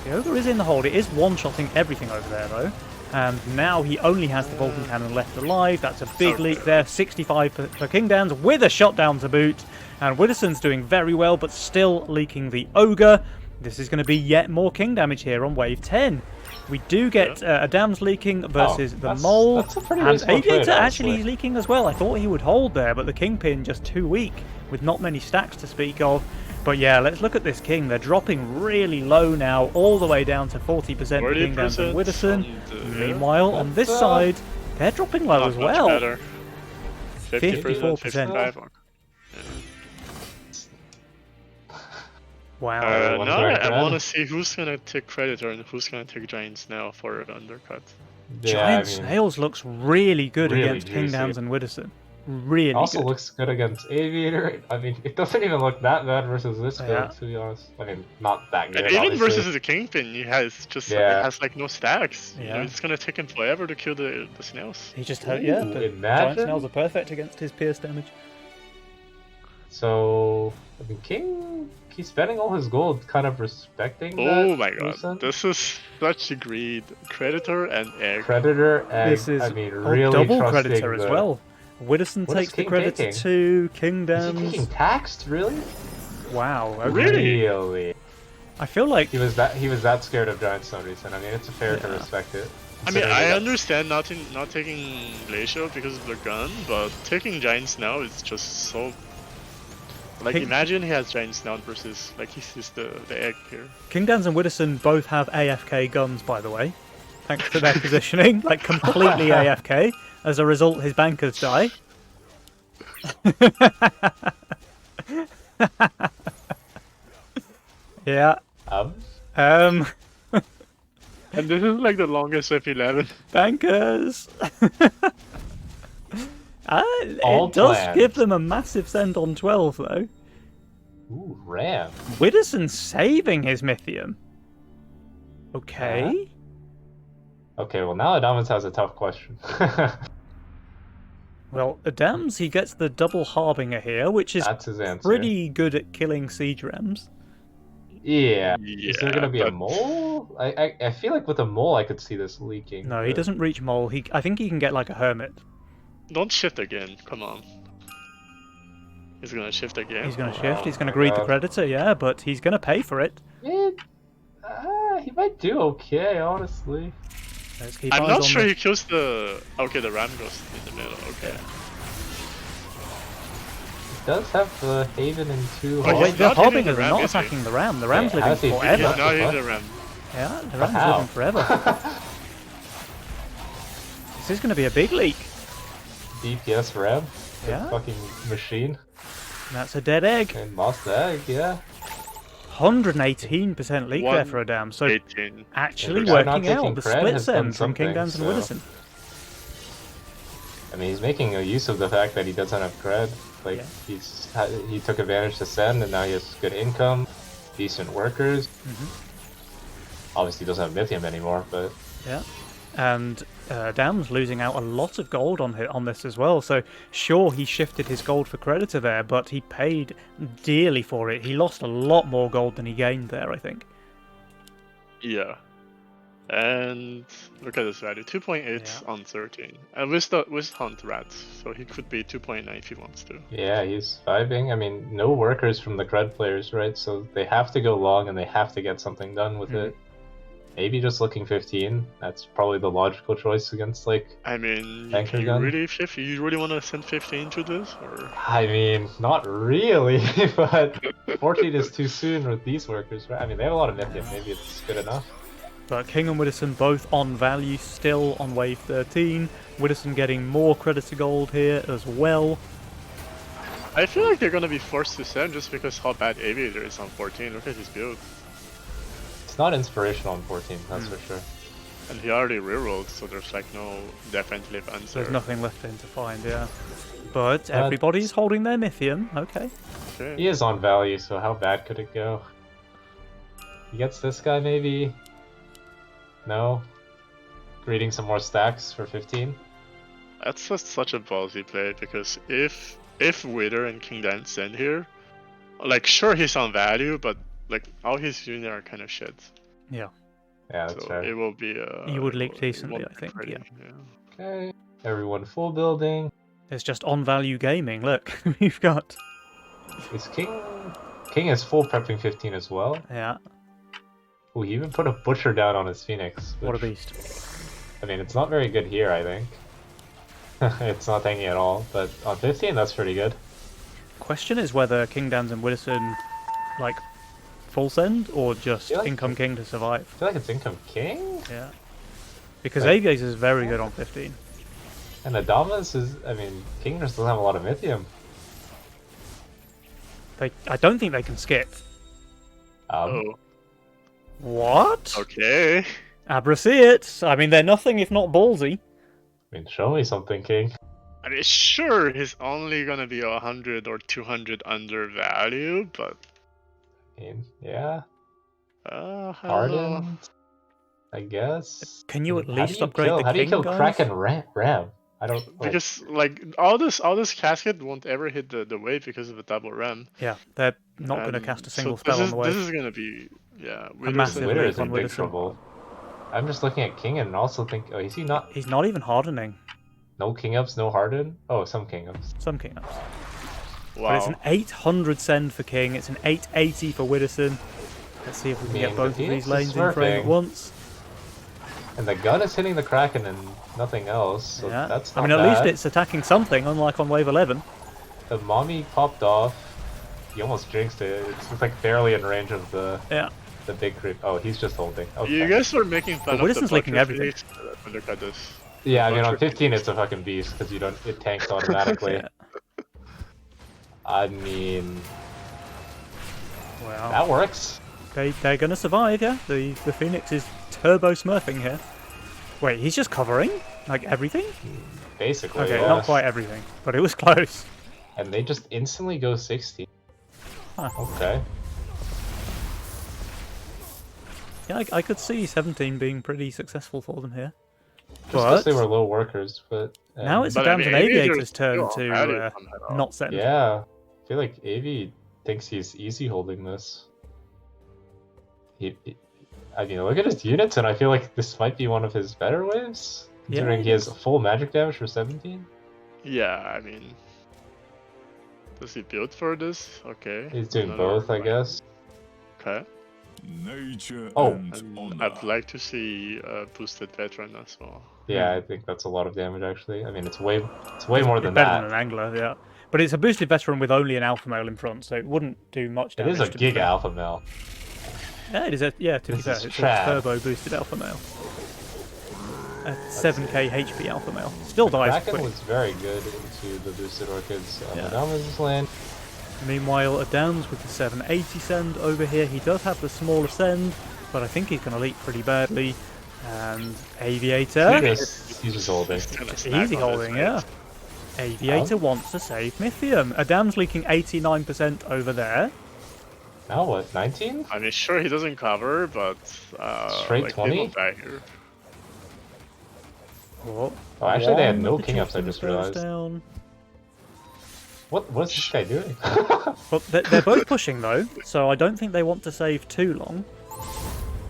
The Ogre is in the hold. It is one-shotting everything over there, though. And now he only has the Vulcan Cannon left alive. That's a big leak there. 65 for Kingdowns with a shot down to boot. And Widdowson's doing very well, but still leaking the Ogre. This is going to be yet more King damage here on wave 10. We do get Adams leaking versus the Mole. That's a pretty and reasonable Aviator trade, actually honestly. leaking as well. I thought he would hold there, but the Kingpin just too weak with not many stacks to speak of. But yeah, let's look at this King. They're dropping really low now, all the way down to 40% for Kingdowns and Widdowson. Meanwhile, on this side, they're dropping low as well. Better. 54%. 55. Wow. Now I want to see who's gonna take Predator and who's gonna take Giant Snail for an undercut. Giant Snails looks really good really against juicy. Kingdowns and Widdowson. Really Also good. looks good against Aviator. I mean, it doesn't even look that bad versus this build, Yeah. to be honest. I mean, not that good. And even obviously. versus the Kingpin, he has just Yeah. has like no stacks. You know, Yeah. it's gonna take him forever to kill the snails. He just, yeah, Ooh, the Giant imagine. Snails are perfect against his pierce damage. So, I mean, King, he's spending all his gold, kind of respecting that. Oh my god, Musa. this is such a greed. Predator and Egg. Predator, and This is I mean, really double trusting Predator as the- well. Widdowson What is takes the King Predator taking? too. Is he taking Kingdowns. taxed? Really? Wow. Okay. Really? I feel like He was that scared of Giant Stone recent. I mean, it's fair to Yeah. respect it. I mean, Considering I they got- understand not taking Glacial because of the gun, but taking Giants now is just so. Like, King- imagine he has Giants now versus like he's the Egg here. Kingdowns and Widdowson both have AFK guns, by the way. Thanks to their positioning, like completely AFK. As a result, his bankers die. Yeah. Um, And this is like the longest F11. Bankers. All It does planned. give them a massive send on 12, though. ooh, Ram. Widdowson saving his Mythium. Okay. Okay, well now Adamas has a tough question. Well, Adams, he gets the double Harbinger here, which is That's his answer. pretty good at killing siege rams. Yeah. Is there gonna be a but- mole? I feel like with a mole I could see this leaking. No, he but- doesn't reach Mole. I think he can get like a Hermit. Don't shift again. Come on. He's gonna shift again. He's going to shift. Oh He's going to my greet the God. Predator, yeah, but he's going to pay for it. He might do okay, honestly. Let's keep I'm eyes not on sure the- he kills the. Okay, the ram goes in the middle. Okay. He does have the Haven and 2 Oh, Oh, he's wait, the not hitting Harbingers the are ram, not is he? attacking the ram. The ram's Yeah, living how's he- forever. He's not What? hitting the ram. Yeah, the ram's How? living forever. This is going to be a big leak. DPS Ram. The Yeah. fucking machine. That's a dead egg. And lost the egg, yeah. 118% leak there for Adam. So 18. actually Yeah, not working taking out. The cred split has done send from something, Kingdowns and so- Widdowson. I mean, he's making a use of the fact that he doesn't have cred. Like, Yeah. he took advantage to send, and now he has good income, decent workers. Obviously, he doesn't have Mythium anymore, but Yeah. And Dam's losing out a lot of gold on this as well. So sure, he shifted his gold for Creditor there, but he paid dearly for it. He lost a lot more gold than he gained there, I think. Yeah. And look at this value, 2.8 Yeah. on 13. And with Hunt Rats, so he could be 2.9 if he wants to. yeah, he's vibing. I mean, no workers from the cred players, right? So they have to go long, and they have to get something done with it. Maybe just looking 15. That's probably the logical choice against, like, I mean, Anchor you gun? really want to send 15 to this, or I mean, not really, but 14 is too soon with these workers, right? I mean, they have a lot of Mythium. Maybe it's good enough. But King and Widdowson both on value, still on wave 13. Widdowson getting more Creditor gold here as well. I feel like they're gonna be forced to send just because how bad Aviator is on 14. Look at his build, It's not inspirational on 14, that's for sure. and he already rerolled, so there's like no definitive answer. There's nothing left for him to find, yeah. But everybody's holding their Mythium, okay. Okay. He is on value, so how bad could it go? He gets this guy, maybe? No? Greeting some more stacks for 15? That's just such a ballsy play because if Wither and King Dan send here, like sure he's on value, but like all he's doing there are kind of shit. Yeah. Yeah, that's So right. it will be. You would leak it decently, won't I be think, pretty, yeah. Okay. Everyone full building. It's just on value gaming. Look, we've got. Is King is full prepping 15 as well. Yeah, Oh, he even put a butcher down on his Phoenix. what a which- beast. I mean, it's not very good here, I think. It's not tanky at all, but on 15, that's pretty good. Question is whether King Dans and Widdowson, like, full send or just Yeah, like- income King to I survive. feel like it's income King, Yeah. Because Like- Aviator is very good on 15. and Adamas is. I mean, King just doesn't have a lot of Mythium. I don't think they can skip. Oh, What? okay. Abra see it. I mean, they're nothing if not ballsy. I mean, show me something, King. I mean, sure, he's only gonna be 100 or 200 under value, but I mean, yeah, I don't know. Hardened, I guess. Can you at How do least you upgrade kill, the How do you King, kill guys? Kraken Ram? I don't. Like, Because like all this casket won't ever hit the wave because of a double ram. Yeah, they're not going to And cast a so single spell on the This wave. is gonna be massive Widdowson- Witter leak is in on big Widdowson. trouble. I'm just looking at King and also think, oh, is he not? He's not even hardening No King ups, no Harden. Oh, some King ups. some King ups. Wow. But it's an 800 send for King. It's an 880 for Widdowson. Let's see if we can Man, get both of the these Phoenix lanes is in frame at smurfing. once. And the gun is hitting the Kraken and nothing else. So Yeah. that's I not mean, at least bad. it's attacking something, unlike on wave 11. The mommy popped off. He almost jinxed it. It's like barely in range of the Yeah. big creep. Oh, he's just holding. Okay. You guys were making fun But of the Widdowson's leaking Butcher everything. Phoenix, but look at this. Yeah, I mean on Butcher 15 it's a fucking beast because it tanks automatically. Yeah. I mean Wow. that works. They're going to survive, yeah? The Phoenix is turbo smurfing here. Wait, he's just covering? Like everything? Basically. Okay, yeah. not quite everything, but it was close. And they just instantly go 60. Huh. Okay. Yeah, I could see 17 being pretty successful for them here. Just because they But were low workers, but now it's But I down mean, to an Aviator's Aviator's turn still to value somehow. not send. yeah. I feel like Avi thinks he's easy holding this. I mean, look at his units, and I feel like this might be one of his better waves. Yeah, Considering it he has is. full magic damage for 17. Yeah, I mean, does he build for this? Okay. He's doing Another both, I one. guess. Okay. Nature Oh. and And honor. I'd like to see boosted veteran as well. Yeah, I think that's a lot of damage actually. I mean, it's way more than better that. than an angler, yeah. But it's a boosted veteran with only an alpha male in front, so it wouldn't do much It damage. is a to be giga fair. alpha male. Yeah, it is. To be This fair, is it's Chad. a turbo boosted alpha male. A 7k HP alpha male. Still dies Kraken quick. was very good into the boosted orchids. Yeah. Madama's land. Meanwhile, Adams with the 780 send over here. He does have the smaller send, but I think he's going to leak pretty badly. And Aviator, He's just holding. just easy holding, yeah. Aviator wants to save Mythium. Adams leaking 89% over there. Now what? 19? I mean, sure, he doesn't cover, but Straight like, 20? They won't die here. Oh, Oh, actually, they had one no of the king ups. I chieftains just goes realized. down. What's this guy doing? Well, they're both pushing though, so I don't think they want to save too long.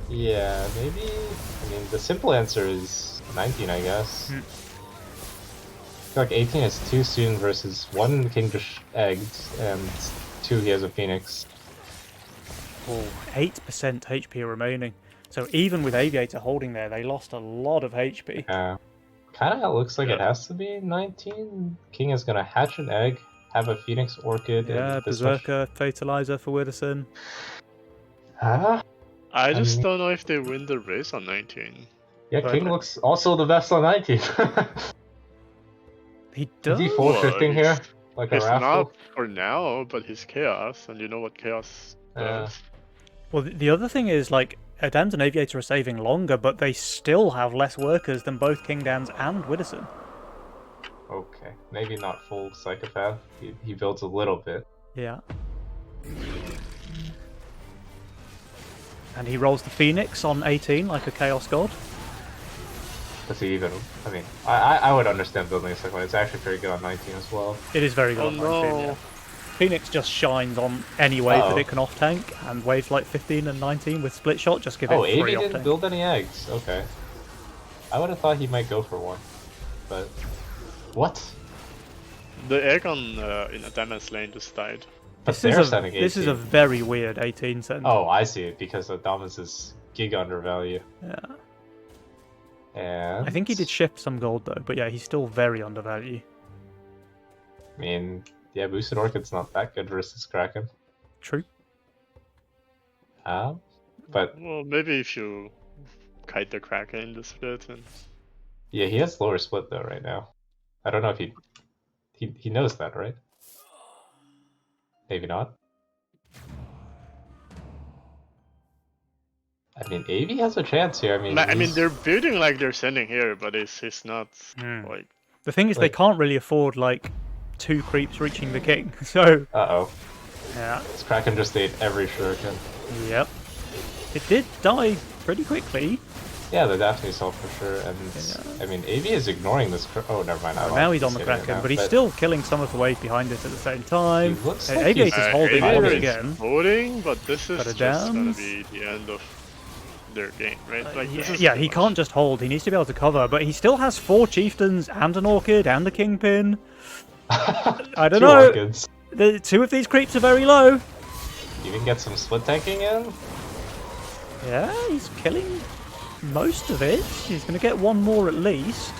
Yeah, maybe. I mean, the simple answer is 19, I guess. Hmm. I feel like 18 is too soon versus 1 king just egged and 2 he has a phoenix. Oh, 8% HP remaining. So even with Aviator holding there, they lost a lot of HP. Kind of looks like it Yeah. has to be 19. King is gonna hatch an egg, have a phoenix orchid. Yeah, and this much- Berserker, Fatalizer for Widdowson. Huh? I just mean- don't know if they win the race on 19. Yeah, Right. King looks also the best on 19. He Is does. he full shifting here? he's- Like a He's raffle? not for now, but he's chaos, and you know what chaos Yeah. does. Well, the other thing is, like, Adams and Aviator are saving longer, but they still have less workers than both King Dans and Widdowson. Okay, maybe not full psychopath. He builds a little bit. Yeah. And he rolls the Phoenix on 18 like a Chaos God. Does he even? I mean, I would understand building a second one. It's actually pretty good on 19 as well. It is very good Oh on 19, yeah. no! Phoenix just shines on any wave that Uh-oh. it can off tank, and waves like 15 and 19 with split shot just give it Oh, free Avi off didn't tank. build any eggs. Okay. I would have thought he might go for one, but what? The egg on in Adamas lane just died. But This they're is sending this is a 18. very weird 18 send. Oh, I see it because Adamas is gig undervalue. Yeah. And I think he did shift some gold though, but yeah, he's still very undervalued. I mean, yeah, Boosted Orchid's not that good versus Kraken. True. But Well, maybe if you kite the Kraken in the split and yeah, he has lower split though right now. I don't know if he knows that, right? Maybe not. I mean, Avi has a chance here. I mean, they're building like they're sending here, but it's not like The thing is, they can't really afford like 2 creeps reaching the king. So Uh-oh. yeah, This Kraken just ate every shuriken. yep. It did die pretty quickly. Yeah, the Daphne saw for sure, and I mean, Avi is ignoring this. Oh, never mind. Now he's on the Kraken, but he's still killing some of the wave behind it at the same time. He looks like Aviator's he's- holding Aviator once is again. holding, but this is But just gonna Adams? be the end of their game, right? Like this is Yeah, too he much. can't just hold. He needs to be able to cover, but he still has 4 chieftains and an orchid and a kingpin. I don't Two know. orchids. The 2 of these creeps are very low. You can get some split tanking in. Yeah, he's killing most of it. He's going to get 1 more at least.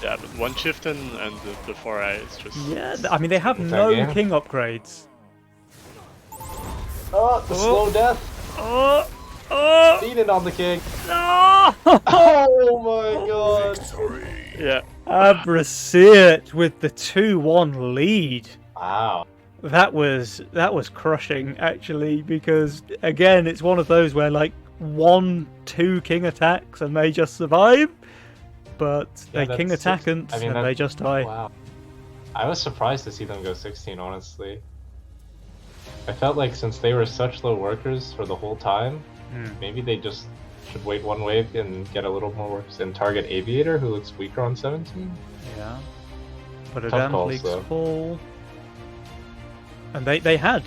Yeah, but one chieftain and the 4i is just Yeah, I mean, they have Is that no game? king upgrades. Oh, the slow death. Oh! Oh! Beat it on the king. No! Oh my god. yeah. Abracert with the 2-1 lead. Wow. That was crushing actually, because again it's one of those where like 1-2 king attacks and they just survive, but Yeah, they king that's attack six- I mean, and that- they just die. Wow. I was surprised to see them go 16, honestly. I felt like since they were such low workers for the whole time, maybe they just should wait 1 wave and get a little more works and target Aviator, who looks weaker on 17. Yeah, but Tough Adam's calls, league's though. full, and they had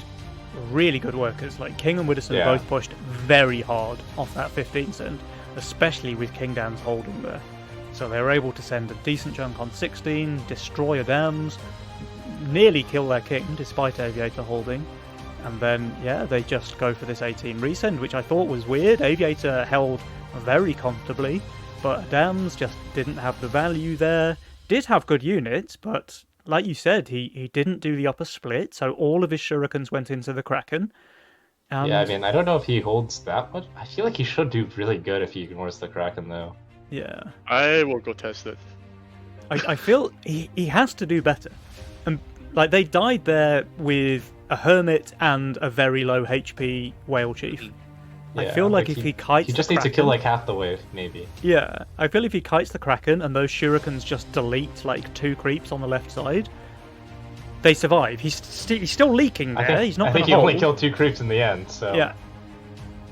really good workers. Like King and Widdowson Yeah. both pushed very hard off that 15 send, especially with King Dan's holding there. So they were able to send a decent chunk on 16, destroy Adams, nearly kill their king despite Aviator holding, and then yeah, they just go for this 18 resend, which I thought was weird. Aviator held very comfortably, but Adams just didn't have the value there. Did have good units, but like you said, he didn't do the upper split, so all of his shurikens went into the Kraken. And Yeah, I mean, I don't know if he holds that much. I feel like he should do really good if he ignores the Kraken, though. yeah, I will go test it. I feel he has to do better. And like they died there with a hermit and a very low HP whale chief. I Yeah, feel like if he kites he just the needs to kill Kraken- like half the wave, maybe. Yeah, I feel if he kites the Kraken and those shurikens just delete like 2 creeps on the left side, they survive. He's still leaking there. He's not I going think to he hold. only killed 2 creeps in the end, so Yeah,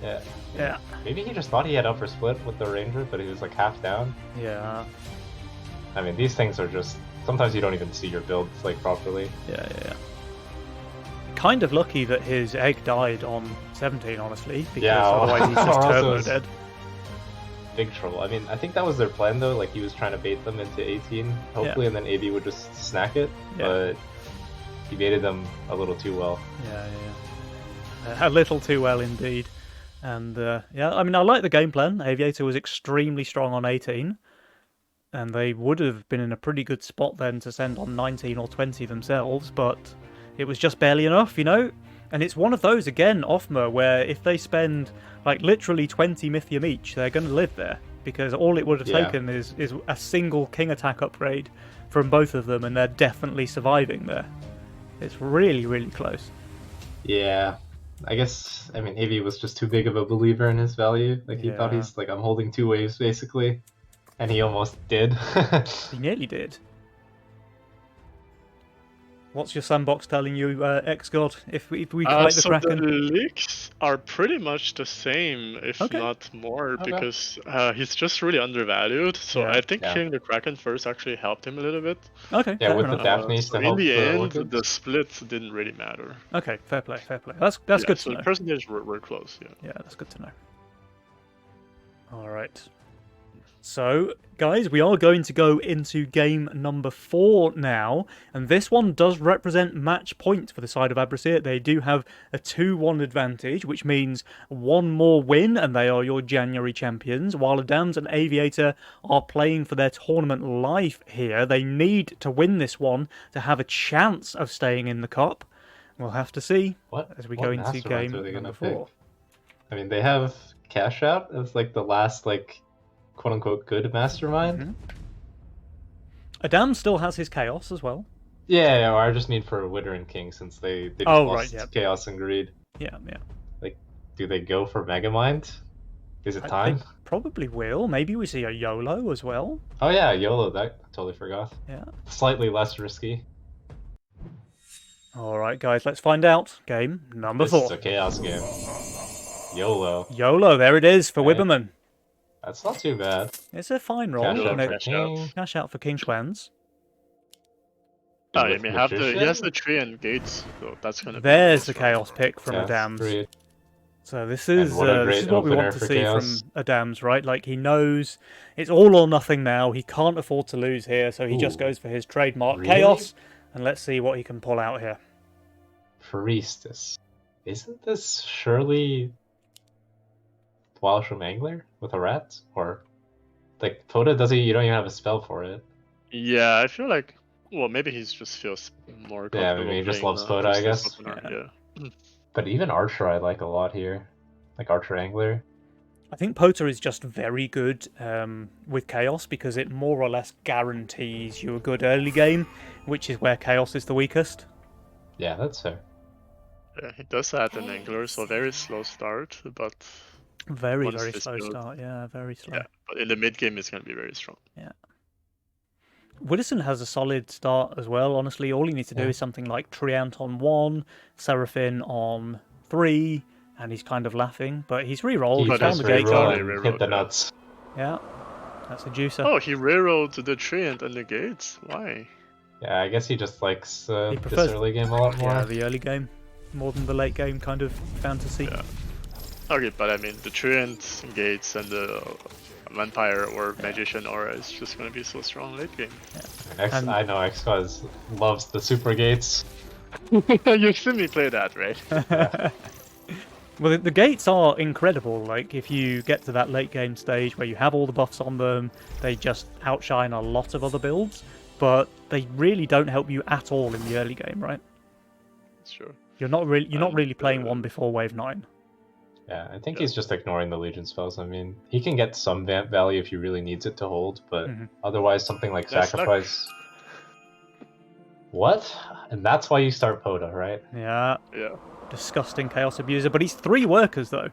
yeah. yeah, Maybe he just thought he had upper split with the ranger, but he was like half down. yeah, I mean, these things are just sometimes you don't even see your builds like properly. yeah. Kind of lucky that his egg died on 17, honestly, because Yeah, otherwise he's just or else it turbo was- dead. Big trouble. I mean, I think that was their plan though. Like he was trying to bait them into 18, hopefully, and then AB would just snack it. Yeah. But he baited them a little too well. Yeah. A little too well indeed. And yeah, I mean, I like the game plan. Aviator was extremely strong on 18, and they would have been in a pretty good spot then to send on 19 or 20 themselves, but it was just barely enough, you know? And it's one of those, again, Offmer, where if they spend like literally 20 Mythium each, they're going to live there, because all it would have Yeah. taken is a single King attack upgrade from both of them, and they're definitely surviving there. It's really, really close. Yeah. I guess, I mean, AB was just too big of a believer in his value. Like, he thought Yeah. he's like, I'm holding 2 waves, basically. And he almost did. He nearly did. What's your sandbox telling you, X-God, if we fight the so the Kraken? leaks are pretty much the same, if Okay. not more, Okay. because he's just really undervalued. So Yeah. I think Yeah. killing the Kraken first actually helped him a little bit. Okay, Yeah, fair with the enough. Daphnes So to in help the the end, Orchids. the split didn't really matter. Okay, fair play, fair play. That's Yeah, good so to the know. percentage were close. Yeah. Yeah, that's good to know. All right. So, guys, we are going to go into game number 4 now, and this one does represent match point for the side of Abrasir. They do have a 2-1 advantage, which means one more win, and they are your January champions, while Adams and Aviator are playing for their tournament life here. They need to win this one to have a chance of staying in the cup. We'll have to see as we go into masterminds game are they number gonna 4. pick? I mean, they have Cash Out as like the last like quote unquote good mastermind. Mhm. Adams still has his chaos as well. Yeah, or I just mean for Witter and King since they just Oh, lost right, yeah. Chaos and Greed. Yeah. Like, do they go for Megamind? Is it time? They probably will. Maybe we see a YOLO as well. Oh yeah, YOLO. That I totally forgot. Yeah. Slightly less risky. All right, guys, let's find out. Game number This 4. is a Chaos game. YOLO. YOLO, there it is for Okay. Wibberman. That's not too bad. It's a fine roll. Cash out and for it- Cash out. King. cash out for King Clans. Oh, I With mean, he Magician? has the tree and gates, so that's gonna. There's be the chaos pick from Yeah, Adams. Greed. So this is what a this is great what we want opener to for see Chaos. from Adams, right? Like he knows it's all or nothing now. He can't afford to lose here, so he just Ooh. goes for his trademark Really? chaos, and let's see what he can pull out here. Priestess. Isn't this surely Wildshroom Angler with a rat? Or like Poda doesn't you don't even have a spell for it. Yeah, I feel like. Well, maybe he just feels more Yeah, comfortable. maybe he just playing loves the Poda, I Priestess guess. opener, Yeah. But even Archer I like a lot here. Like Archer Angler. I think Pota is just very good with Chaos because it more or less guarantees you a good early game, which is where Chaos is the weakest. Yeah, that's fair. Yeah, he does have an angler, so very slow start, but Very, Once very this slow build- start. Yeah, very slow. yeah, but in the mid game it's gonna be very strong. Widdowson has a solid start as well, honestly. All he needs to do Yeah. is something like Treant on 1, Seraphim on 3, and he's kind of laughing. But he's re-rolled, He he's does found the just gate reroll card. and Reroll, hit the yeah. nuts. Yeah, that's a juicer. Oh, he rerolled the tree and the gates. Why? Yeah, I guess he just likes He this prefers- early game a lot more. Yeah, the early game, more than the late game kind of fantasy. Yeah. Okay, but I mean the tree and gates and the vampire or magician aura is just gonna be so strong late game. And- I know Xcause loves the super gates. You've seen me play that, right? Well, the gates are incredible. Like, if you get to that late game stage where you have all the buffs on them, they just outshine a lot of other builds. But they really don't help you at all in the early game, right? Sure. You're not really playing And, one before wave 9. Yeah, I think Yeah. he's just ignoring the Legion spells. I mean, he can get some vamp value if he really needs it to hold, but Mhm. otherwise something like That's luck. Sacrifice... What? And that's why you start Poda, right? Yeah, Yeah. disgusting Chaos Abuser. But he's 3 workers, though.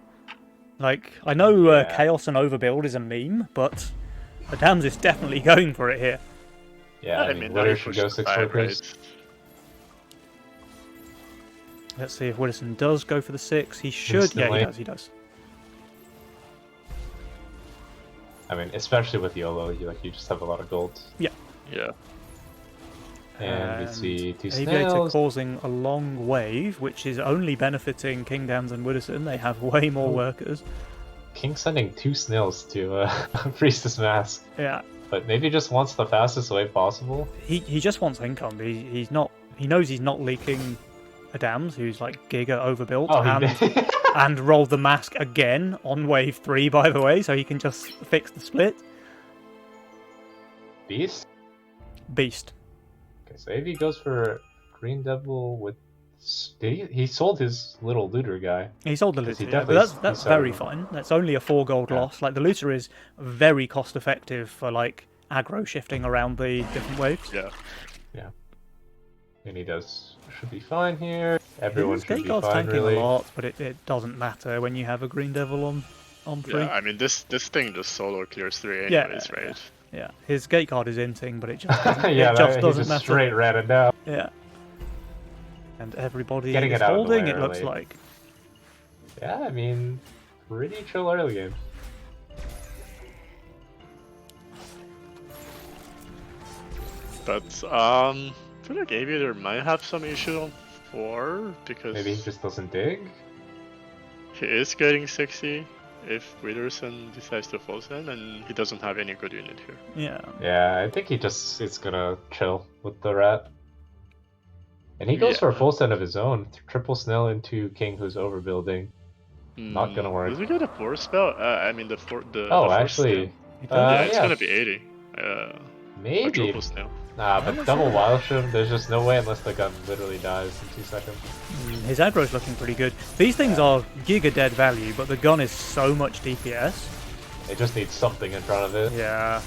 Like, I know Yeah. Chaos and Overbuild is a meme, but Adams is definitely going for it here. Yeah, I mean, now Witter he should go pushed 6 5, workers. right? Let's see if Widdowson does go for the 6. He should. Yeah, Instantly. he does. I mean, especially with YOLO, you just have a lot of gold. Yeah. And we see 2 Aviator snails. causing a long wave, which is only benefiting Kingdams and Widdowson. They have way more Oh. workers. King sending 2 snails to Priestess Mask, Yeah, but maybe just wants the fastest way possible. he just wants income. He's not. He knows he's not leaking Adams, who's like giga overbuilt, Oh, and he and roll the mask again on wave 3, by the way, so he can just fix the split. Beast? Beast. Okay, so AV goes for Green Devil with... He sold his little looter guy. He sold the 'Cause he looter, yeah, but definitely that's he sold very him. fine. That's only a 4 gold Yeah. loss. Like the looter is very cost effective for like aggro shifting around the different waves. Yeah. And he should be fine here. Everyone His should gate be guard's fine, tanking really. a lot, but it doesn't matter when you have a Green Devil on 3. Yeah, I mean this thing just solo clears 3 Yeah, anyways, right? Yeah, his gate card is inting, but it just doesn't, Yeah, it just he doesn't just matter. straight ran it down. Yeah. And everybody Getting is it out of the holding, way it looks early. like. Yeah, I mean, pretty chill early game. But I feel like Aviator might have some issue on 4 because Maybe he just doesn't dig. he is getting 60 if Withersson decides to full send, and he doesn't have any good unit here. Yeah. Yeah, I think he just is gonna chill with the rat. And he goes Yeah. for a full send of his own. Triple Snell into King who's overbuilding. Not gonna work. Does he get a 4 spell? I mean the 4 the Oh, the force actually, snail. Yeah, it's gonna be 80. A maybe. triple snail. Nah, but double Wildstorm, there's just no way unless the gun literally dies in 2 seconds. His aggro's looking pretty good. These things are giga dead value, but the gun is so much DPS. It just needs something in front of it. Yeah.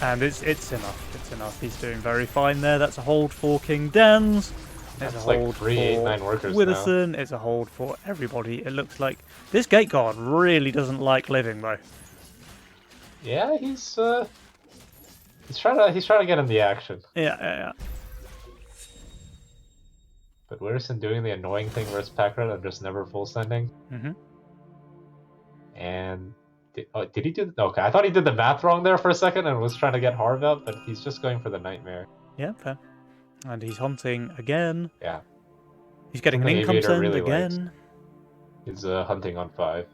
And it's enough. It's enough. He's doing very fine there. That's a hold for King Dans. It's That's a like hold 3, for 8, 9 workers now. Withersson. It's a hold for everybody. It looks like this Gate Guard really doesn't like living though. Yeah, he's trying to get in the action. Yeah. But Withersson doing the annoying thing where it's pack rat and just never full sending. Mm-hmm. And did he do? Okay, I thought he did the math wrong there for a second and was trying to get Harv out, but he's just going for the Nightmare. Yeah, fair. And he's hunting again. Yeah, He's getting an Something income Aviator send really again. he's hunting on 5.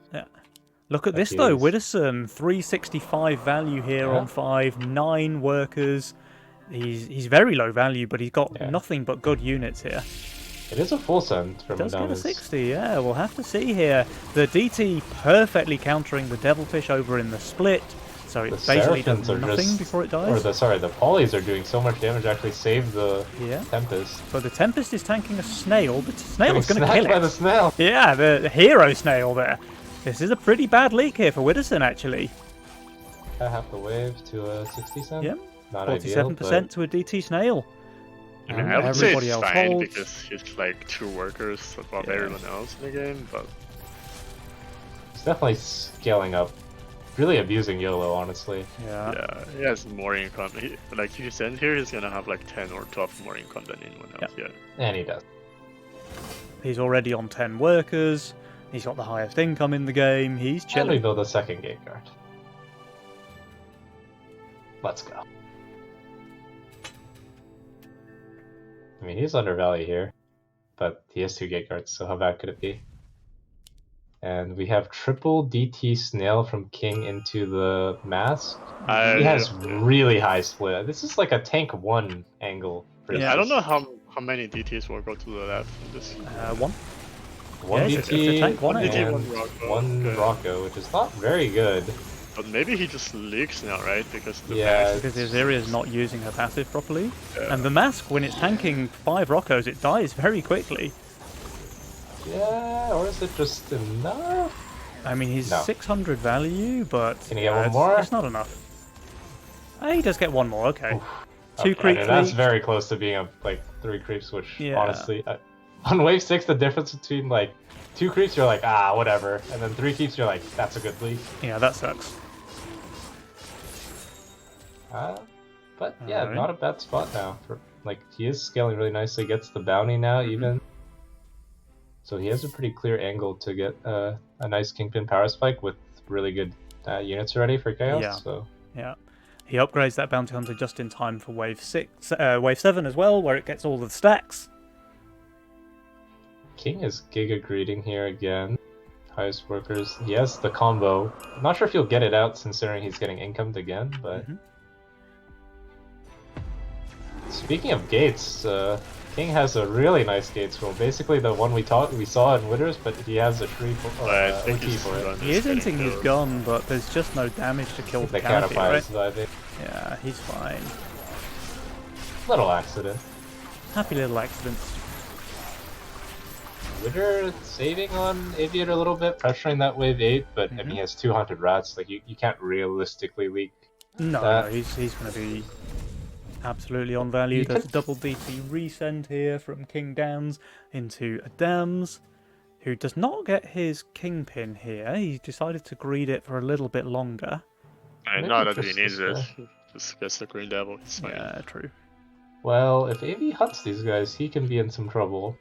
Look at Like this he though, is. Withersson, 365 value here Yeah. on 5, 9 workers. He's very low value, but he's got Yeah. nothing but good units here. It is a full send from Does get a Adonis. 60, yeah, we'll have to see here. The DT perfectly countering the Devilfish over in the split, so it The basically Seraphins does are nothing just, before it or dies. the polys are doing so much damage. Actually, save the Yeah, Tempest. but the Tempest is tanking a snail. The snail's Getting going to snapped kill by it. the snail. Yeah, the hero snail there. This is a pretty bad leak here for Withersson, actually. I have to wave to a 60 cent. Yeah, Not 47% ideal, to a DT snail. I mean, I would say Everybody it's else fine holds. because he's like 2 workers above Yeah. everyone else in the game, but but it's definitely scaling up. Really abusing YOLO, honestly. Yeah. he has more income. Like if you send here, he's gonna have like 10 or 12 more income than anyone else. Yeah. And he does. He's already on 10 workers. He's got the highest income in the game. He's And we chilling. build a second gate guard. Let's go. I mean, he's undervalued here, but he has 2 gate guards, so how bad could it be? And we have triple DT Snail from King into the Mask. He has really high split. This is like a tank 1 angle. For Yeah. I don't know how many DTs will go to the left in this. 1. 1 Yeah, it's a DT, tank, one and DT, 1 Rocco. 1 Okay. Rocco, which is not very good. But maybe he just leaks now, right? Because the Yeah, max- Because Aziria's not using her passive properly. Yeah. And the Mask, when it's tanking 5 Roccos, it dies very quickly. Yeah, or is it just enough? I mean, he's No. 600 value, but Can he get one it's- more? It's not enough. He does get one more, okay. Oof. 2 Okay, creep and that's leak. very close to being a, like 3 creeps, which Yeah. honestly, on wave 6, the difference between like 2 creeps, you're like, ah, whatever, and then 3 creeps, you're like, that's a good leak. Yeah, that sucks. But yeah, Alright. not a bad spot now. For like, he is scaling really nicely, gets the bounty now even. So he has a pretty clear angle to get a nice Kingpin power spike with really good units already for Chaos. Yeah. So Yeah. He upgrades that Bounty Hunter just in time for wave 7 as well, where it gets all the stacks. King is Giga Greeting here again. Highest workers. He has the combo. I'm not sure if he'll get it out considering he's getting incomed again, but Mhm. speaking of gates, King has a really nice gates roll. Basically the one we saw in Witters, but he has a Shriek or I think OT he's for it. done. He is getting hinting his the- gun, but there's just no damage to kill the The canopy, right? Cataphies, I think. Yeah, he's fine. Little accident. Happy little accidents. Witter saving on Aviator a little bit, pressuring that wave 8, but I mean he has 200 rats, like you can't realistically leak. No, That- he's going to be absolutely on value. You There's a can- double DT resend here from King Downs into Adams, who does not get his Kingpin here. He decided to greed it for a little bit longer. I Maybe know that he just needs this it. Just gets the Green Devil. It's fine. Yeah, true. Well, if AV hunts these guys, he can be in some trouble.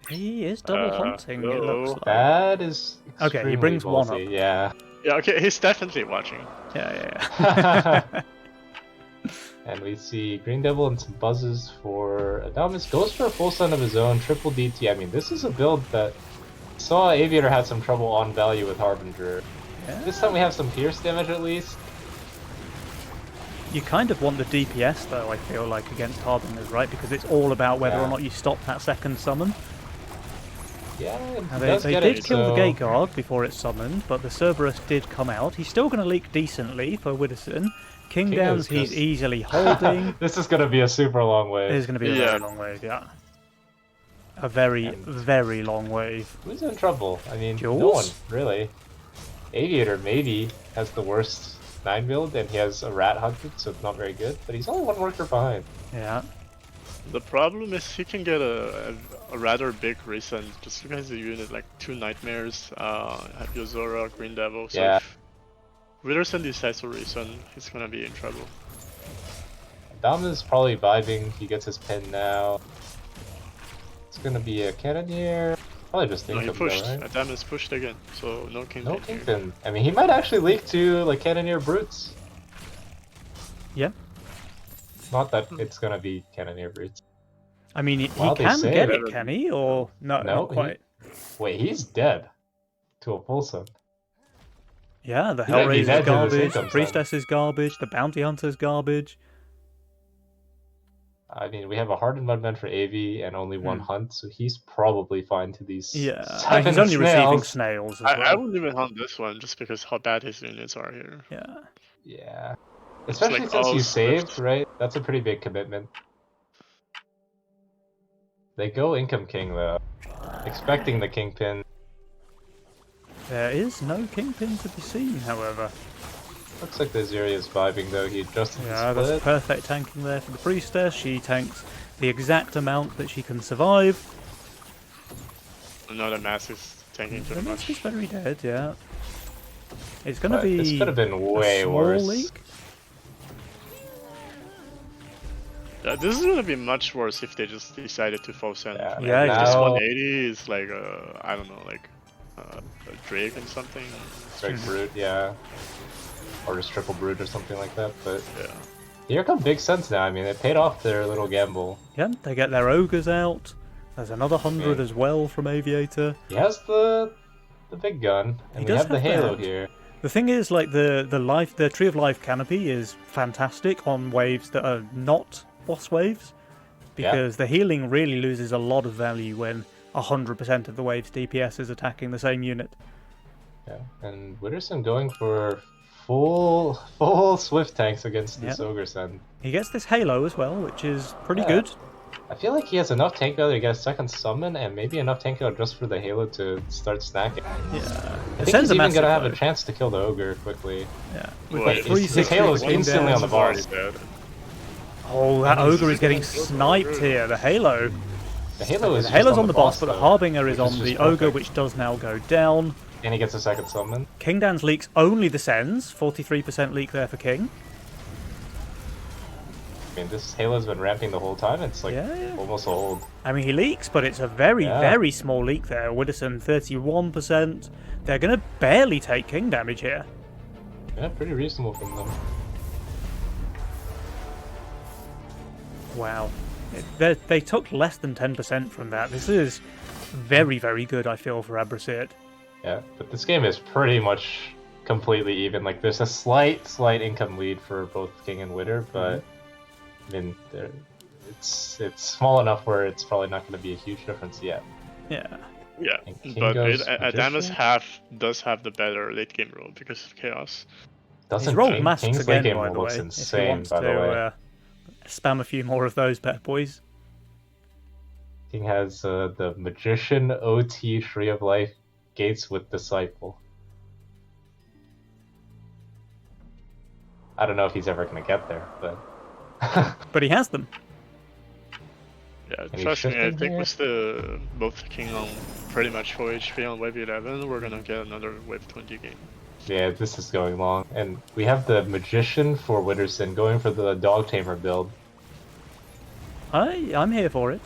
He is double hunting, it no. looks like. That is Okay, he extremely brings one ballsy, up. Yeah. Yeah, okay, he's definitely watching. Yeah. And we see Green Devil and some buzzes for Adamas. Goes for a full send of his own, triple DT. I mean, this is a build that saw Aviator had some trouble on value with Harbinger. Yeah. This time we have some pierce damage at least. You kind of want the DPS though, I feel like, against Harbingers, right? Because it's all about whether or Yeah. not you stop that second summon. Yeah, and Now he they does get did it, kill the so- Gate Guard before it's summoned, but the Cerberus did come out. He's still going to leak decently for Widdowson. King King Downs is he's just- easily holding. This is gonna be a super long It wave. is going to be a Yeah. very long wave, yeah. A very, And- very long wave. Who's in trouble? I mean, no Jules? one, really. Aviator maybe has the worst 9 build, and he has a rat hunted, so it's not very good, but he's only one worker behind. Yeah. The problem is he can get a rather big resend just because the unit like 2 nightmares, have Yozora, Green Devil. So Yeah. if Witherspoon decides to resend, he's gonna be in trouble. Dama's probably vibing, he gets his pin now. It's gonna be a Cannoneer. Probably just No, he income though, pushed. right? Adam is pushed again, so no Kingpin No here. Kingpin. I mean, he might actually leak to like Cannoneer Brutes. Yeah. Not that it's gonna be Cannoneer Brutes. I mean, he Well, they can say get that- it, can he? Or no, No, not quite. Wait, he's dead to a full sun. Yeah, the He might be Hellraiser's dead to this garbage, the income Priestess is garbage, the Bounty Hunter's garbage. I mean, we have a hardened mudman for AV and only one Hmm. hunt, so he's probably fine to these. Yeah, seven he's only receiving snails. snails as I well. wouldn't even hunt this one just because how bad his units are here. Yeah. Yeah. It's Especially like since all you Swift. saved, right? That's a pretty big commitment. They go Income King though, expecting the Kingpin. There is no Kingpin to be seen, however. Looks like the Aziri is vibing though. He adjusted Yeah, the that's split. perfect tanking there for the Priestess. She tanks the exact amount that she can survive. Another mass is tanking too The much. mask is very dead, yeah. It's gonna But be this could have been a way small worse. leak. This is gonna be much worse if they just decided to full send. Yeah, Like, Yeah, this now- 180 is like I don't know, like a Drake and something. Strike Brute, yeah. Or just Triple Brute or something like that. But Yeah. here come big sense now. I mean, they paid off their little gamble. Yeah, they get their ogres out. There's another 100 Yeah. as well from Aviator. He has the big gun, and He we does have the have Halo that. here. The thing is, like the Tree of Life canopy is fantastic on waves that are not boss waves, Yeah. because the healing really loses a lot of value when 100% of the wave's DPS is attacking the same unit. Yeah, and Witterson going for full Swift tanks against this Yep. Ogre Send. He gets this Halo as well, which is pretty Yeah. good. I feel like he has enough tank value to get a second summon, and maybe enough tank value just for the Halo to start snacking. Yeah, I it think sends he's a even massive gonna have a blow. chance to kill the Ogre quickly. Yeah, Well, we've got his- 360 his Halo's for King instantly Downs. on the Already boss. dead. Oh, that And he's ogre is getting killed the sniped ogre. here. The Halo. The Halo is The just Halo's on the boss, but the though, Harbinger is which on just the ogre, perfect. which does now go down. And he gets a second summon. King Dan's leaks only the sends. 43% leak there for King. I mean, this Halo's been ramping the whole time. It's like Yeah. almost a hold. I mean, he leaks, but it's a very, Yeah. very small leak there. Widdowson, 31%. They're going to barely take King damage here. Yeah, pretty reasonable from them. Wow. They took less than 10% from that. This is very, very good, I feel, for Abrasit. Yeah, but this game is pretty much completely even. Like, there's a slight income lead for both King and Witter, but I mean, it's small enough where it's probably not going to be a huge difference yet. Yeah. Yeah, And King but goes Adamus Magician? does have the better late game role because of chaos. Doesn't He's rolled King, masks King's again, late game by the looks way. If he insane, wants by the way. to spam a few more of those bad boys. King has the Magician, OT, Tree of Life, Gates with Disciple. I don't know if he's ever going to get there, but... But he has them. Yeah, Any trust me, I shifting think here? with the both King on pretty much full HP on wave 11, we're gonna get another wave 20 game. Yeah, this is going long. And we have the Magician for Witterson going for the Dog Tamer build. I'm here for it.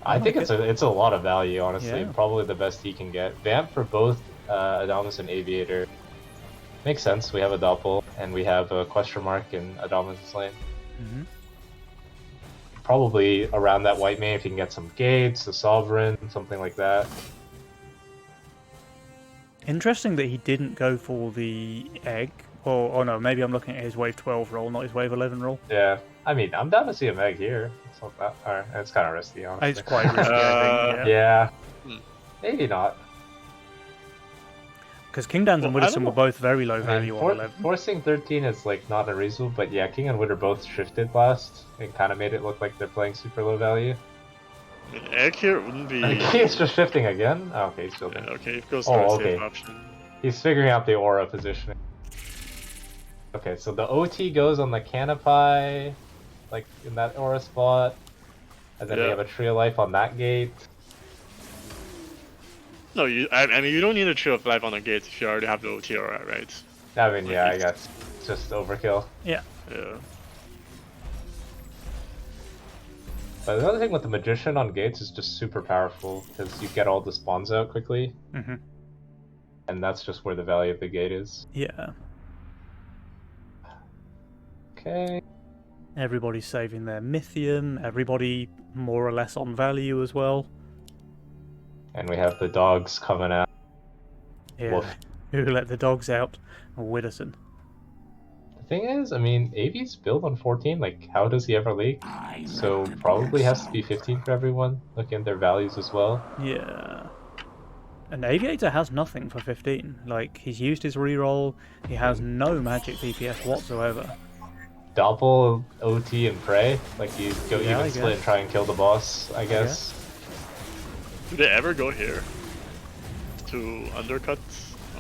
I think it's a lot of value, honestly. Yeah. Probably the best he can get. Vamp for both Adamus and Aviator. Makes sense. We have a Doppel, and we have a question mark in Adamus' lane. Mhm. Probably around that white main if you can get some gates, a Sovereign, something like that. Interesting that he didn't go for the egg. Or, oh no, maybe I'm looking at his wave 12 roll, not his wave 11 roll. Yeah, I mean, I'm down to see a Meg here. It's not that hard. It's kind of risky, honestly. It's quite risky, I think. Yeah. Hmm. Maybe not. Because King Dans and Well, I Widdowson don't were both very low value on 11. Forcing 13 is like not unreasonable, but yeah, King and Witter both shifted last and kind of made it look like they're playing super low value. I mean, egg here wouldn't be. He's just shifting again? Oh, okay, he's building. Yeah, okay, it goes Oh, for a okay. safe option. He's figuring out the aura positioning. Okay, so the OT goes on the Canopy, like in that aura spot, and then we Yeah. have a Tree of Life on that gate. No, I mean, you don't need a Tree of Life on the gate if you already have the OT aura, right? I mean, yeah, I guess it's just overkill. Yeah. Yeah. But the other thing with the Magician on gates is just super powerful because you get all the spawns out quickly, hmm and that's just where the value of the gate is. Yeah. Okay. Everybody's saving their Mythium. Everybody more or less on value as well. And we have the dogs coming out. Yeah. Woof. Who let the dogs out? Widdowson. The thing is, I mean, AV's build on 14, like, how does he ever leak? So probably has to be 15 for everyone, looking at their values as well. Yeah. And Aviator has nothing for 15. Like, he's used his reroll. He has no magic DPS whatsoever. Doppel, OT, and Prey. Like, you go Yeah, I even split guess. and try and kill the boss, I guess. Do they ever go here to undercut,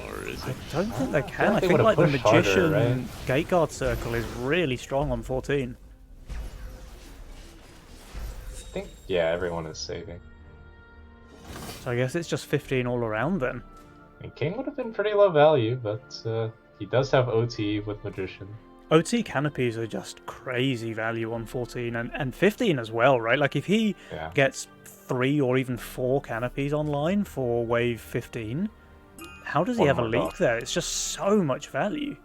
or is I it? don't think they can. like I they think would've like the pushed harder, Magician right? Gate Guard circle is really strong on 14. I think, yeah, everyone is saving. So I guess it's just 15 all around then. I mean, King would have been pretty low value, but he does have OT with Magician. OT canopies are just crazy value on 14 and 15 as well, right? Like if he Yeah. gets 3 or even 4 canopies online for wave 15, how does he One have a more leak dog. there? It's just so much value.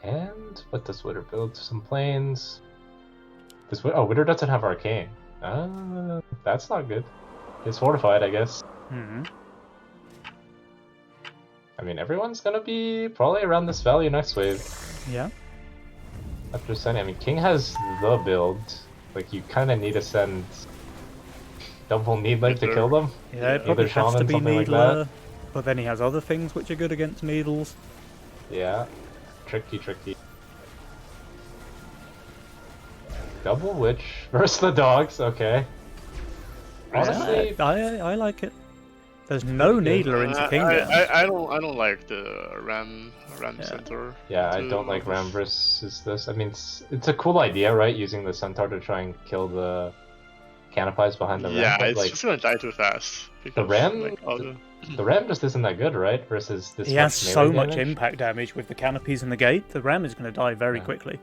And what does Witter build? Some planes. Witter doesn't have Arcane. That's not good. It's fortified, I guess. Hmm. I mean, everyone's gonna be probably around this value next wave. Yeah. After sending, I mean, King has the build. Like, you kind of need to send double Needler to kill them. Yeah, it Yeah. probably Either has to Shaman, be something like Needler, but then he has other things which are good against Needles. Yeah. Tricky. Double Witch versus the dogs, okay. Honestly, I like it. There's no Pretty good. Needler into Kingdom. I don't like the Ram Yeah. Centaur. yeah, I to don't like Ram. Ram versus this. I mean, it's a cool idea, right? Using the Centaur to try and kill the canopies behind the Ram. Yeah, but, it's like, just gonna die too fast. Because, Ram- like, all the... the Ram just isn't that good, right? Versus this He much has so melee much damage. impact damage with the canopies and the gate. The Ram is going to die very Yeah. quickly.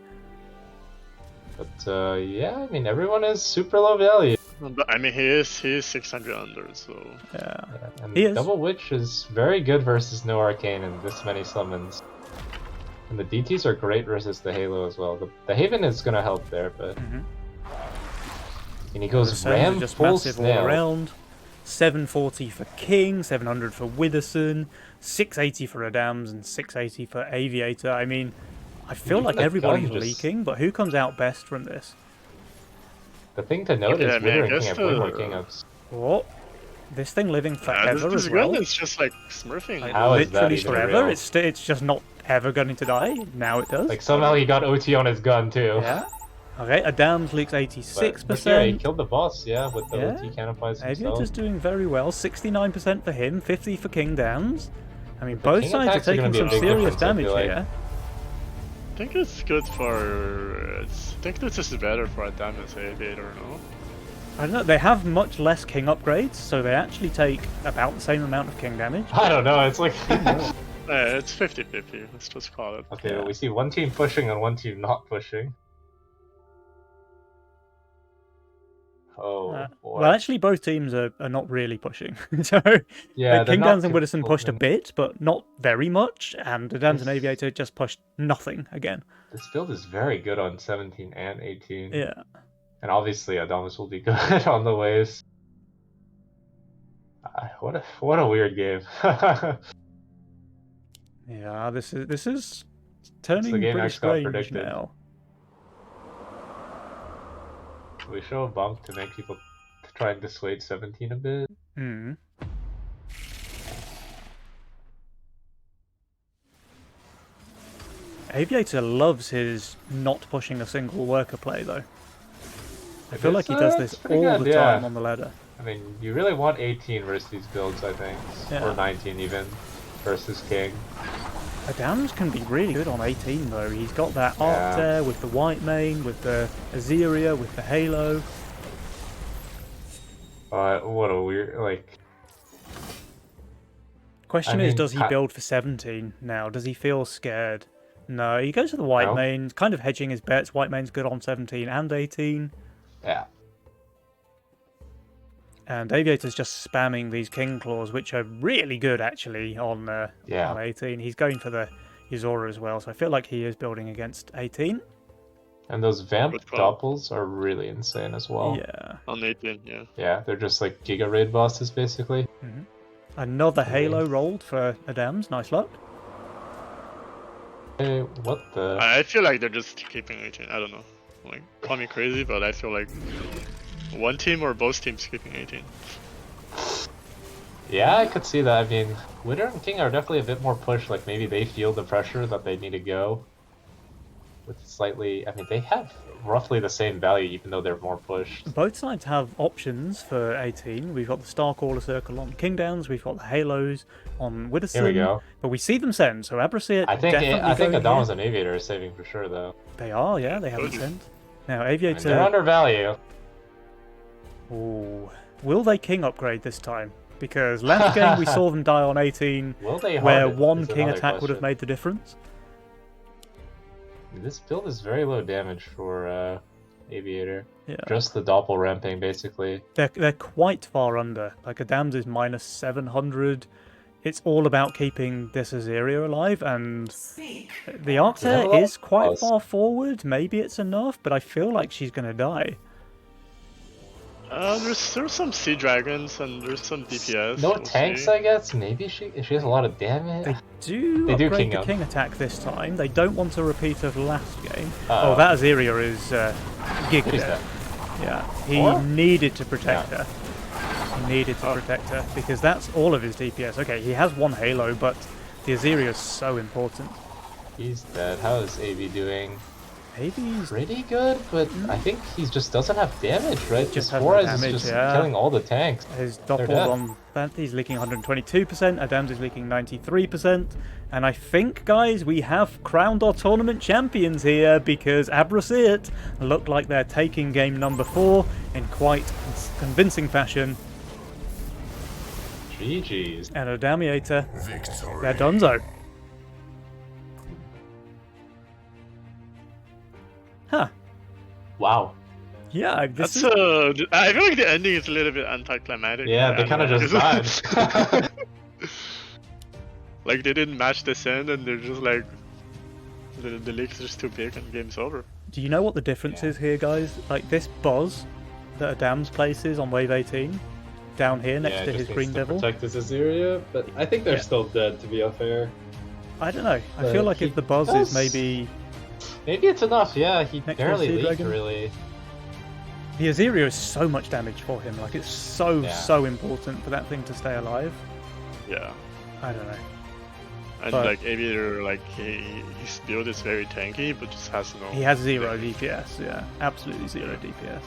But yeah, I mean, everyone is super low value. But I mean, he is 600 under, so Yeah. Yeah, and He is. Double Witch is very good versus no Arcane and this many summons. And the DTs are great versus the Halo as well. The Haven is gonna help there, but Mhm. and he The goes Suns Ram are just full massive all snail. around. 740 for King, 700 for Widdowson, 680 for Adams, and 680 for Aviator. I mean, I feel like The everybody's gun just- leaking, but who comes out best from this? The thing to note Yeah, is I mean, Witter I and King guess have way more the- King ups. What? This thing living forever this as well? gun is just like smurfing. Like, How is that literally even forever? real? It's just not ever going to die. Now it does. Like somehow he got OT on his gun too. Yeah. Okay, Adams leaks But, 86%. yeah, he killed the boss, yeah, with the Yeah. OT canopies himself. Aviator's doing very well. 69% for him, 50 for King Downs. I mean, The both King sides are attacks are gonna taking be a some big serious difference, I damage feel like. here. I think it's good for. I think this is better for Adamus Aviator, no? I don't know, they have much less King upgrades, so they actually take about the same amount of King damage. I don't know, it's like... It's 50-50, let's just call it. Okay, well, we see one team pushing and one team not pushing. Oh, boy. Well, actually, both teams are not really pushing. So, Yeah, they're King not Dance and Widdowson pushed a completely- bit, but not very much. And Adams and This- Aviator just pushed nothing again. This build is very good on 17 and 18. Yeah. And obviously Adamas will be good on the waves. What a weird game. Yeah, this is turning the game pretty X got strange predicted. now. We show a bump to make people try and dissuade 17 a bit. Hmm. Aviator loves his not pushing a single worker play, though. I feel like he does this It's pretty all good, the time yeah. on the ladder. I mean, you really want 18 versus these builds, I think. Yeah. Or 19 even, versus King. Adams can be really good on 18, though. He's got that Yeah. art there with the white mane, with the Azeria, with the halo. But what a weird, like... Question I is, mean, does he build for 17 now? Does he feel scared? No, he goes for the white No. mane, kind of hedging his bets. White mane's good on 17 and 18. Yeah. And Aviator's just spamming these King Claws, which are really good, actually, on Yeah. 18. He's going for the Yuzora as well, so I feel like he is building against 18. And those Vamp Good call. Doppels are really insane as well. Yeah. On 18, yeah. Yeah, they're just like Giga Raid bosses, basically. Another Halo rolled for Adams. Nice luck. Hey, what the? I feel like they're just keeping 18. I don't know. Like, call me crazy, but I feel like one team or both teams keeping 18. Yeah, I could see that. I mean, Witter and King are definitely a bit more pushed. Like, maybe they feel the pressure that they need to go. With slightly... I mean, they have roughly the same value, even though they're more pushed. Both sides have options for 18. We've got the Starcaller Circle on King Downs. We've got the Halos on Widdowson. Here we go. But we see them send, so Abracet I think definitely going Adamas here. and Aviator are saving for sure, though. They are, yeah, they haven't Good. sent. Now, I mean, they're Aviator... undervalued. Ooh. Will they King upgrade this time? Because last game we saw them die on 18, Will they where hard it, one is King another attack would have question. made the difference. This build is very low damage for Aviator. Yeah. Just the Doppel ramping, basically. They're quite far under. Like, Adams is minus 700. It's all about keeping this Azeria alive, and the They have a Arcter lot is of quite claws. far forward. Maybe it's enough, but I feel like she's gonna die. There's some Sea Dragons and there's some DPS. No we'll tanks, see. I guess. Maybe she has a lot of damage. They do They do upgrade King the up. King attack this time. They don't want a repeat of last game. Uh-oh. Oh, that Azeria is giga What is dead. that? Yeah, he Or? needed to protect Yeah. her. He needed to protect her because that's all of his DPS. Okay, he has one Halo, but the Azeria is so important. He's dead. How is AV doing? Maybe he's Pretty good, but I think he just doesn't have damage, right? Just Just has no Suarez damage, is just yeah. killing all the tanks. his They're doppels dead. on that. He's leaking 122%. Adams is leaking 93%. And I think, guys, we have crowned our tournament champions here because Abracet look like they're taking game number 4 in quite convincing fashion. GG's. And Adamiator, Victory. they're donezo. Huh. Wow. Yeah, this That's is... I feel like the ending is a little bit anticlimactic. Yeah, they I kind of don't know. just died. Like they didn't match the send and they're just like the leak's just too big and game's over. Do you know what the difference is here, guys? Like this buzz that Adams places on wave 18, down here next Yeah, to it his just Green needs to Devil. protect his Azeria, but I think they're Yeah. still dead, to be fair. I don't know. I But feel like he if the buzz does- is maybe... Maybe it's enough, yeah. He Next to barely Sea leaked, Dragon? really. The Azeria is so much damage for him. Like, it's so, Yeah. so important for that thing to stay alive. Yeah. I don't know. And But- like Aviator, like his build is very tanky, but just has no. He has 0 DPS, yeah. Absolutely 0 DPS.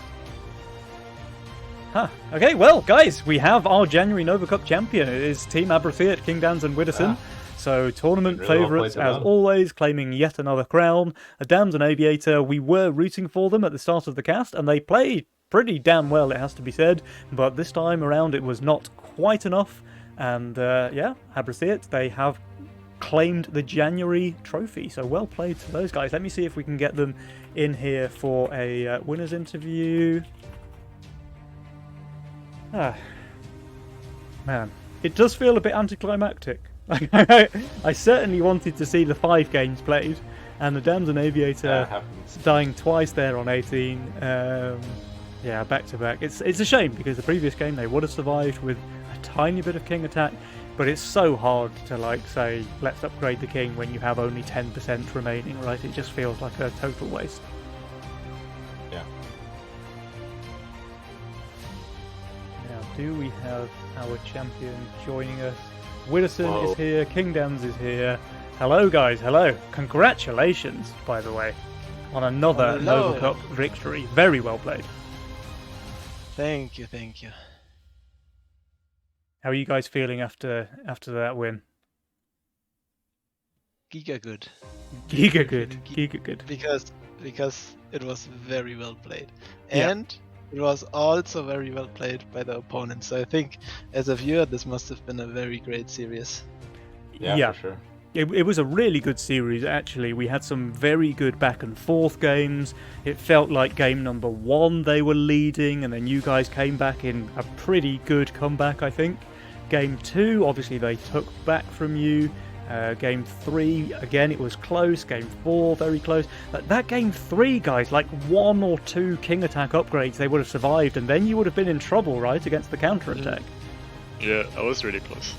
Huh. Okay, well, guys, we have our January Nova Cup champion. It is Team Abracet, King Downs and Widdowson. Ah. So, tournament Really well favourites, played to as them. always, claiming yet another crown. Adams and Aviator, we were rooting for them at the start of the cast, and they played pretty damn well, it has to be said. But this time around, it was not quite enough. And, yeah, Abracet, they have claimed the January trophy. So, well played to those guys. Let me see if we can get them in here for a winner's interview. Man, it does feel a bit anticlimactic. I certainly wanted to see the 5 games played, and the Damson Aviator happens. dying twice there on 18. Yeah, back to back. It's a shame because the previous game they would have survived with a tiny bit of king attack, but it's so hard to like say let's upgrade the king when you have only 10% remaining, right? It just feels like a total waste. Yeah. Now, do we have our champion joining us? Widdowson Whoa. is here, Kingdoms is here. Hello guys, hello. Congratulations, by the way, on another Hello. Nova Cup victory. Very well played. Thank you, thank you. How are you guys feeling after that win? Giga good. Giga good. Because it was very well played. Yeah. And it was also very well played by the opponent. So I think as a viewer this must have been a very great series. Yeah, for sure. It was a really good series, actually. We had some very good back and forth games. It felt like game number 1 they were leading, and then you guys came back in a pretty good comeback, I think. Game 2, obviously they took back from you. Game 3, again, it was close. Game 4, very close. That game 3, guys, like 1 or 2 king attack upgrades, they would have survived, and then you would have been in trouble, right, against the counter attack. Yeah, I was really close.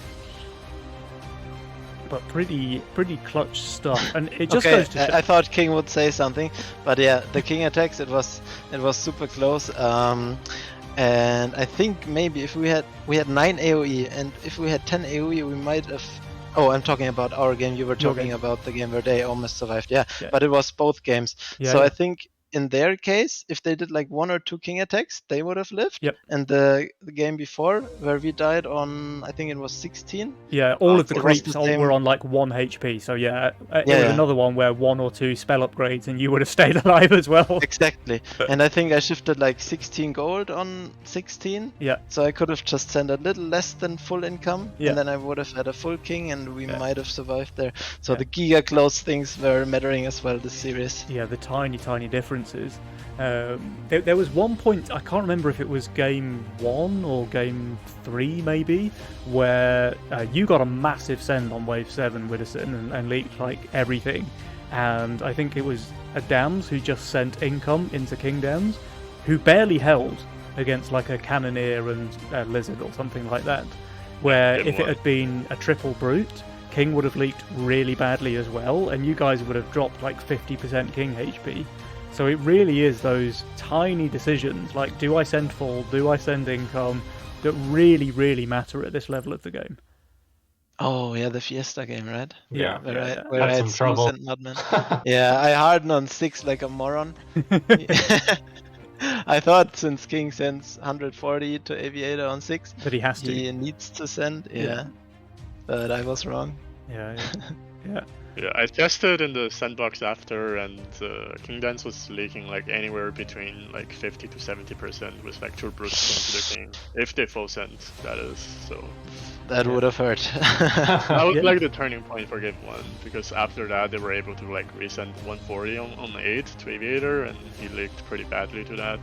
But pretty clutch stuff, and it just Okay, goes to show. I thought King would say something, but yeah, the King attacks, it was super close. And I think maybe if we had 9 AoE, and if we had 10 AoE, we might have. Oh, I'm talking about our game. You were Your talking game. about the game where they almost survived. Yeah, Yeah. but it was both games. Yeah, So yeah. I think in their case, if they did like 1 or 2 King attacks, they would have lived. Yep. And the game before, where we died on, I think it was 16. Yeah, all of the It was creeps the all same- were on like 1 HP, so yeah, it Yeah, was yeah. another one where 1 or 2 spell upgrades and you would have stayed alive as well. Exactly. And I think I shifted like 16 gold on 16. Yeah. So I could have just sent a little less than full income, Yeah. and then I would have had a full king, and we Yeah. might have survived there. So Yeah. the giga close things were mattering as well this series. Yeah, the tiny differences. There was one point, I can't remember if it was game 1 or game 3 maybe, where you got a massive send on wave 7, Widdowson, and leaked like everything. And I think it was a Dams who just sent income into King Dams, who barely held against like a Cannoneer and a Lizard or something like that. Where It if it was. had been a triple Brute, King would have leaked really badly as well, and you guys would have dropped like 50% King HP. So it really is those tiny decisions, like do I send full, do I send income, that really matter at this level of the game. Oh yeah, the Fiesta game, right? Yeah. Where yeah. I, where Had I some had trouble. Smooth and Mudman. Yeah, I hardened on 6 like a moron. I thought since King sends 140 to Aviator on 6, But he has to. he needs to send. Yeah. Yeah. But I was wrong. Yeah. Yeah, I tested in the sandbox after, and King Dance was leaking like anywhere between like 50 to 70% with like 2 brutes into the king, if they full send, that is. So That Yeah. would have hurt. that was Yeah. like the turning point for game 1, because after that they were able to like resend 140 on 8 to Aviator, and he leaked pretty badly to that.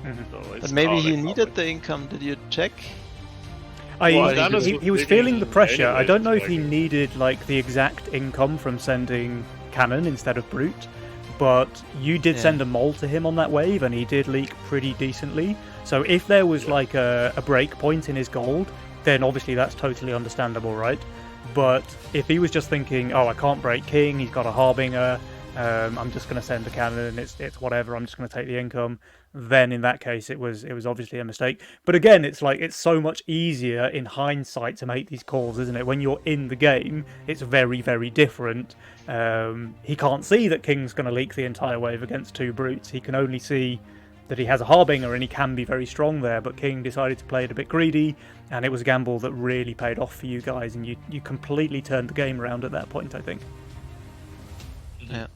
Mhm. So it's But maybe all, he like, needed the income. Did you check? Well, that was He was leaking feeling the pressure. I anyways, don't know if like- he needed like the exact income from sending Cannon instead of Brute, but you did Yeah. send a mole to him on that wave, and he did leak pretty decently. So if there was like a break point in his gold, then obviously that's totally understandable, right? But if he was just thinking, oh, I can't break King, he's got a Harbinger, I'm just going to send a cannon, it's whatever, I'm just going to take the income, then in that case it was obviously a mistake. But again, it's like it's so much easier in hindsight to make these calls, isn't it? When you're in the game, it's very different. He can't see that King's going to leak the entire wave against 2 brutes. He can only see that he has a Harbinger and he can be very strong there, but King decided to play it a bit greedy, and it was a gamble that really paid off for you guys, and you completely turned the game around at that point, I think. Yeah.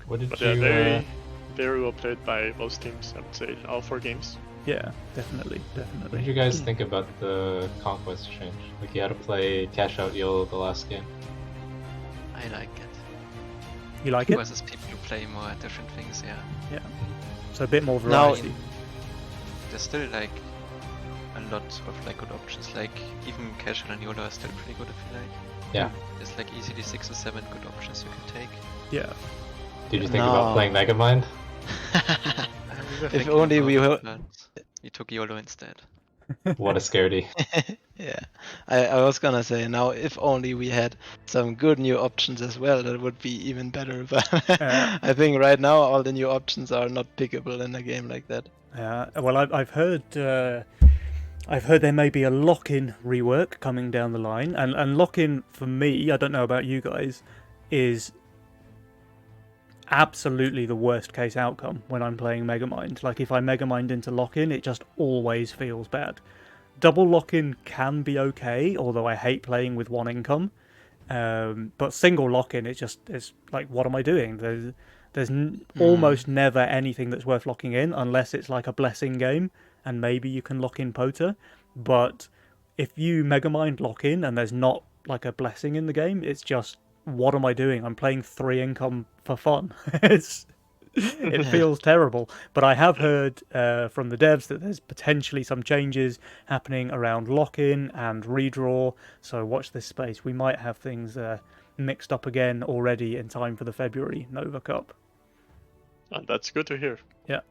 What did But you? yeah, very well played by both teams, I would say, in all 4 games. Yeah, definitely. What did you guys think about the conquest change? Like you had to play cash out YOLO the last game. I like it. You like it? Versus people who play more different things, yeah. So a bit more Now- variety. There's still like a lot of like good options. Like even Casual and YOLO are still pretty good. I feel like Yeah. there's like easily 6 or 7 good options you can take. Yeah. Did you think No. about playing Megamind? We were If thinking only about we it, were- but we took YOLO instead. What a scaredy. Yeah, I was gonna say now if only we had some good new options as well, that would be even better. But I think right now all the new options are not pickable in a game like that. Well, I've heard there may be a lock-in rework coming down the line, and lock-in for me, I don't know about you guys, is absolutely the worst case outcome when I'm playing Megamind. Like if I Megamind into lock-in, it just always feels bad. Double lock-in can be okay, although I hate playing with one income. But single lock-in, it's like, what am I doing? There's almost never anything that's worth locking in unless it's like a blessing game, and maybe you can lock in Pota. But if you Megamind lock in and there's not like a blessing in the game, it's just, what am I doing? I'm playing 3 income for fun. It feels terrible. But I have heard from the devs that there's potentially some changes happening around lock-in and redraw, so watch this space. We might have things mixed up again already in time for the February Nova Cup. And that's good to hear. Yeah.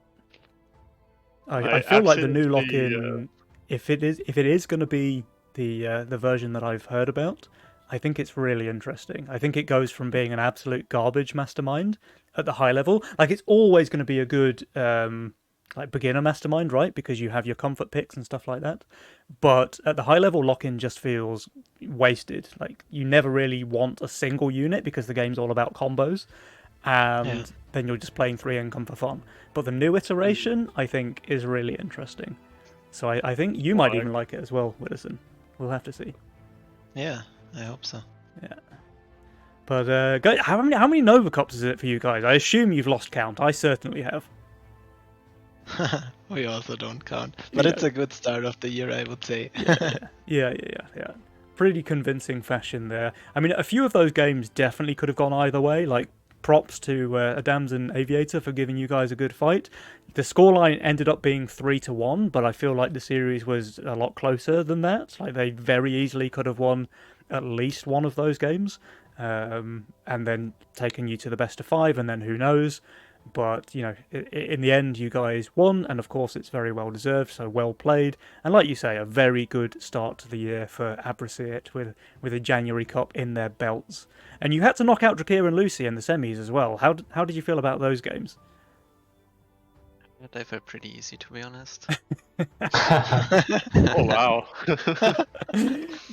I feel like the new absolutely, lock-in, if it is going to be the version that I've heard about, I think it's really interesting. I think it goes from being an absolute garbage mastermind at the high level. Like, it's always going to be a good like beginner mastermind, right? Because you have your comfort picks and stuff like that. But at the high level, lock-in just feels wasted. Like, you never really want a single unit because the game's all about combos. And then you're just playing 3 income for fun. But the new iteration, I think, is really interesting. So I think you might even like it as well, Widdowson. We'll have to see. Yeah, I hope so. Yeah. But guys, how many Nova Cups is it for you guys? I assume you've lost count. I certainly have. We also don't count, but Yeah. it's a good start of the year, I would say. Yeah. Pretty convincing fashion there. I mean, a few of those games definitely could have gone either way. Like, props to Adams and Aviator for giving you guys a good fight. The scoreline ended up being 3-1, but I feel like the series was a lot closer than that. Like, they very easily could have won at least one of those games, and then taken you to the best of 5, and then who knows. But, you know, in the end, you guys won, and of course it's very well deserved, so well played. And like you say, a very good start to the year for Abracet with a January Cup in their belts. And you had to knock out Drakir and Lucy in the semis as well. How did you feel about those games? They felt pretty easy, to be honest. Oh wow.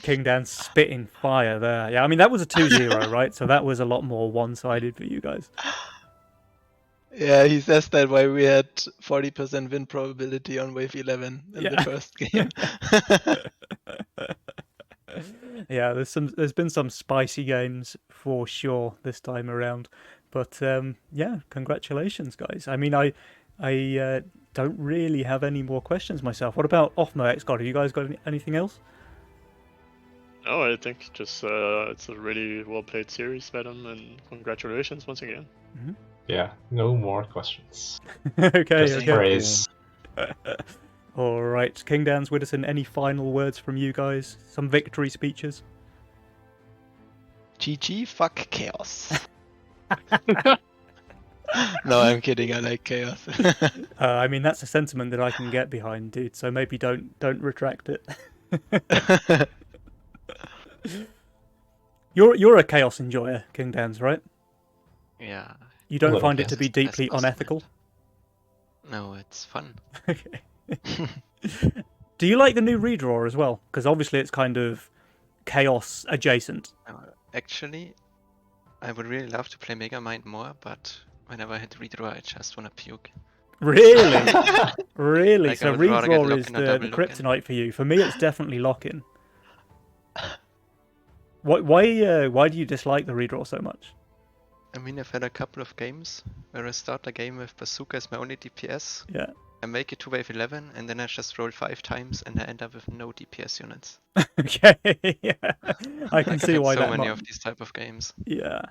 King Dan spitting fire there. Yeah, I mean, that was a 2-0, right? So that was a lot more one-sided for you guys. Yeah, he says that why we had 40% win probability on wave 11 in the first game. Yeah, there's been some spicy games for sure this time around. But yeah, congratulations, guys. I mean, I don't really have any more questions myself. What about Offmo X God? Have you guys got anything else? No, I think just it's a really well played series, Venom, and congratulations once again. Yeah, no more questions. Okay, Just okay. praise. All right, King Dan's Widdowson, any final words from you guys? Some victory speeches? GG, fuck chaos. No, I'm kidding. I like chaos. I mean, that's a sentiment that I can get behind, dude. So maybe don't retract it. You're a chaos enjoyer, King Dan's, right? Yeah. You don't Well, find it yes. to be deeply That's unethical? No, it's fun. Okay. Do you like the new redraw as well? Because obviously it's kind of chaos adjacent. Actually, I would really love to play Megamind more, but whenever I hit redraw, I just wanna puke. Really? Really? Like, I So would rather get redraw is lock-in or the double lock-in. kryptonite for you. For me, it's definitely lock-in. Why do you dislike the redraw so much? I mean, I've had a couple of games where I start a game with Bazooka as my only DPS. Yeah. I make it to wave 11, and then I just roll 5 times, and I end up with no DPS units. Okay. Yeah. I can Like, see I've why had so that many might. of these type of games. Yeah,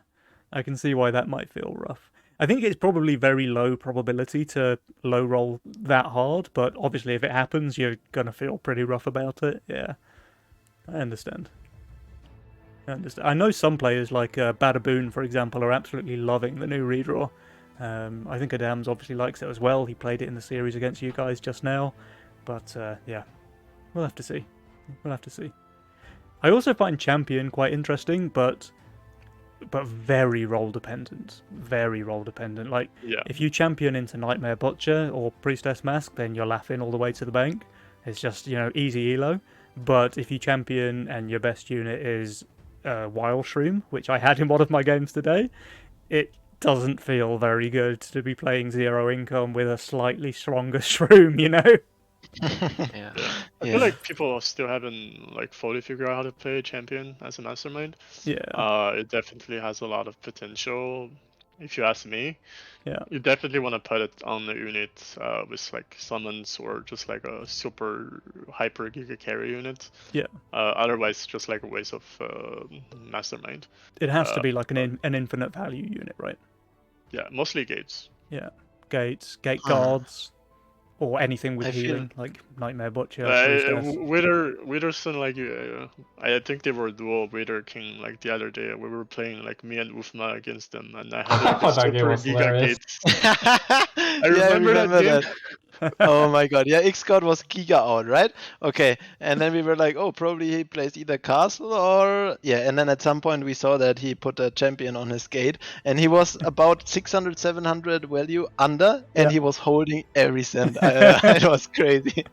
I can see why that might feel rough. I think it's probably very low probability to low roll that hard, but obviously if it happens, you're gonna feel pretty rough about it. Yeah, I understand. I know some players like Badaboon, for example, are absolutely loving the new redraw. I think Adams obviously likes it as well. He played it in the series against you guys just now. But yeah, we'll have to see. We'll have to see. I also find Champion quite interesting, but very role dependent. Very role dependent. Like, Yeah. if you champion into Nightmare Butcher or Priestess Mask, then you're laughing all the way to the bank. It's just, easy elo. But if you champion and your best unit is Wild Shroom, which I had in one of my games today, it doesn't feel very good to be playing zero income with a slightly stronger Shroom, Yeah. I feel like people still haven't like fully figured out how to play Champion as a mastermind. Yeah. It definitely has a lot of potential, if you ask me. Yeah. You definitely want to put it on the unit with like summons or just like a super hyper giga carry unit. Yeah. Otherwise, just like a waste of mastermind. It has to be like an infinite value unit, right? Yeah, mostly gates. Yeah. Gates, gate guards, or anything with I feel- healing, like Nightmare Butcher. Priestess. Witherson, like I think they were duo Wither King like the other day. We were playing like me and Ufma against them, and I had like, a That game super was giga hilarious. gates. I remember that game. Oh my god, yeah, X-God was Giga out, right? Okay, and then we were like, oh, probably he plays either Castle or... Yeah, and then at some point we saw that he put a champion on his gate, and he was about 600, 700 value under, and Yeah. he was holding every cent. It was crazy.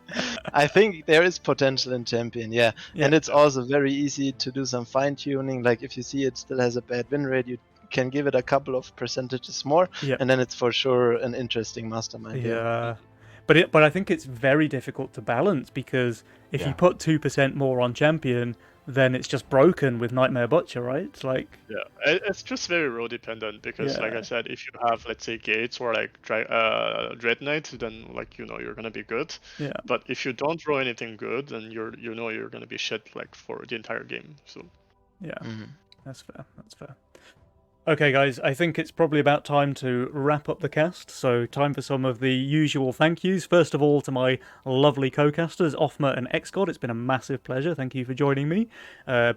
I think there is potential in champion, yeah. And it's also very easy to do some fine-tuning, like if you see it still has a bad win rate, you can give it a couple of percentages more, Yeah. and then it's for sure an interesting mastermind. Yeah. But I think it's very difficult to balance, because if you Yeah. put 2% more on Champion, then it's just broken with Nightmare Butcher, right? It's like, Yeah, it's just very role dependent because, like Yeah. I said, if you have, let's say, gates or like Dread Knight, then like you're gonna be good. yeah. But if you don't throw anything good, then you're gonna be shit like for the entire game. So Yeah. Mhm. That's fair. That's fair. Okay, guys, I think it's probably about time to wrap up the cast. So, time for some of the usual thank yous. First of all, to my lovely co-casters, Offma and X-God. It's been a massive pleasure. Thank you for joining me.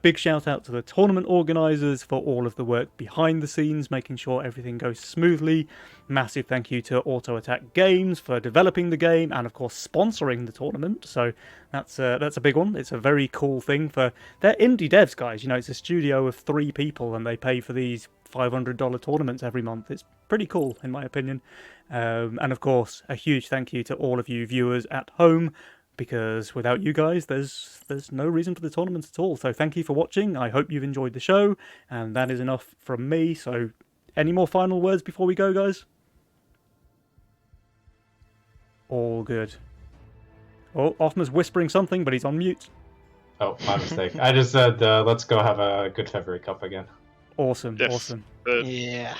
Big shout out to the tournament organisers for all of the work behind the scenes, making sure everything goes smoothly. Massive thank you to Auto Attack Games for developing the game and, of course, sponsoring the tournament. So that's a big one. It's a very cool thing for... They're indie devs, guys. It's a studio of 3 people, and they pay for these $500 tournaments every month. It's pretty cool, in my opinion. And of course, a huge thank you to all of you viewers at home, because without you guys, there's no reason for the tournaments at all. So thank you for watching. I hope you've enjoyed the show, and that is enough from me. So any more final words before we go, guys? All good. Oh, Offma's whispering something, but he's on mute. Oh, my mistake. I just said, let's go have a good February Cup again. Awesome, Yes. awesome. Yeah.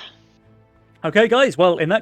Okay, guys, well, in that case,